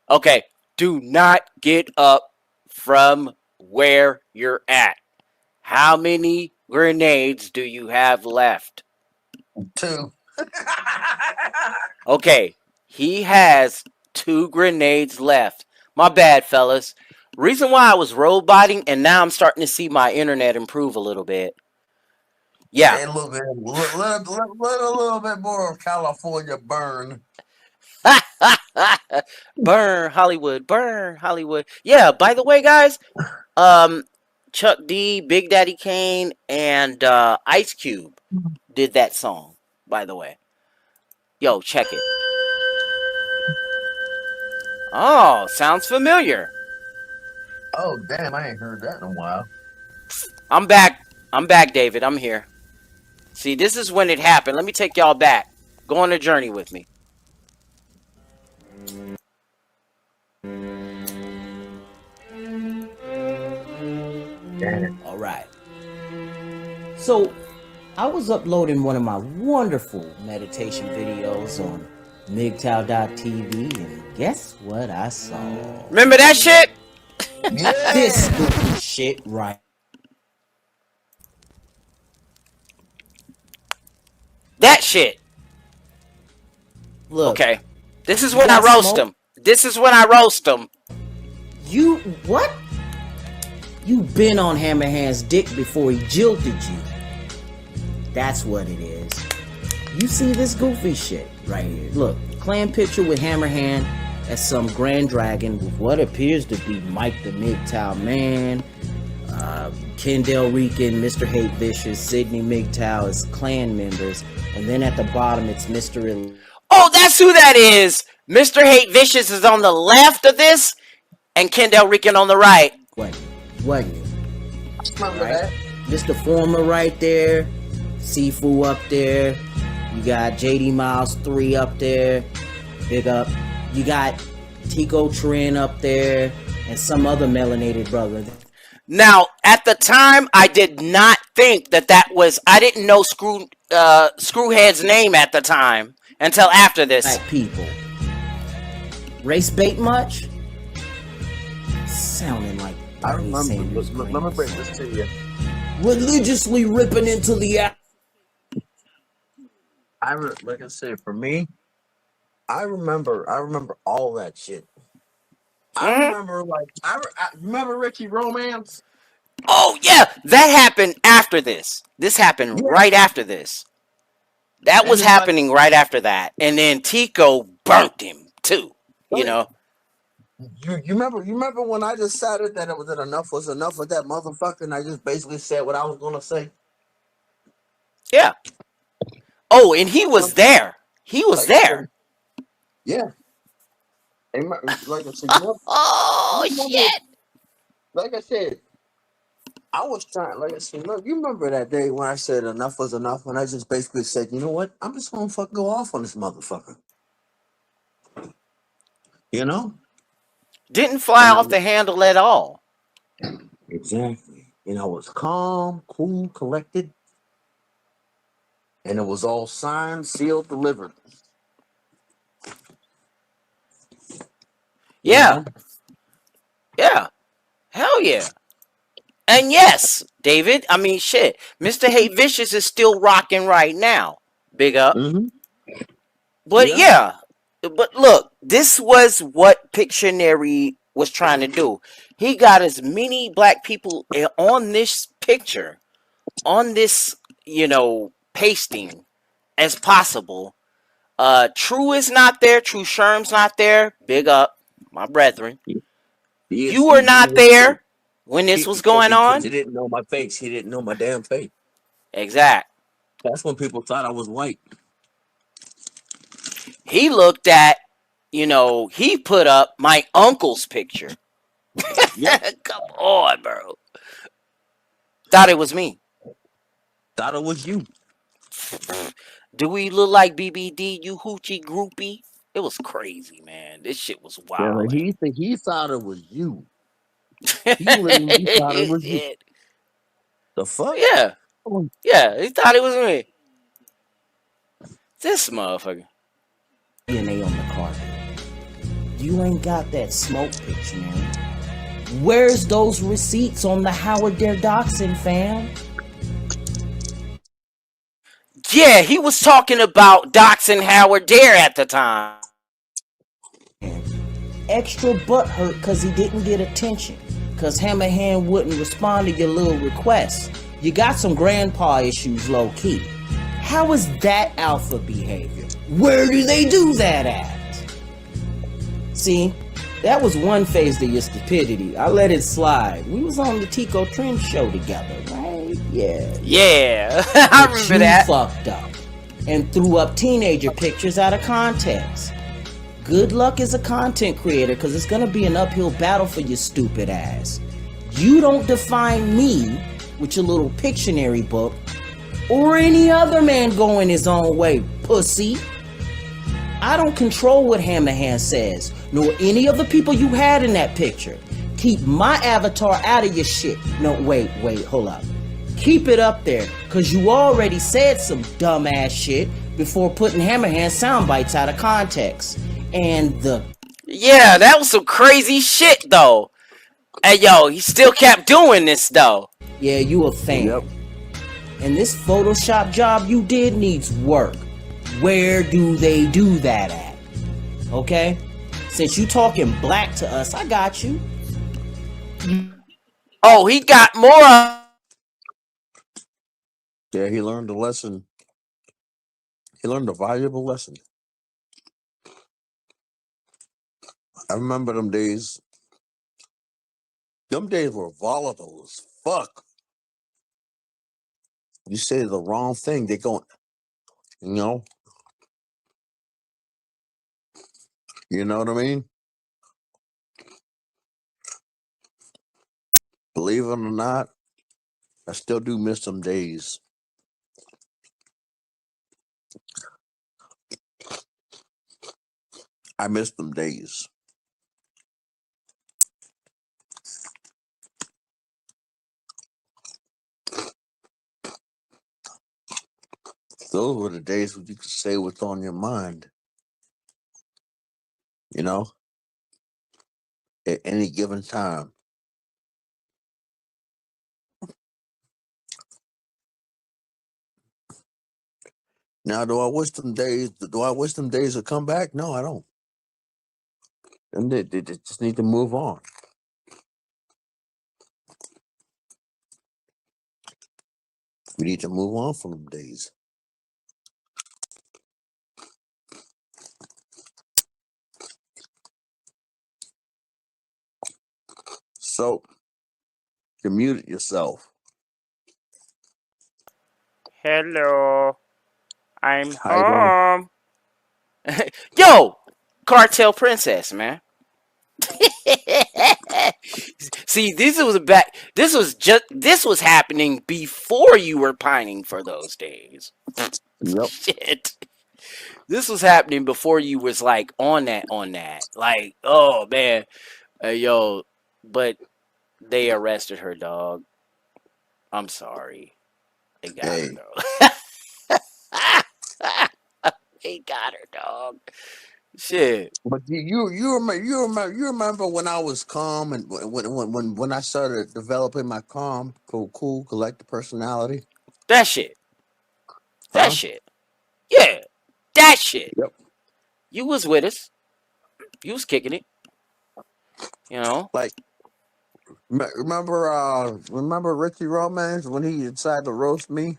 Okay, do not get up from where you're at. How many grenades do you have left? 2. Okay, he has 2 grenades left. My bad, fellas. Reason why I was roboting, and now I'm starting to see my internet improve a little bit. Yeah. A little bit more of California burn. Burn Hollywood, burn Hollywood. Yeah, by the way, guys, Chuck D, Big Daddy Kane, and Ice Cube did that song, by the way. Yo, check it. Oh, sounds familiar. Oh, damn, I ain't heard that in a while. I'm back, David. I'm here. See, this is when it happened. Let me take y'all back. Go on a journey with me. All right. So, I was uploading one of my wonderful meditation videos on MGTOW.tv, and guess what I saw? Remember that shit? Yeah. This stupid shit right. That shit. Look. Okay. This is when I roast them. This is when I roast them. You what? You been on Hammerhand's dick before he jilted you. That's what it is. You see this goofy shit right here. Look, clan picture with Hammerhand as some Grand Dragon with what appears to be Mike the MGTOW Man, Kendall Rican, Mr. Hate Vicious, Sydney MGTOW as clan members, and then at the bottom it's Mr. Oh, that's who that is! Mr. Hate Vicious is on the left of this, and Kendall Rican on the right. What? Remember that? Mr. Former right there. Sifu up there. You got JD Miles 3 up there. Big up. You got Tico Trin up there. And some other melanated brother. Now, at the time, I did not think that was... I didn't know Screwhead's name at the time. Until after this. Black people. Race bait much? Sounding like... I remember. Let me bring this to you. Religiously ripping into the... Like I said, for me, I remember all that shit. I remember, I remember Richie Romance. Oh, yeah, that happened after this. This happened right after this. That was happening right after that. And then Tico burnt him, too. You know? You remember when I decided that enough was enough of that motherfucker, and I just basically said what I was going to say? Yeah. Oh, and he was there. He was there. Yeah. Like I said, oh, shit. Like I said, I was trying, like I said, look, you remember that day when I said enough was enough, and I just basically said, you know what? I'm just going to fucking go off on this motherfucker. You know? Didn't fly off the handle at all. Exactly. You know, it was calm, cool, collected. And it was all signed, sealed, delivered. Yeah. You know? Yeah. Hell yeah. And yes, David, I mean, shit. Mr. Hate Vicious is still rocking right now. Big up. But yeah. But look, this was what Pictionary was trying to do. He got as many black people on this picture, on this, pasting as possible. True is not there. True Sherm's not there. Big up, my brethren. You were not there when this was going on. He didn't know my face. He didn't know my damn face. Exact. That's when people thought I was white. He looked at, he put up my uncle's picture. Come on, bro. Thought it was me. Thought it was you. Do we look like BBD, you hoochie groupie? It was crazy, man. This shit was wild. Yeah, he thought it was you. He literally thought it was you. The fuck? Yeah. Yeah, he thought it was me. This motherfucker. DNA on the carpet. You ain't got that smoke picture, man. Where's those receipts on the Howard Dare doxing, fam? Yeah, he was talking about doxing Howard Dare at the time. Extra butthurt because he didn't get attention. Because Hammerhand wouldn't respond to your little requests. You got some grandpa issues low-key. How is that alpha behavior? Where do they do that at? See, that was one phase of your stupidity. I let it slide. We was on the Tico Trend show together, right? Yeah. Yeah, I remember that. You fucked up and threw up teenager pictures out of context. Good luck as a content creator, because it's going to be an uphill battle for your stupid ass. You don't define me with your little Pictionary book or any other man going his own way, pussy. I don't control what Hammerhand says, nor any of the people you had in that picture. Keep my avatar out of your shit. No, wait, hold up. Keep it up there, because you already said some dumbass shit before putting Hammerhand sound bites out of context. And yeah, that was some crazy shit, though. Hey, yo, he still kept doing this, though. Yeah, you a fan. Yep. And this Photoshop job you did needs work. Where do they do that at? Okay? Since you talking black to us, I got you. Oh, he got more. Yeah, he learned a lesson. He learned a valuable lesson. I remember them days. Them days were volatile as fuck. You say the wrong thing, they going, you know? You know what I mean? Believe it or not, I still do miss them days. I miss them days. Those were the days when you could say what's on your mind, you know, at any given time. Now, do I wish them days? Do I wish them days would come back? No, I don't. And they just need to move on. We need to move on from them days. So, you muted yourself. Hello, I'm How you doing? home. Yo, Cartel Princess, man. See, this was happening before you were pining for those days. Yep. Shit. This was happening before you was like on that. Like, oh man. Yo, but they arrested her, dog. I'm sorry. They got her, Hey, though. They got her, dog. Shit. but you remember when I was calm and when I started developing my calm, cool, collected personality, That shit. That huh? shit. Yeah. That shit. Yep. You was with us. You was kicking it. You know? Like remember Richie Romance when he decided to roast me?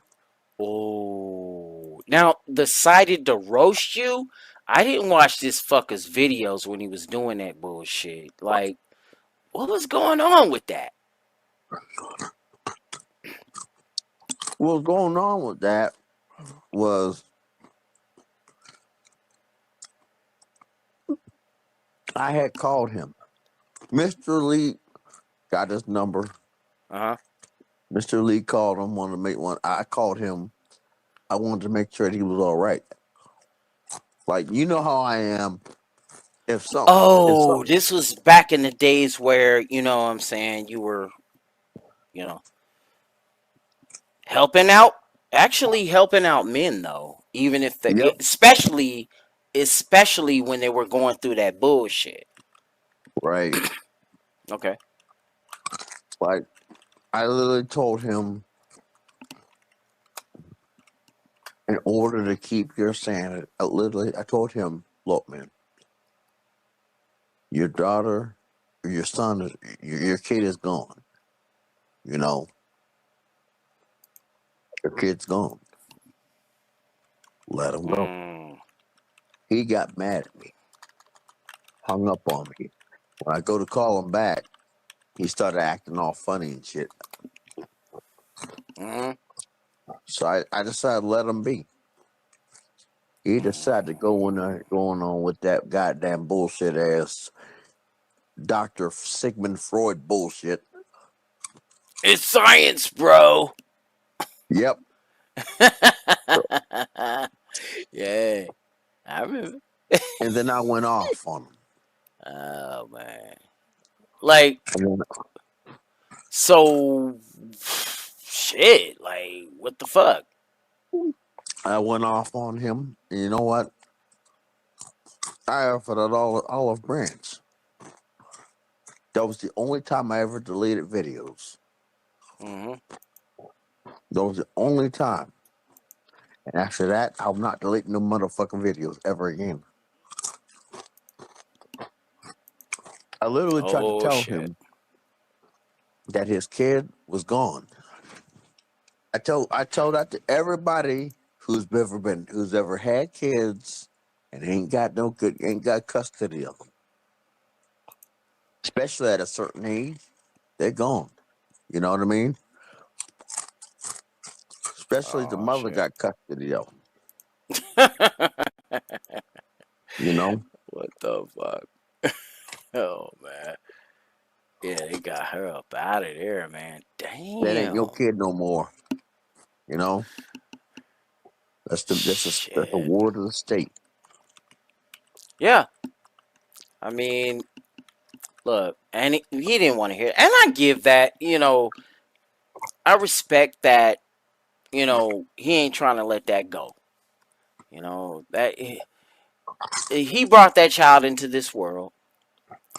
Oh. Now, decided to roast you? I didn't watch this fucker's videos when he was doing that bullshit. Like, what was going on with that? What was going on with that was I had called him. Mr. Lee got his number. Uh-huh. Mr. Lee called him, wanted to make one. I called him. I wanted to make sure that he was all right. Like, you know how I am. If Oh, this was back in the days where, you know what I'm saying, you were, you know, helping out. Actually helping out men though. Even if they Yep. especially when they were going through that bullshit. Right. Okay. Like, I literally told him, in order to keep your sanity, I told him, look, man, your daughter, or your son, your kid is gone. You know, your kid's gone. Let him go. Mm. He got mad at me, hung up on me. When I go to call him back, he started acting all funny and shit. Mm-hmm. So I decided to let him be. He decided to go in there, going on with that goddamn bullshit ass Dr. Sigmund Freud bullshit. It's science, bro. Yep. Yeah. I remember. And then I went off on him. Oh man. Like, And then so shit, like what the fuck? I went off on him. And you know what? I offered an olive branch. That was the only time I ever deleted videos. Mm-hmm. That was the only time. And after that, I'm not deleting no motherfucking videos ever again. I literally tried to Oh tell shit. him that his kid was gone. I told that to everybody who's ever had kids and ain't got custody of them. Especially at a certain age, they're gone. You know what I mean? Especially the Oh mother shit. got custody of them. You know? What the fuck? Oh man. Yeah, they got her up out of there, man. That ain't your Damn. kid no more. You know, that's a Shit. ward of the state. Yeah. I mean, look, and he didn't want to hear it. And I give that, I respect that, he ain't trying to let that go. That he brought that child into this world,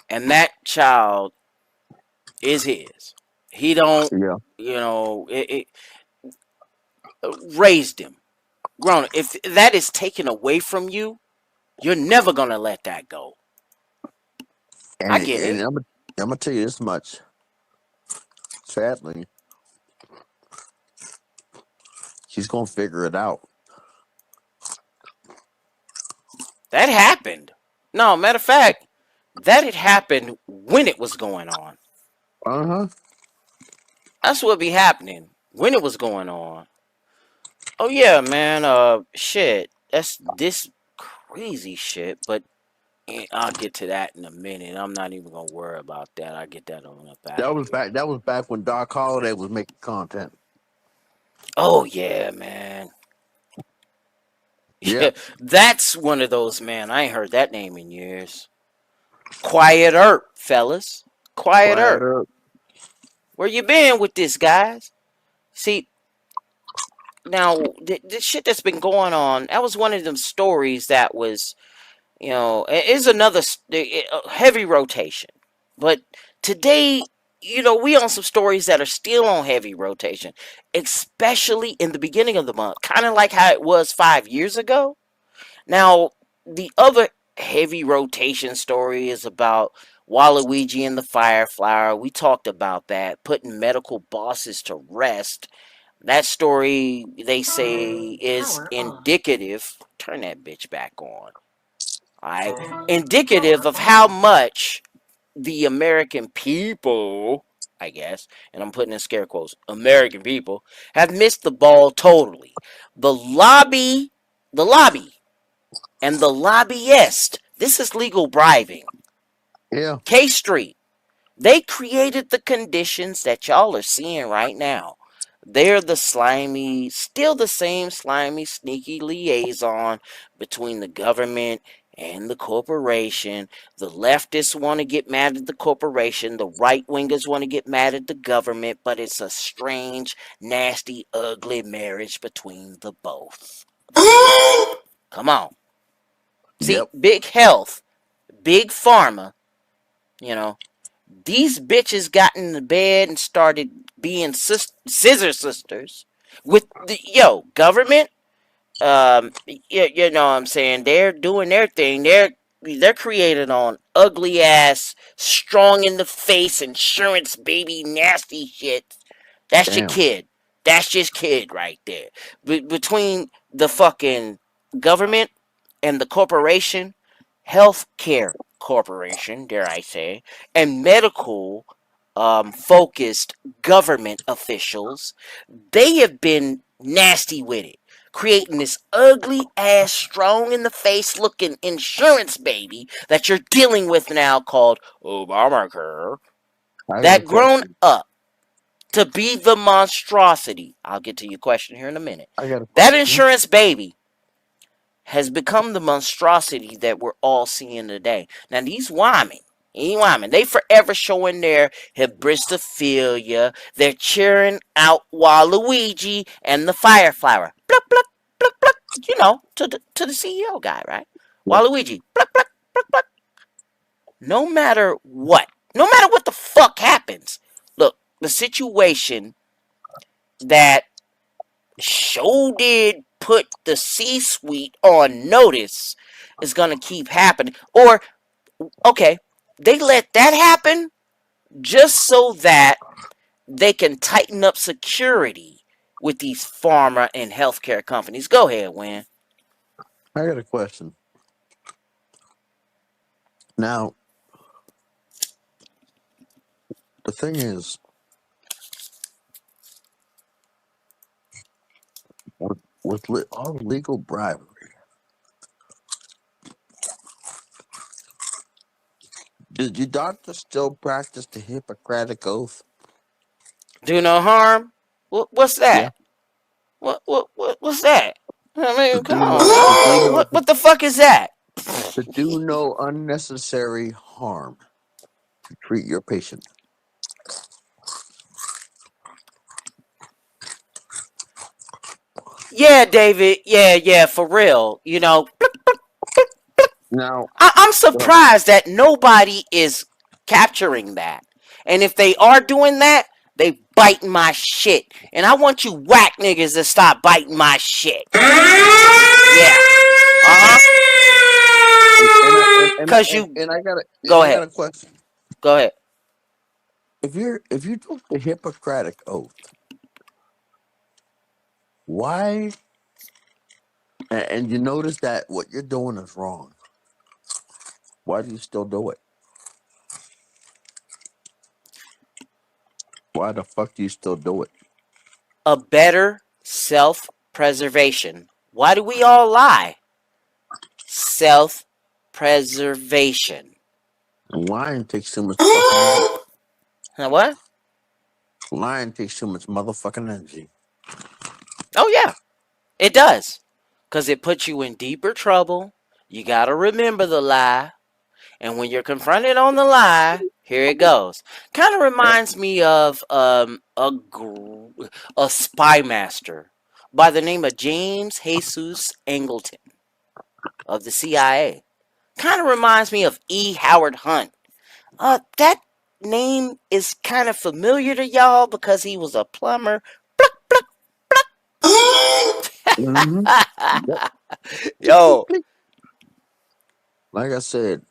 and that child is his. He don't, Yeah. raised him, grown. If that is taken away from you, you're never gonna let that go. I get And it. I'm gonna tell you this much. Sadly, she's gonna figure it out. That happened. No, matter of fact, that had happened when it was going on. Uh-huh. That's what be happening when it was going on. Oh yeah, man. Shit. That's this crazy shit. But I'll get to that in a minute. I'm not even gonna worry about that. I'll get that on up out of here. That was back when Doc Holliday was making content. Oh yeah, man. Yeah. Yeah, that's one of those, man. I ain't heard that name in years. Quiet Earp, fellas. Quiet Quiet Earp. up. Where you been with this, guys? See, now the shit that's been going on, that was one of them stories that was, it is another heavy rotation. But today, we on some stories that are still on heavy rotation, especially in the beginning of the month, kind of like how it was 5 years ago. Now, the other heavy rotation story is about Waluigi and the Fireflower. We talked about that, putting medical bosses to rest. That story, they say, is indicative. Turn that bitch back on. Alright? Indicative of how much the American people, I guess, and I'm putting in scare quotes, American people, have missed the ball totally. The lobby and the lobbyist. This is legal bribing. Yeah. K Street. They created the conditions that y'all are seeing right now. They're the slimy, still the same slimy, sneaky liaison between the government and the corporation. The leftists want to get mad at the corporation. The right wingers want to get mad at the government. But it's a strange, nasty, ugly marriage between the both. Come on. See, Yep. big health, big pharma, you know, these bitches got in the bed and started being scissor sisters with the government. You know what I'm saying? They're doing their thing. They're created on ugly ass, strong in the face insurance baby nasty shit. That's your Damn. kid. That's just kid right there. Between the fucking government and the corporation, healthcare corporation, dare I say, and medical focused government officials, they have been nasty with it, creating this ugly ass, strong in the face looking insurance baby that you're dealing with now called Obamacare, I got a that grown question. up to be the monstrosity. I'll get to your question here in a minute. I got a That question. insurance baby has become the monstrosity that we're all seeing today. Now, these women, they forever showing their hybristophilia. They're cheering out Waluigi and the Fireflower. Pluck, pluck, pluck, pluck. To the CEO guy, right? Yep. Waluigi. Pluck, pluck, pluck, pluck. No matter what, no matter what the fuck happens, look, the situation that did put the C-suite on notice is going to keep happening. Or, okay, they let that happen just so that they can tighten up security with these pharma and healthcare companies. Go ahead, Win. I got a question. Now, the thing is, with all the legal bribery, Did your doctor still practice the Hippocratic Oath? Do no harm. What's Yeah. that? What's that? I To mean, come do on, no, to do man. no, What the fuck is that? to do no unnecessary harm. To treat your patient. Yeah, David. Yeah, for real. You know, Now, I'm what up? surprised that nobody is capturing that. And if they are doing that, they biting my shit. And I want you whack niggas to stop biting my shit. Yeah. Uh-huh. Cause you And I got a go ahead. question. Go ahead. If you took the Hippocratic Oath, why? And you notice that what you're doing is wrong. Why do you still do it? Why the fuck do you still do it? A better self-preservation. Why do we all lie? Self-preservation. Lying takes too much fucking. Now what? Lying takes too much motherfucking energy. Oh yeah, it does. Cause it puts you in deeper trouble. You gotta remember the lie. And when you're confronted on the lie, here it goes. Kind of reminds me of a spy master by the name of James Jesus Angleton of the CIA. Kind of reminds me of E. Howard Hunt. That name is kind of familiar to y'all because he was a plumber. Mm-hmm. Yep. Yo, Like I said,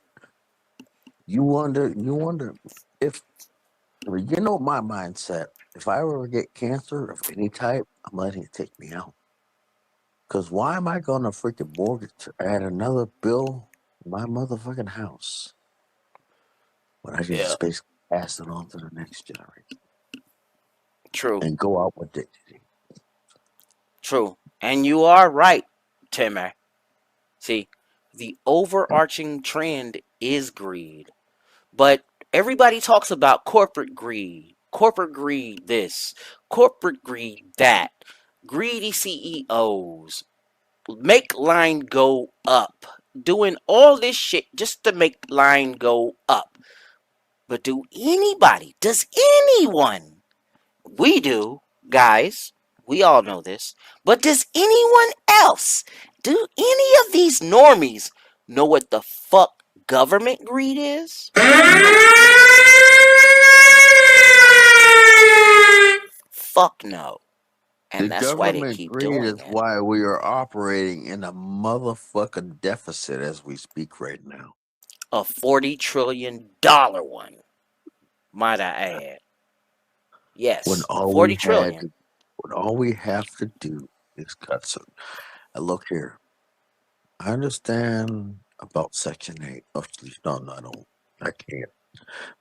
you wonder if you know my mindset. If I ever get cancer of any type, I'm letting it take me out. Cause why am I gonna freaking mortgage add another bill to my motherfucking house when I can yeah, just basically pass it on to the next generation true, and go out with dignity? true. And you are right, Timmer. See, the overarching trend is greed. But everybody talks about corporate greed this, corporate greed that, greedy CEOs, make line go up, doing all this shit just to make line go up. But does anyone, we do, guys, we all know this, but does anyone else, do any of these normies know what the fuck government greed is? Nope. Fuck no. The And that's why they government keep greed doing is it. why we are operating in a motherfucking deficit as we speak right now. A $40 trillion one, might I add. When Yes, all 40 we had trillion. to, when all we have to do is cut some. Look here, I understand about Section 8. Oh, no, I don't. I can't.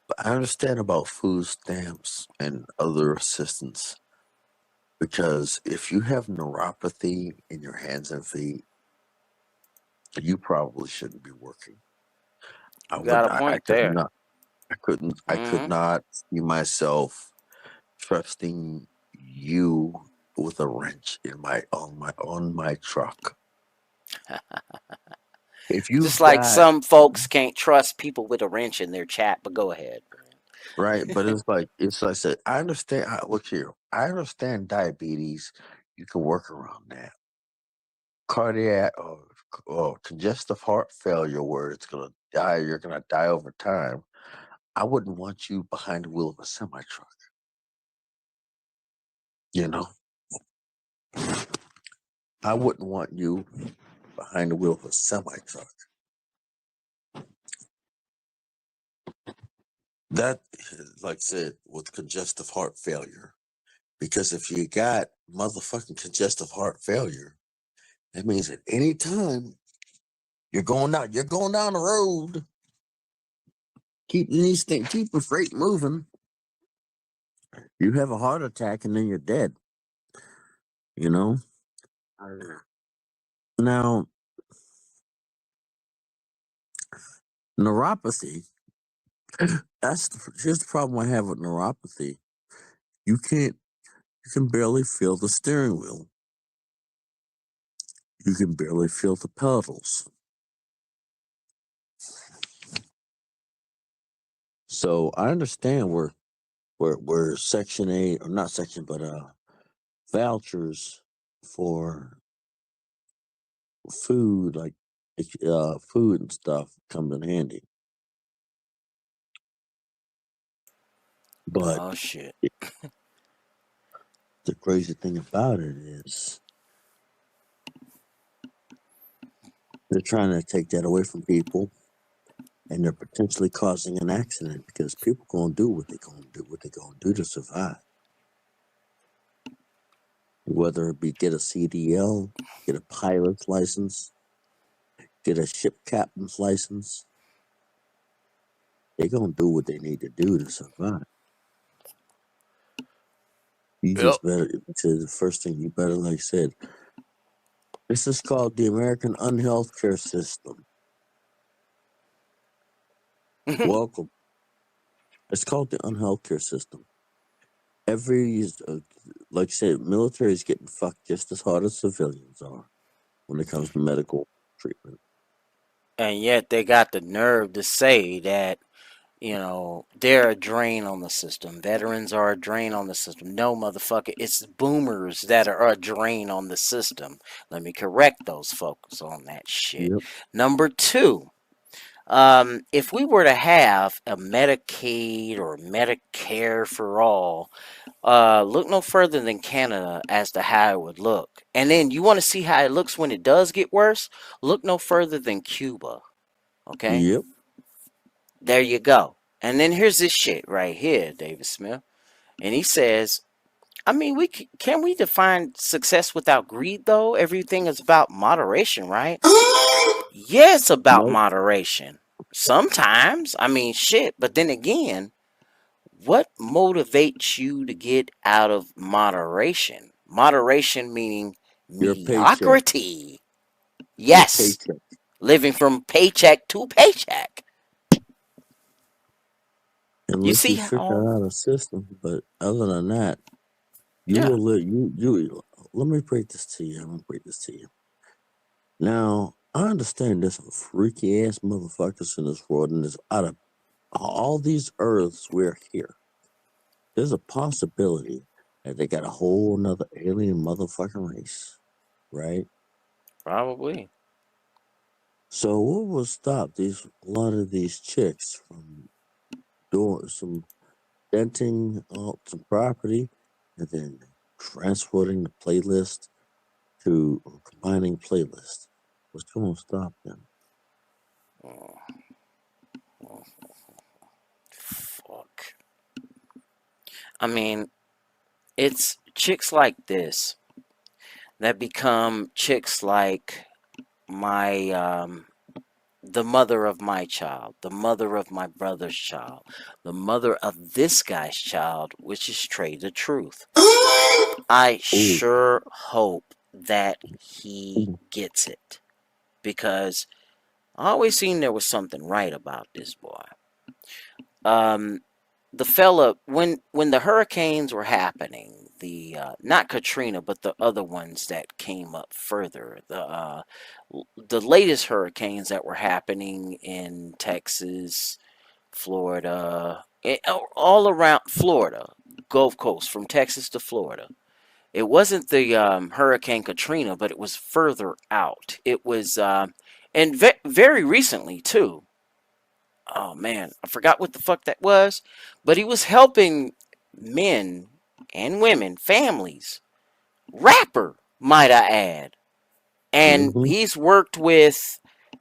But I understand about food stamps and other assistance because if you have neuropathy in your hands and feet, you probably shouldn't be working. You got a I point could there. not. I could Hmm. not see myself trusting you with a wrench in on my truck. If Just you've like got some folks can't trust people with a wrench in their chat, but go ahead. right, but it's like I said, I understand. Look here, I understand diabetes. You can work around that. Cardiac or congestive heart failure, where it's gonna die. You're gonna die over time. I wouldn't want you behind the wheel of a semi truck. You know, I wouldn't want you behind the wheel of a semi truck. That, like I said, with congestive heart failure. Because if you got motherfucking congestive heart failure, that means at any time you're going down the road, keeping freight moving. You have a heart attack and then you're dead. You know. Now, neuropathy Here's the problem I have with neuropathy. You can barely feel the steering wheel. You can barely feel the pedals. So I understand where Section 8, or not section, but vouchers for food, like food and stuff, comes in handy. But Oh shit. the crazy thing about it is they're trying to take that away from people, and they're potentially causing an accident because people gonna do what they're gonna do to survive. Whether it be get a CDL, get a pilot's license, get a ship captain's license, they're gonna do what they need to do to survive. You Yep. just better, to the first thing you better, like I said, this is called the American Unhealth Care System. Welcome. It's called the Unhealth Care System. Like I said, military is getting fucked just as hard as civilians are when it comes to medical treatment. And yet they got the nerve to say that, you know, they're a drain on the system. Veterans are a drain on the system. No, motherfucker, it's boomers that are a drain on the system. Let me correct those folks on that shit. Yep. Number two, if we were to have a Medicaid or Medicare for all, look no further than Canada as to how it would look. And then you want to see how it looks when it does get worse? Look no further than Cuba. Okay? Yep. There you go. And then here's this shit right here, David Smith. And he says, I mean, can we define success without greed, though? Everything is about moderation, right? Yeah, it's about Nope. moderation. Sometimes. I mean, shit. But then again, what motivates you to get out of moderation? Moderation meaning Your paycheck. mediocrity. Yes. Paycheck. Living from paycheck to paycheck. Unless see you figure how- out a system, but other than that, you Yeah. will live. You. Let me break this to you. Now, I understand there's some freaky ass motherfuckers in this world, and there's out of all these Earths we're here, there's a possibility that they got a whole another alien motherfucking race, right? Probably. So what will stop a lot of these chicks from doing some denting out some property and then transporting the playlist to combining playlists? What's going to stop them? Fuck. I mean, it's chicks like this that become chicks like my the mother of my child, the mother of my brother's child, the mother of this guy's child, which is Trey the Truth. I sure hope that he gets it, because I always seen there was something right about this boy. The fella, when the hurricanes were happening, the not Katrina, but the other ones that came up further, the latest hurricanes that were happening in Texas, Florida, all around Florida, Gulf Coast, from Texas to Florida. It wasn't the Hurricane Katrina, but it was further out. It was, and very recently too. Oh man, I forgot what the fuck that was, but he was helping men and women, families, rapper, might I add. And he's worked with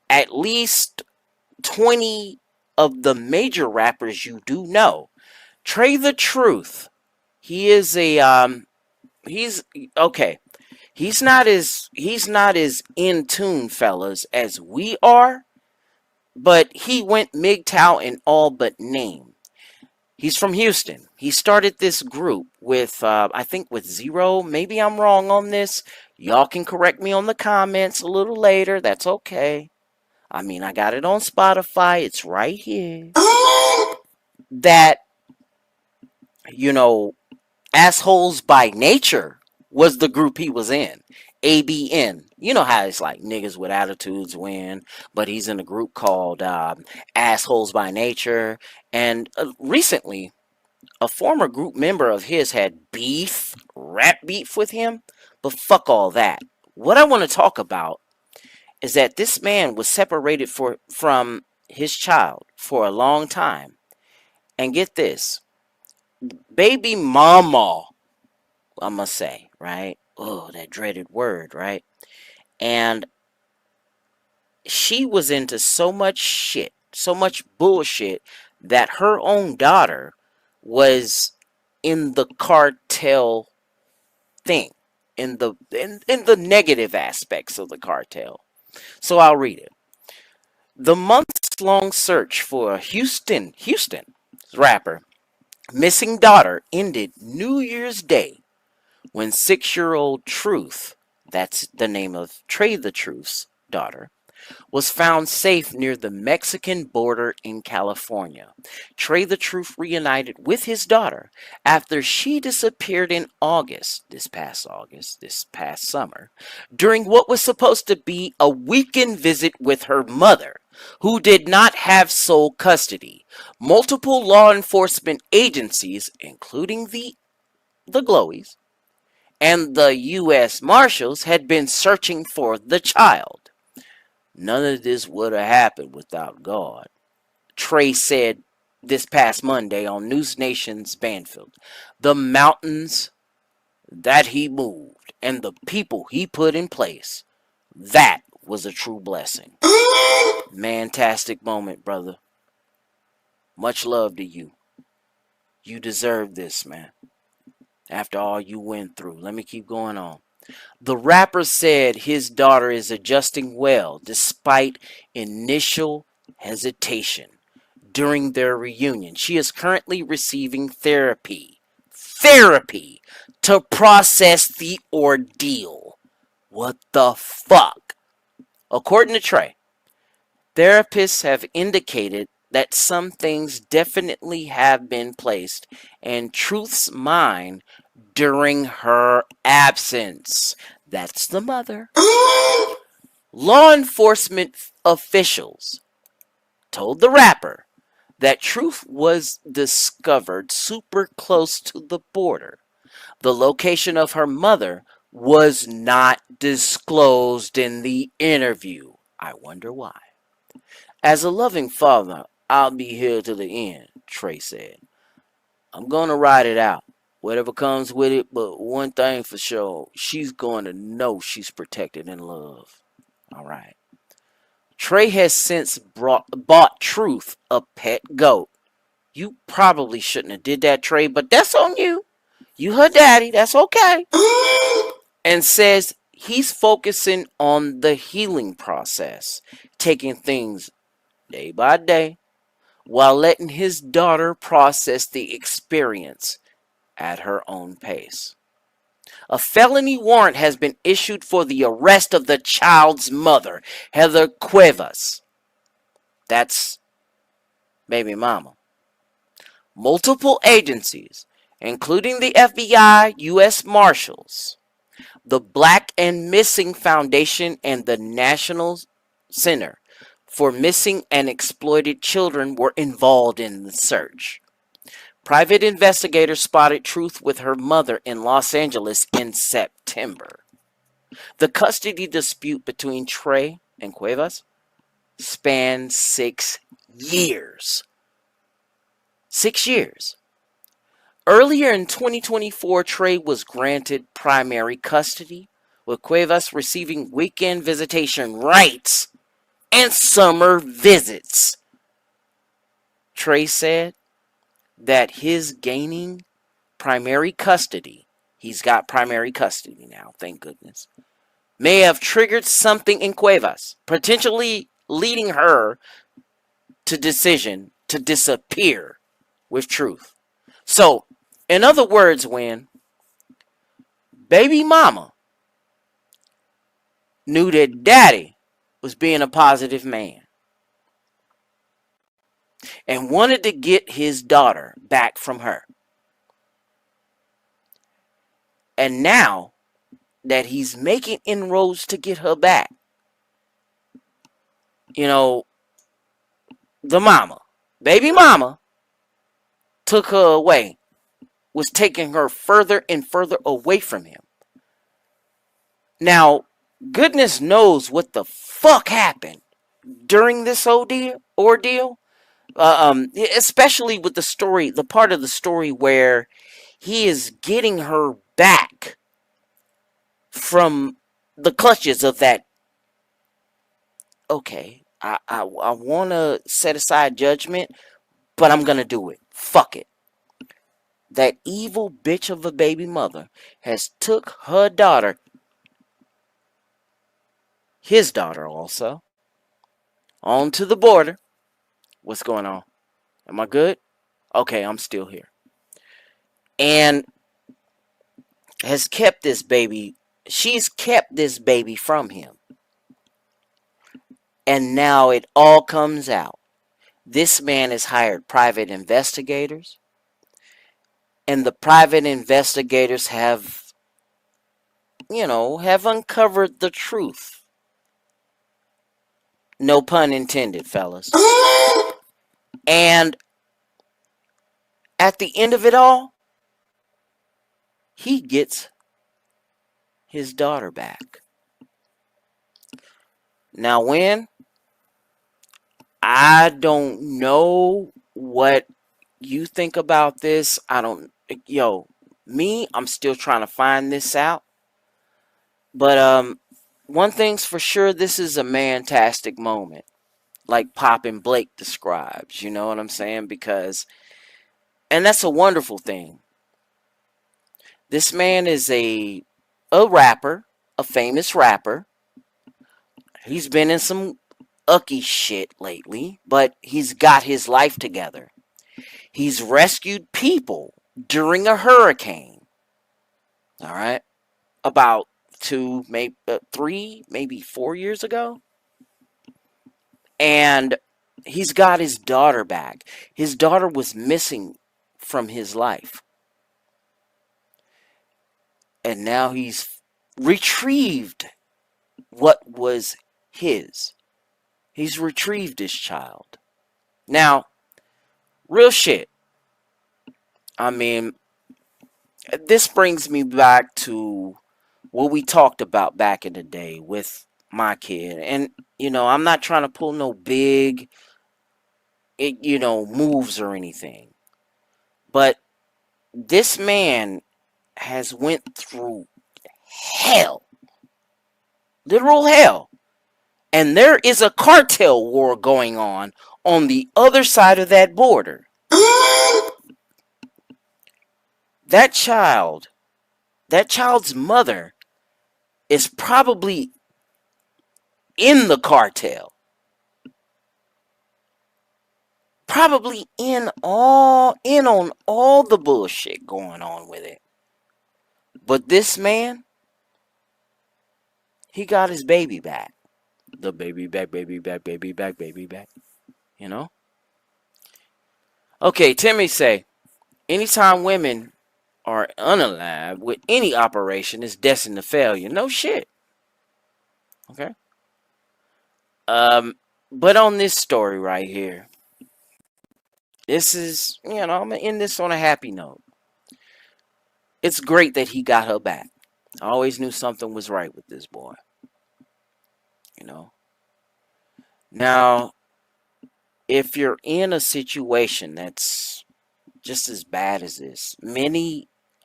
at least 20 of the major rappers you do know. Trey the Truth. He is he's okay. He's not as in tune, fellas, as we are, but he went MGTOW in all but name. He's from Houston. He started this group with, I think with Zero. Maybe I'm wrong on this. Y'all can correct me on the comments a little later. That's okay. I mean, I got it on Spotify. It's right here. that, you know, Assholes by Nature was the group he was in. ABN. You know how it's like niggas with attitudes win, but he's in a group called Assholes by Nature. And recently, a former group member of his had rap beef with him, but fuck all that. What I want to talk about is that this man was separated from his child for a long time. And get this, baby mama, I must say, right? Oh, that dreaded word, right? And she was into so much shit, so much bullshit, that her own daughter was in the cartel thing, in the negative aspects of the cartel. So I'll read it. The months-long search for a Houston rapper missing daughter ended New Year's Day when 6-year-old Truth, that's the name of Trey the Truth's daughter, was found safe near the Mexican border in California. Trey the Truth reunited with his daughter after she disappeared in this past summer, during what was supposed to be a weekend visit with her mother, who did not have sole custody. Multiple law enforcement agencies, including the Glowies, and the U.S. Marshals had been searching for the child. None of this would have happened without God, Trey said this past Monday on News Nation's Banfield. The mountains that he moved and the people he put in place, that was a true blessing. Fantastic moment, brother. Much love to you. You deserve this, man. After all you went through. Let me keep going on. The rapper said his daughter is adjusting well despite initial hesitation during their reunion. She is currently receiving therapy to process the ordeal. What the fuck? According to Trey, therapists have indicated that some things definitely have been placed in Truth's mind during her absence. That's the mother. Law enforcement officials told the rapper that Truth was discovered super close to the border. The location of her mother was not disclosed in the interview. I wonder why. As a loving father, I'll be here to the end, Trey said. I'm gonna ride it out, whatever comes with it, but one thing for sure, she's going to know she's protected and loved. All right. Trey has since bought Truth a pet goat. You probably shouldn't have did that, Trey, but that's on you. You her daddy, that's okay. And says he's focusing on the healing process, taking things day by day, while letting his daughter process the experience at her own pace. A felony warrant has been issued for the arrest of the child's mother, Heather Cuevas. That's baby mama. Multiple agencies, including the FBI, U.S. Marshals, the Black and Missing Foundation, and the National Center for Missing and Exploited Children were involved in the search. Private investigators spotted Truth with her mother in Los Angeles in September. The custody dispute between Trey and Cuevas spanned 6 years. 6 years. Earlier in 2024, Trey was granted primary custody, with Cuevas receiving weekend visitation rights and summer visits. Trey said that his gaining primary custody, he's got primary custody now, thank goodness, may have triggered something in Cuevas, potentially leading her to decision to disappear with Truth. So, in other words, when baby mama knew that daddy was being a positive man, and wanted to get his daughter back from her. And now that he's making inroads to get her back, you know, the mama, baby mama, took her away, was taking her further and further away from him. Now, goodness knows what the fuck happened during this ordeal. Especially with the story, the part of the story where he is getting her back from the clutches of that. Okay, I want to set aside judgment, but I'm gonna do it. Fuck it. That evil bitch of a baby mother has took her daughter, his daughter also, onto the border. What's going on? Am I good? Okay, I'm still here. And has kept this baby. She's kept this baby from him. And now it all comes out. This man has hired private investigators. And the private investigators have, have uncovered the truth. No pun intended, fellas. And at the end of it all, he gets his daughter back. Now, when? I don't know what you think about this. I'm still trying to find this out. But one thing's for sure, this is a man-tastic moment. Like Poppin' Blake describes, you know what I'm saying? And that's a wonderful thing. This man is a rapper, a famous rapper. He's been in some ucky shit lately, but he's got his life together. He's rescued people during a hurricane. All right? About 3, maybe 4 years ago. And he's got his daughter back. His daughter was missing from his life. And now he's retrieved what was his. He's retrieved his child. Now, real shit. I mean, this brings me back to what we talked about back in the day with my kid. And, I'm not trying to pull no big, moves or anything. But this man has went through hell. Literal hell. And there is a cartel war going on the other side of that border. That child's mother is probably in the cartel. Probably in on all the bullshit going on with it. But this man, he got his baby back. The baby back, baby back, baby back, baby back. Okay, Timmy say, anytime women are unalive with any operation is destined to failure. No shit. Okay. But on this story right here, this is, I'm gonna end this on a happy note. It's great that he got her back. I always knew something was right with this boy. Now, if you're in a situation that's just as bad as this,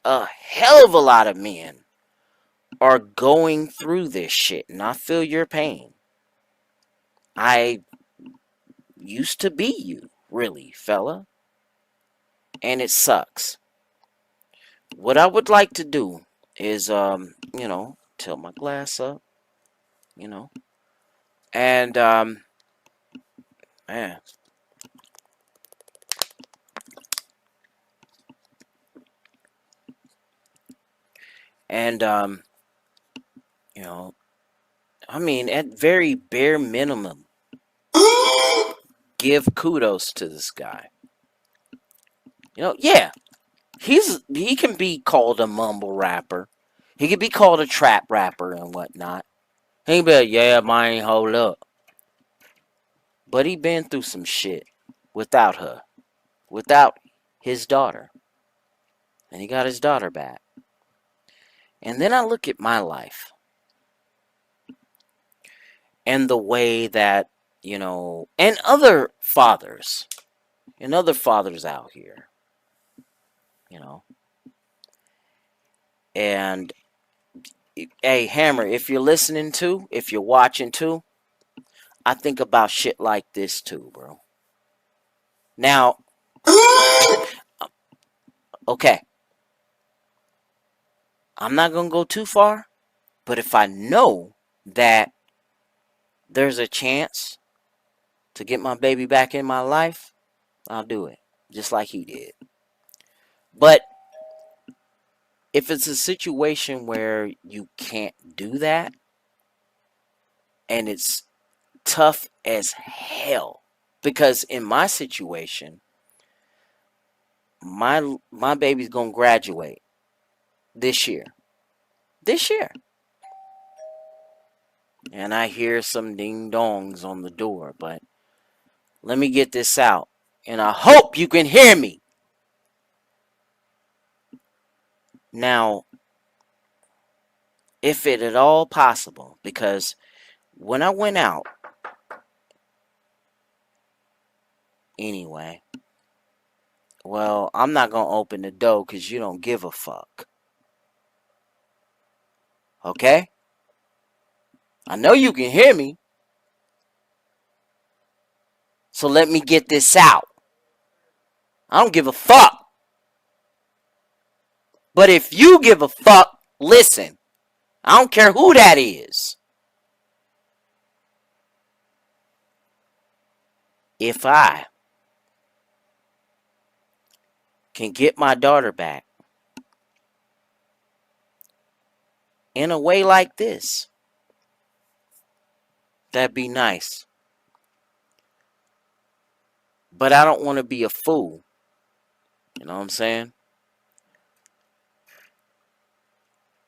a hell of a lot of men are going through this shit, and I feel your pain. I used to be you, really, fella. And it sucks. What I would like to do is, tilt my glass up, and, man. And, at very bare minimum, give kudos to this guy. You know, yeah, he can be called a mumble rapper. He can be called a trap rapper and whatnot. He can be like, yeah, man, hold up. But he been through some shit without her, without his daughter. And he got his daughter back. And then I look at my life and the way that, you know, and other fathers out here, you know. And hey, Hammer, if you're listening to, if you're watching too, I think about shit like this too, bro. Now, okay, I'm not gonna go too far, but if I know that there's a chance to get my baby back in my life, I'll do it, just like he did. But if it's a situation where you can't do that, and it's tough as hell, because in my situation, my baby's gonna graduate this year. And I hear some ding dongs on the door, but let me get this out, and I hope you can hear me. Now, if it at all possible, because when I went out, anyway, well, I'm not going to open the door because you don't give a fuck. Okay? I know you can hear me. So let me get this out. I don't give a fuck. But if you give a fuck, listen. I don't care who that is. If I can get my daughter back in a way like this, that'd be nice. But I don't want to be a fool. You know what I'm saying?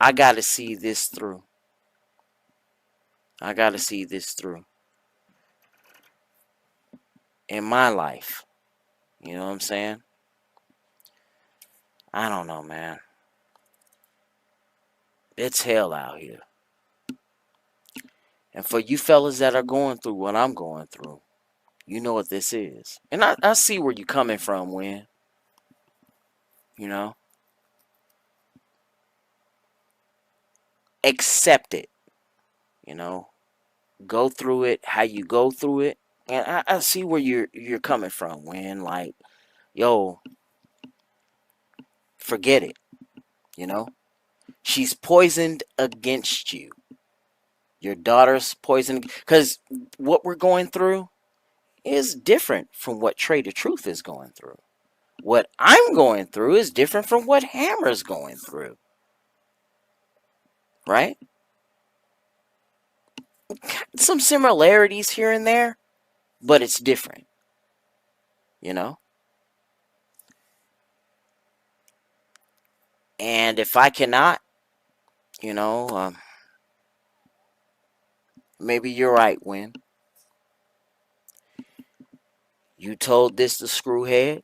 I got to see this through. I got to see this through. In my life. You know what I'm saying? I don't know, man. It's hell out here. And for you fellas that are going through what I'm going through, you know what this is. And I see where you're coming from, Win. You know? Accept it. You know? Go through it how you go through it. And I see where you're coming from, Win. Like, yo, forget it. You know? She's poisoned against you. Your daughter's poisoned. Because what we're going through is different from what Trader Truth is going through. What I'm going through is different from what Hammer's going through. Right? Some similarities here and there, but it's different. You know? And if I cannot, you know, maybe you're right, Win. You told this to Screwhead.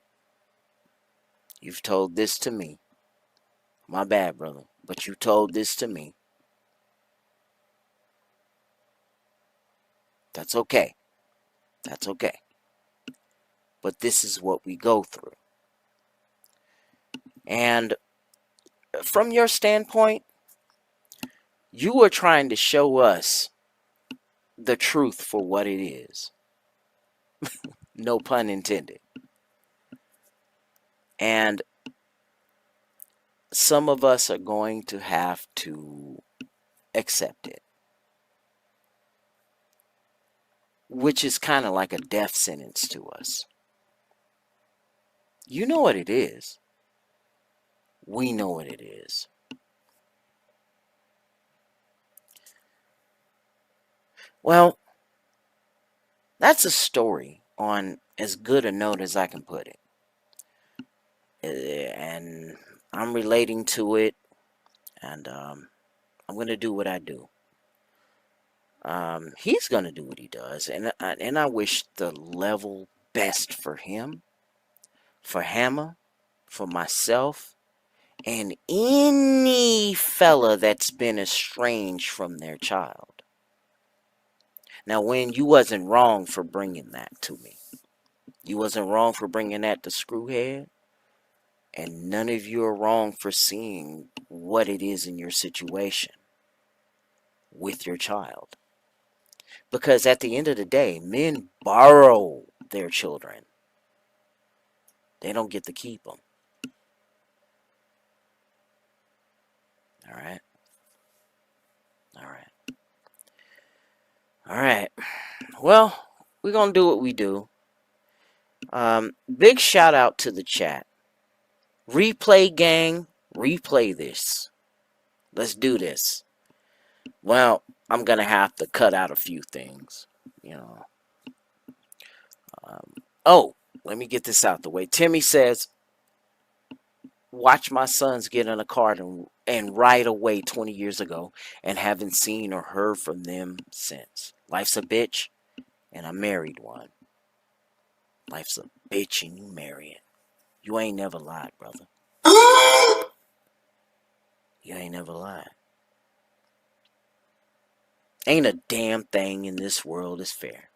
You've told this to me. My bad, brother. But you told this to me. That's okay. That's okay. But this is what we go through. And from your standpoint, you are trying to show us the truth for what it is. No pun intended. And some of us are going to have to accept it. Which is kind of like a death sentence to us. You know what it is. We know what it is. Well, that's a story on as good a note as I can put it. And I'm relating to it, and I'm going to do what I do. He's going to do what he does, and I wish the level best for him, for Hammer, for myself, and any fella that's been estranged from their child. Now, Win, you wasn't wrong for bringing that to me. You wasn't wrong for bringing that to Screwhead. And none of you are wrong for seeing what it is in your situation with your child. Because at the end of the day, men borrow their children. They don't get to keep them. All right. All right. All right. Well, we're going to do what we do. Big shout out to the chat. Replay gang, replay this. Let's do this. Well, I'm going to have to cut out a few things, you know. Oh, let me get this out the way. Timmy says, watch my sons get in a car and ride away 20 years ago and haven't seen or heard from them since. Life's a bitch, and I married one. Life's a bitch, and you marry it. You ain't never lied, brother. You ain't never lied. Ain't a damn thing in this world is fair.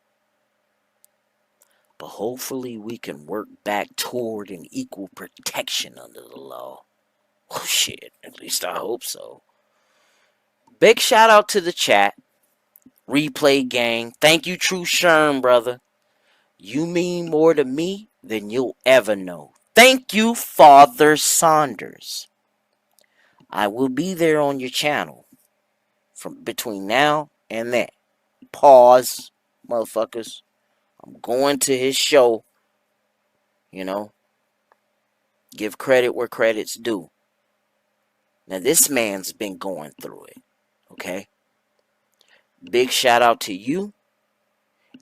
But hopefully we can work back toward an equal protection under the law. Oh shit, at least I hope so. Big shout out to the chat. Replay gang. Thank you, True Sherm, brother. You mean more to me than you'll ever know. Thank you, Father Saunders. I will be there on your channel from between now and then. Pause, motherfuckers. I'm going to his show. You know. Give credit where credit's due. Now, this man's been going through it. Okay? Big shout out to you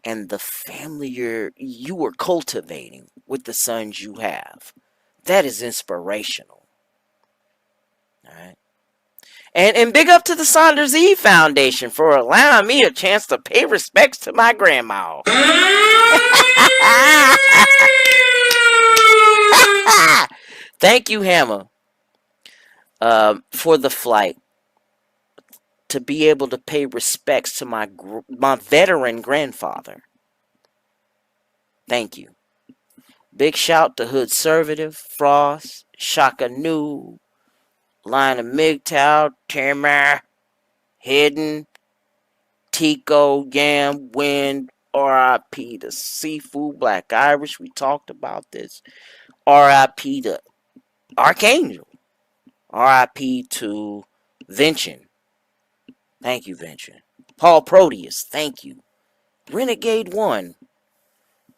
and the family you are cultivating with the sons you have. That is inspirational. Alright? And big up to the Saunders E Foundation for allowing me a chance to pay respects to my grandma. Thank you, Hammer, for the flight. To be able to pay respects to my veteran grandfather. Thank you. Big shout to Hood Servative, Frost, Shaka Nu, Line of MGTOW, Timmer, Hidden, Tico, Yam, Wind, R.I.P. to Seafood, Black Irish. We talked about this. R.I.P. to Archangel. R.I.P. to Vincent. Thank you, Vincent. Paul Proteus, thank you. Renegade 1.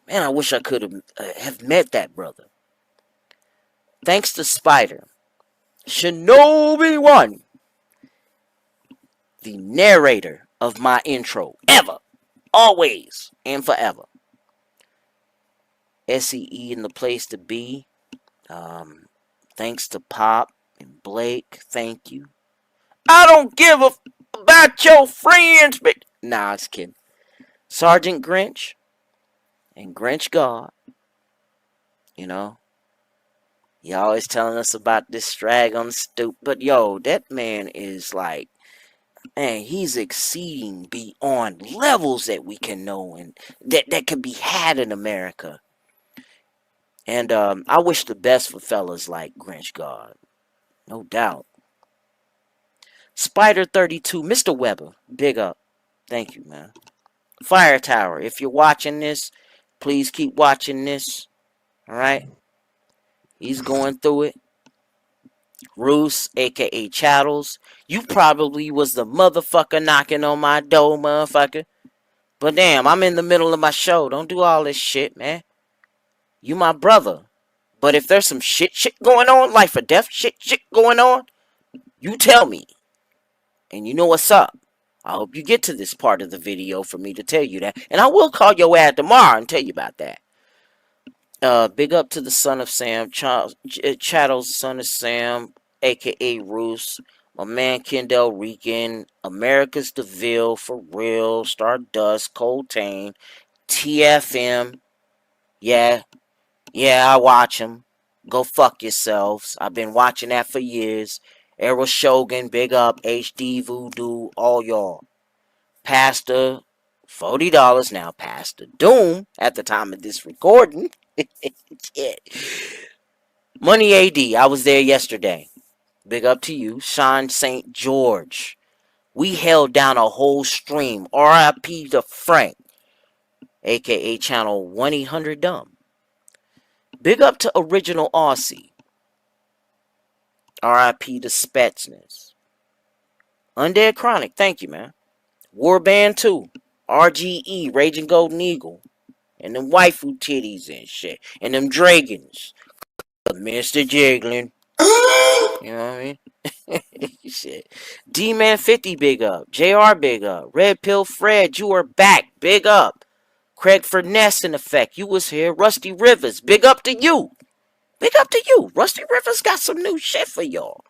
Man, I wish I could have met that brother. Thanks to Spider. Shinobi 1. The narrator of my intro. Ever. Always. And forever. SEE in the place to be. Thanks to Pop and Blake. Thank you. I don't give a about your friends, but nah, I was kidding. Sergeant Grinch and Grinch God, you know, he always telling us about this strag on the stoop, but yo, that man is like, man, he's exceeding beyond levels that we can know and that can be had in America. And I wish the best for fellas like Grinch God, no doubt. Spider 32, Mr. Weber, big up. Thank you, man. Fire Tower, if you're watching this, please keep watching this. Alright? He's going through it. Roos, aka Chattels, you probably was the motherfucker knocking on my door, motherfucker. But damn, I'm in the middle of my show. Don't do all this shit, man. You my brother. But if there's some shit going on, life or death shit going on, you tell me. And you know what's up. I hope you get to this part of the video for me to tell you that. And I will call your ad tomorrow and tell you about that. Big up to the son of Sam, Chattle's son of Sam, aka Roos, my man Kendall Regan, America's DeVille, For Real, Stardust, Coltane, TFM. Yeah, I watch them. Go fuck yourselves. I've been watching that for years. Errol Shogun, big up, HD Voodoo, all y'all. Pastor, $40 now. Pastor Doom, at the time of this recording. Shit. Money AD, I was there yesterday. Big up to you. Sean St. George. We held down a whole stream. RIP to Frank, aka channel 1-800 Dumb. Big up to Original Aussie. RIP to Spetsnaz. Undead Chronic, thank you, man. Warband 2. RGE, Raging Golden Eagle. And them waifu titties and shit. And them dragons. Mr. Jiggling. You know what I mean? Shit. D-Man 50, big up. JR, big up. Red Pill Fred, you are back. Big up. Craig Furness, in effect. You was here. Rusty Rivers, big up to you. Big up to you. Rusty Rivers got some new shit for y'all.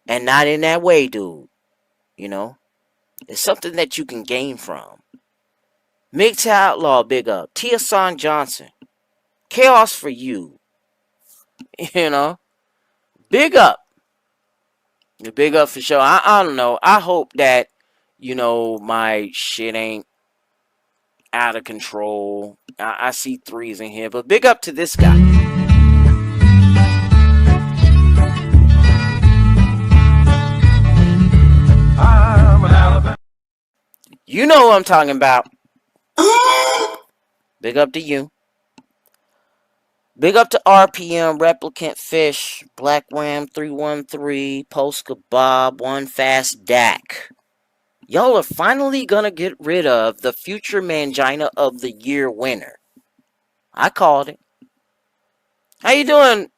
And not in that way, dude. You know? It's something that you can gain from. MGTOW Outlaw, big up. Tia Son Johnson. Chaos for you. You know? Big up. Big up for sure. I don't know. I hope that, you know, my shit ain't out of control. I see threes in here. But big up to this guy. You know what I'm talking about. Big up to you. Big up to RPM, Replicant Fish, Black Ram 313, Polska Bob, One Fast Dak. Y'all are finally gonna get rid of the future Mangina of the Year winner. I called it. How you doing,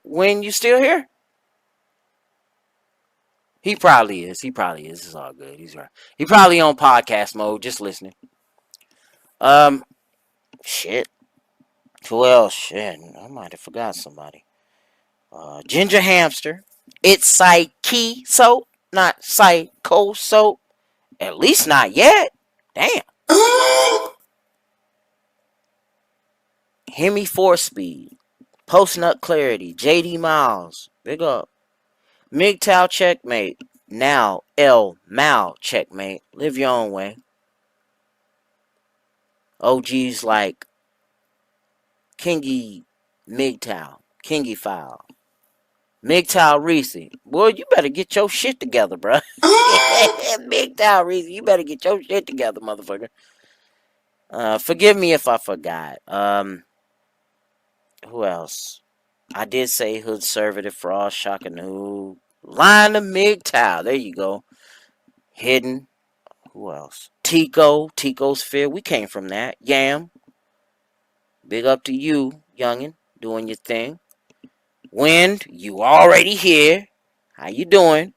when you still here? He probably is. It's all good. He's right. He probably on podcast mode, just listening. Shit. Who else? Shit. I might have forgot somebody. Ginger Hamster. It's Psychesoap, not Psychesoap. At least not yet. Damn. Hemi 4-Speed. Post Nut Clarity. JD Miles. Big up. MGTOW Checkmate. Now L Mal Checkmate. Live your own way. OGs like Kingy MGTOW. Kingy File. MGTOW Reese. Boy, you better get your shit together, bro. MGTOW Reese, you better get your shit together, motherfucker. Forgive me if I forgot. Who else? I did say Hood Conservative Frost, Shockanoo. Line of MGTOW. There you go. Hidden. Who else? Tico's Fear. We came from that. Yam. Big up to you, youngin. Doing your thing. Wind, you already here. How you doing?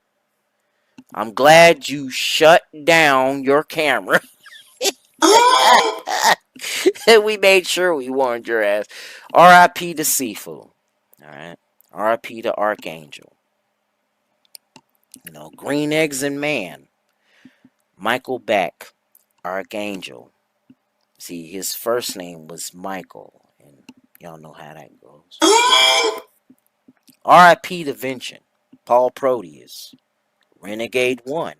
I'm glad you shut down your camera. We made sure we warned your ass. R.I.P. to Sifu. Alright. R.I.P. to Archangel. You know, Green Eggs and Man. Michael Beck. Archangel. See, his first name was Michael. And y'all know how that goes. R.I.P. to Vincent. Paul Proteus. Renegade 1.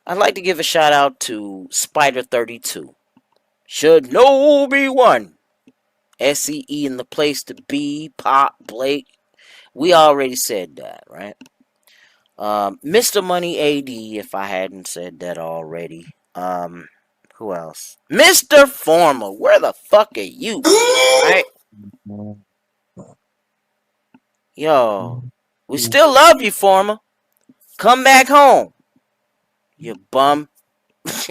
I'd like to give a shout out to Spider 32. Should no be one. SEE in the place to be. Pop Blake. We already said that, right? Mr. Money AD, if I hadn't said that already. Who else? Mr. Former. Where the fuck are you? Right? Yo. We still love you, Former. Come back home. You bum.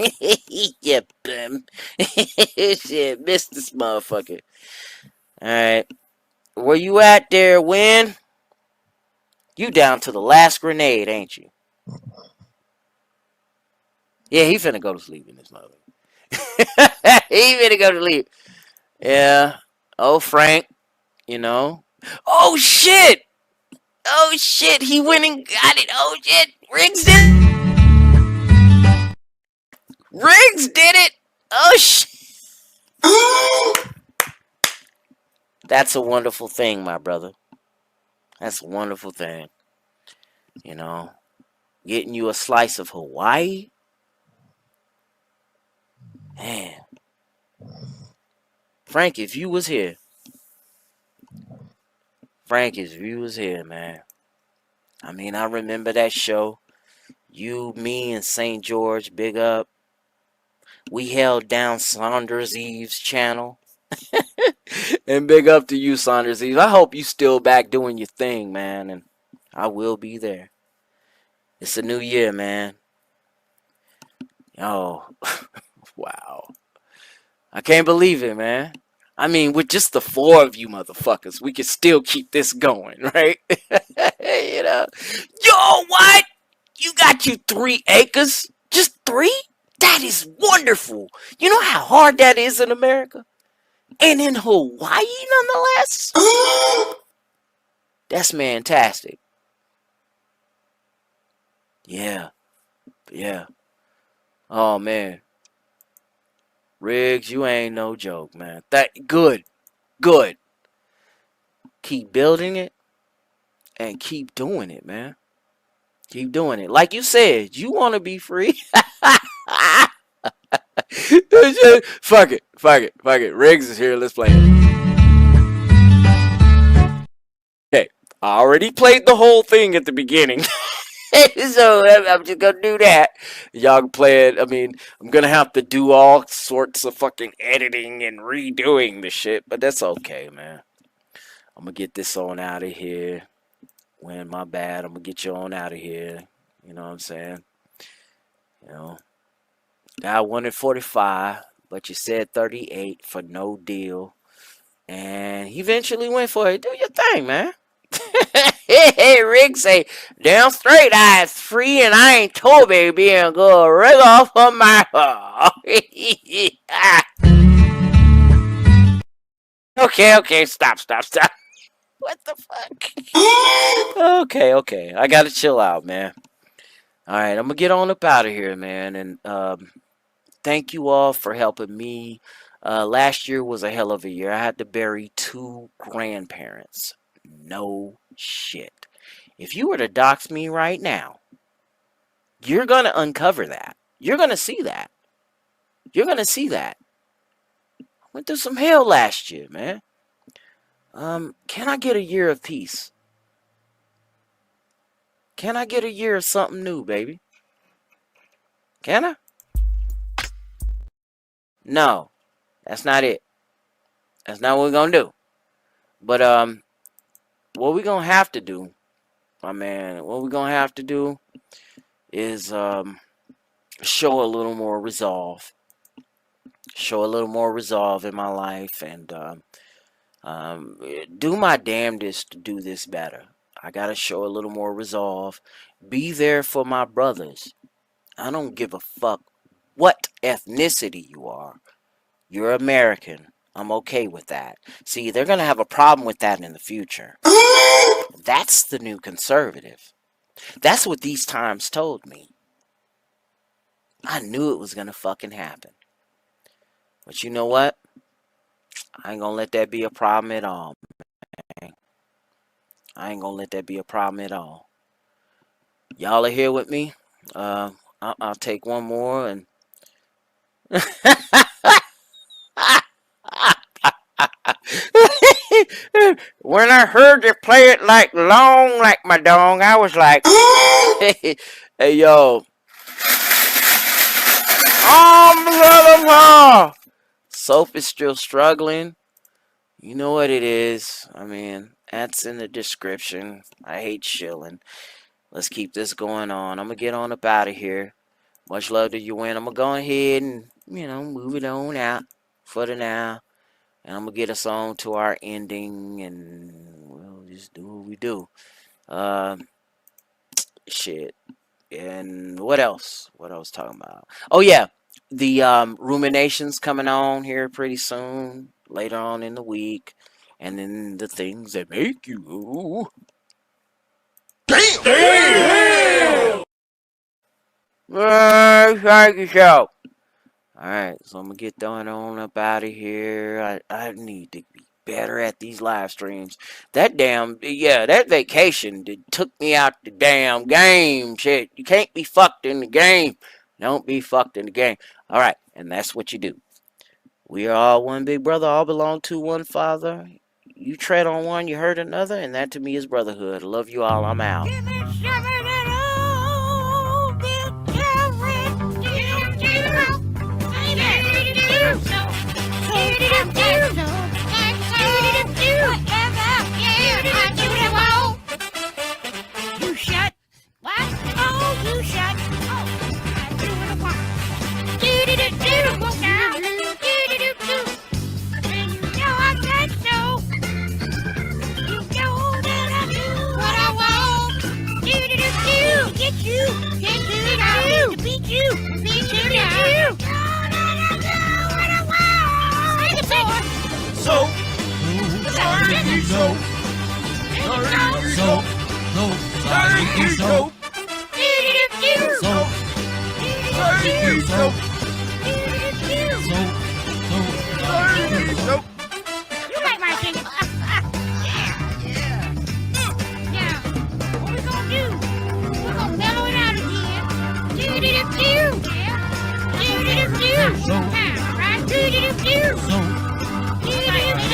You bum. Shit, missed this motherfucker. Alright. Where you at there, Win? You down to the last grenade, ain't you? Yeah, he finna go to sleep in this mother. He finna go to sleep. Yeah. Oh, Frank, you know. Oh, shit. Oh, shit. He went and got it. Oh, shit. Riggs did it. Riggs did it. Oh, shit. That's a wonderful thing, my brother. That's a wonderful thing. You know, getting you a slice of Hawaii. Man. Frank, if you was here. Frank, if you was here, man. I mean, I remember that show. You, me, and St. George, big up. We held down Saunders Eve's channel. And big up to you, Saunders Eve. I hope you still back doing your thing, man. And I will be there. It's a new year, man. Oh, wow. I can't believe it, man. I mean, with just the 4 of you motherfuckers, we can still keep this going, right? You know? Yo, what? You got you 3 acres? Just 3? That is wonderful. You know how hard that is in America? And in Hawaii, nonetheless? That's fantastic. Yeah. Yeah. Oh, man. Riggs, you ain't no joke, man. Good. Good. Keep building it and keep doing it, man. Keep doing it. Like you said, you want to be free. Fuck it. Fuck it. Fuck it. Riggs is here. Let's play it. Okay. I already played the whole thing at the beginning. So I'm just going to do that. Y'all can play it. I mean, I'm going to have to do all sorts of fucking editing and redoing the shit. But that's okay, man. I'm going to get this on out of here. When my bad, I'm going to get you on out of here. You know what I'm saying? You know. I wanted 45, but you said 38 for no deal. And he eventually went for it. Do your thing, man. Hey, Rick say, damn straight, I is free and I ain't told baby and go rig off of my Okay, stop. What the fuck? Okay. I gotta chill out, man. Alright, I'm gonna get on up out of here, man. And thank you all for helping me. Last year was a hell of a year. I had to bury 2 grandparents. No shit. If you were to dox me right now, you're going to uncover that. You're going to see that. You're going to see that. I went through some hell last year, man. Can I get a year of peace? Can I get a year of something new, baby? Can I? No. That's not it. That's not what we're going to do. But, what we're going to have to do, my man, what we're going to have to do is, show a little more resolve. Show a little more resolve in my life and, do my damnedest to do this better. I got to show a little more resolve. Be there for my brothers. I don't give a fuck what ethnicity you are. You're American. I'm okay with that. See, they're going to have a problem with that in the future. That's the new conservative. That's what these times told me. I knew it was going to fucking happen. But you know what? I ain't going to let that be a problem at all, man. I ain't going to let that be a problem at all. Y'all are here with me. I'll take one more and... When I heard you play it like long like my dong, I was like, hey, yo. Soap is still struggling. You know what it is. I mean, that's in the description. I hate shilling. Let's keep this going on. I'm going to get on up out of here. Much love to you, Win. I'm going to go ahead and, move it on out for the now. And I'm going to get us on to our ending. And we'll just do what we do. Shit. And what else? What I was talking about? Oh yeah, the ruminations coming on here pretty soon, later on in the week, and then the things that make you. Psychesoap. Alright, so I'm gonna get done on up out of here. I need to be better at these live streams. That vacation took me out the damn game. Shit, you can't be fucked in the game. Don't be fucked in the game. Alright, and that's what you do. We are all one big brother, all belong to one father. You tread on one, you hurt another, and that to me is brotherhood. Love you all, I'm out. You shut. What? Oh, you shut. Oh, I do what I want. Do-do-do-do. Walk down. Do-do-do-do. And you know I said so. You know that I do what I want. Do-do-do-do. Get you. Get you down. To beat you. Beat you down. So, Psychesoap. Psychesoap. Psychesoap. You like my thing. Yeah. Now, what we gonna do? We're gonna mellow it out again. Do-do-do-do. Yeah. Do-do-do-do. Right? Do-do-do-do. You better like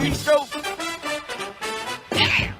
this song. Yeah.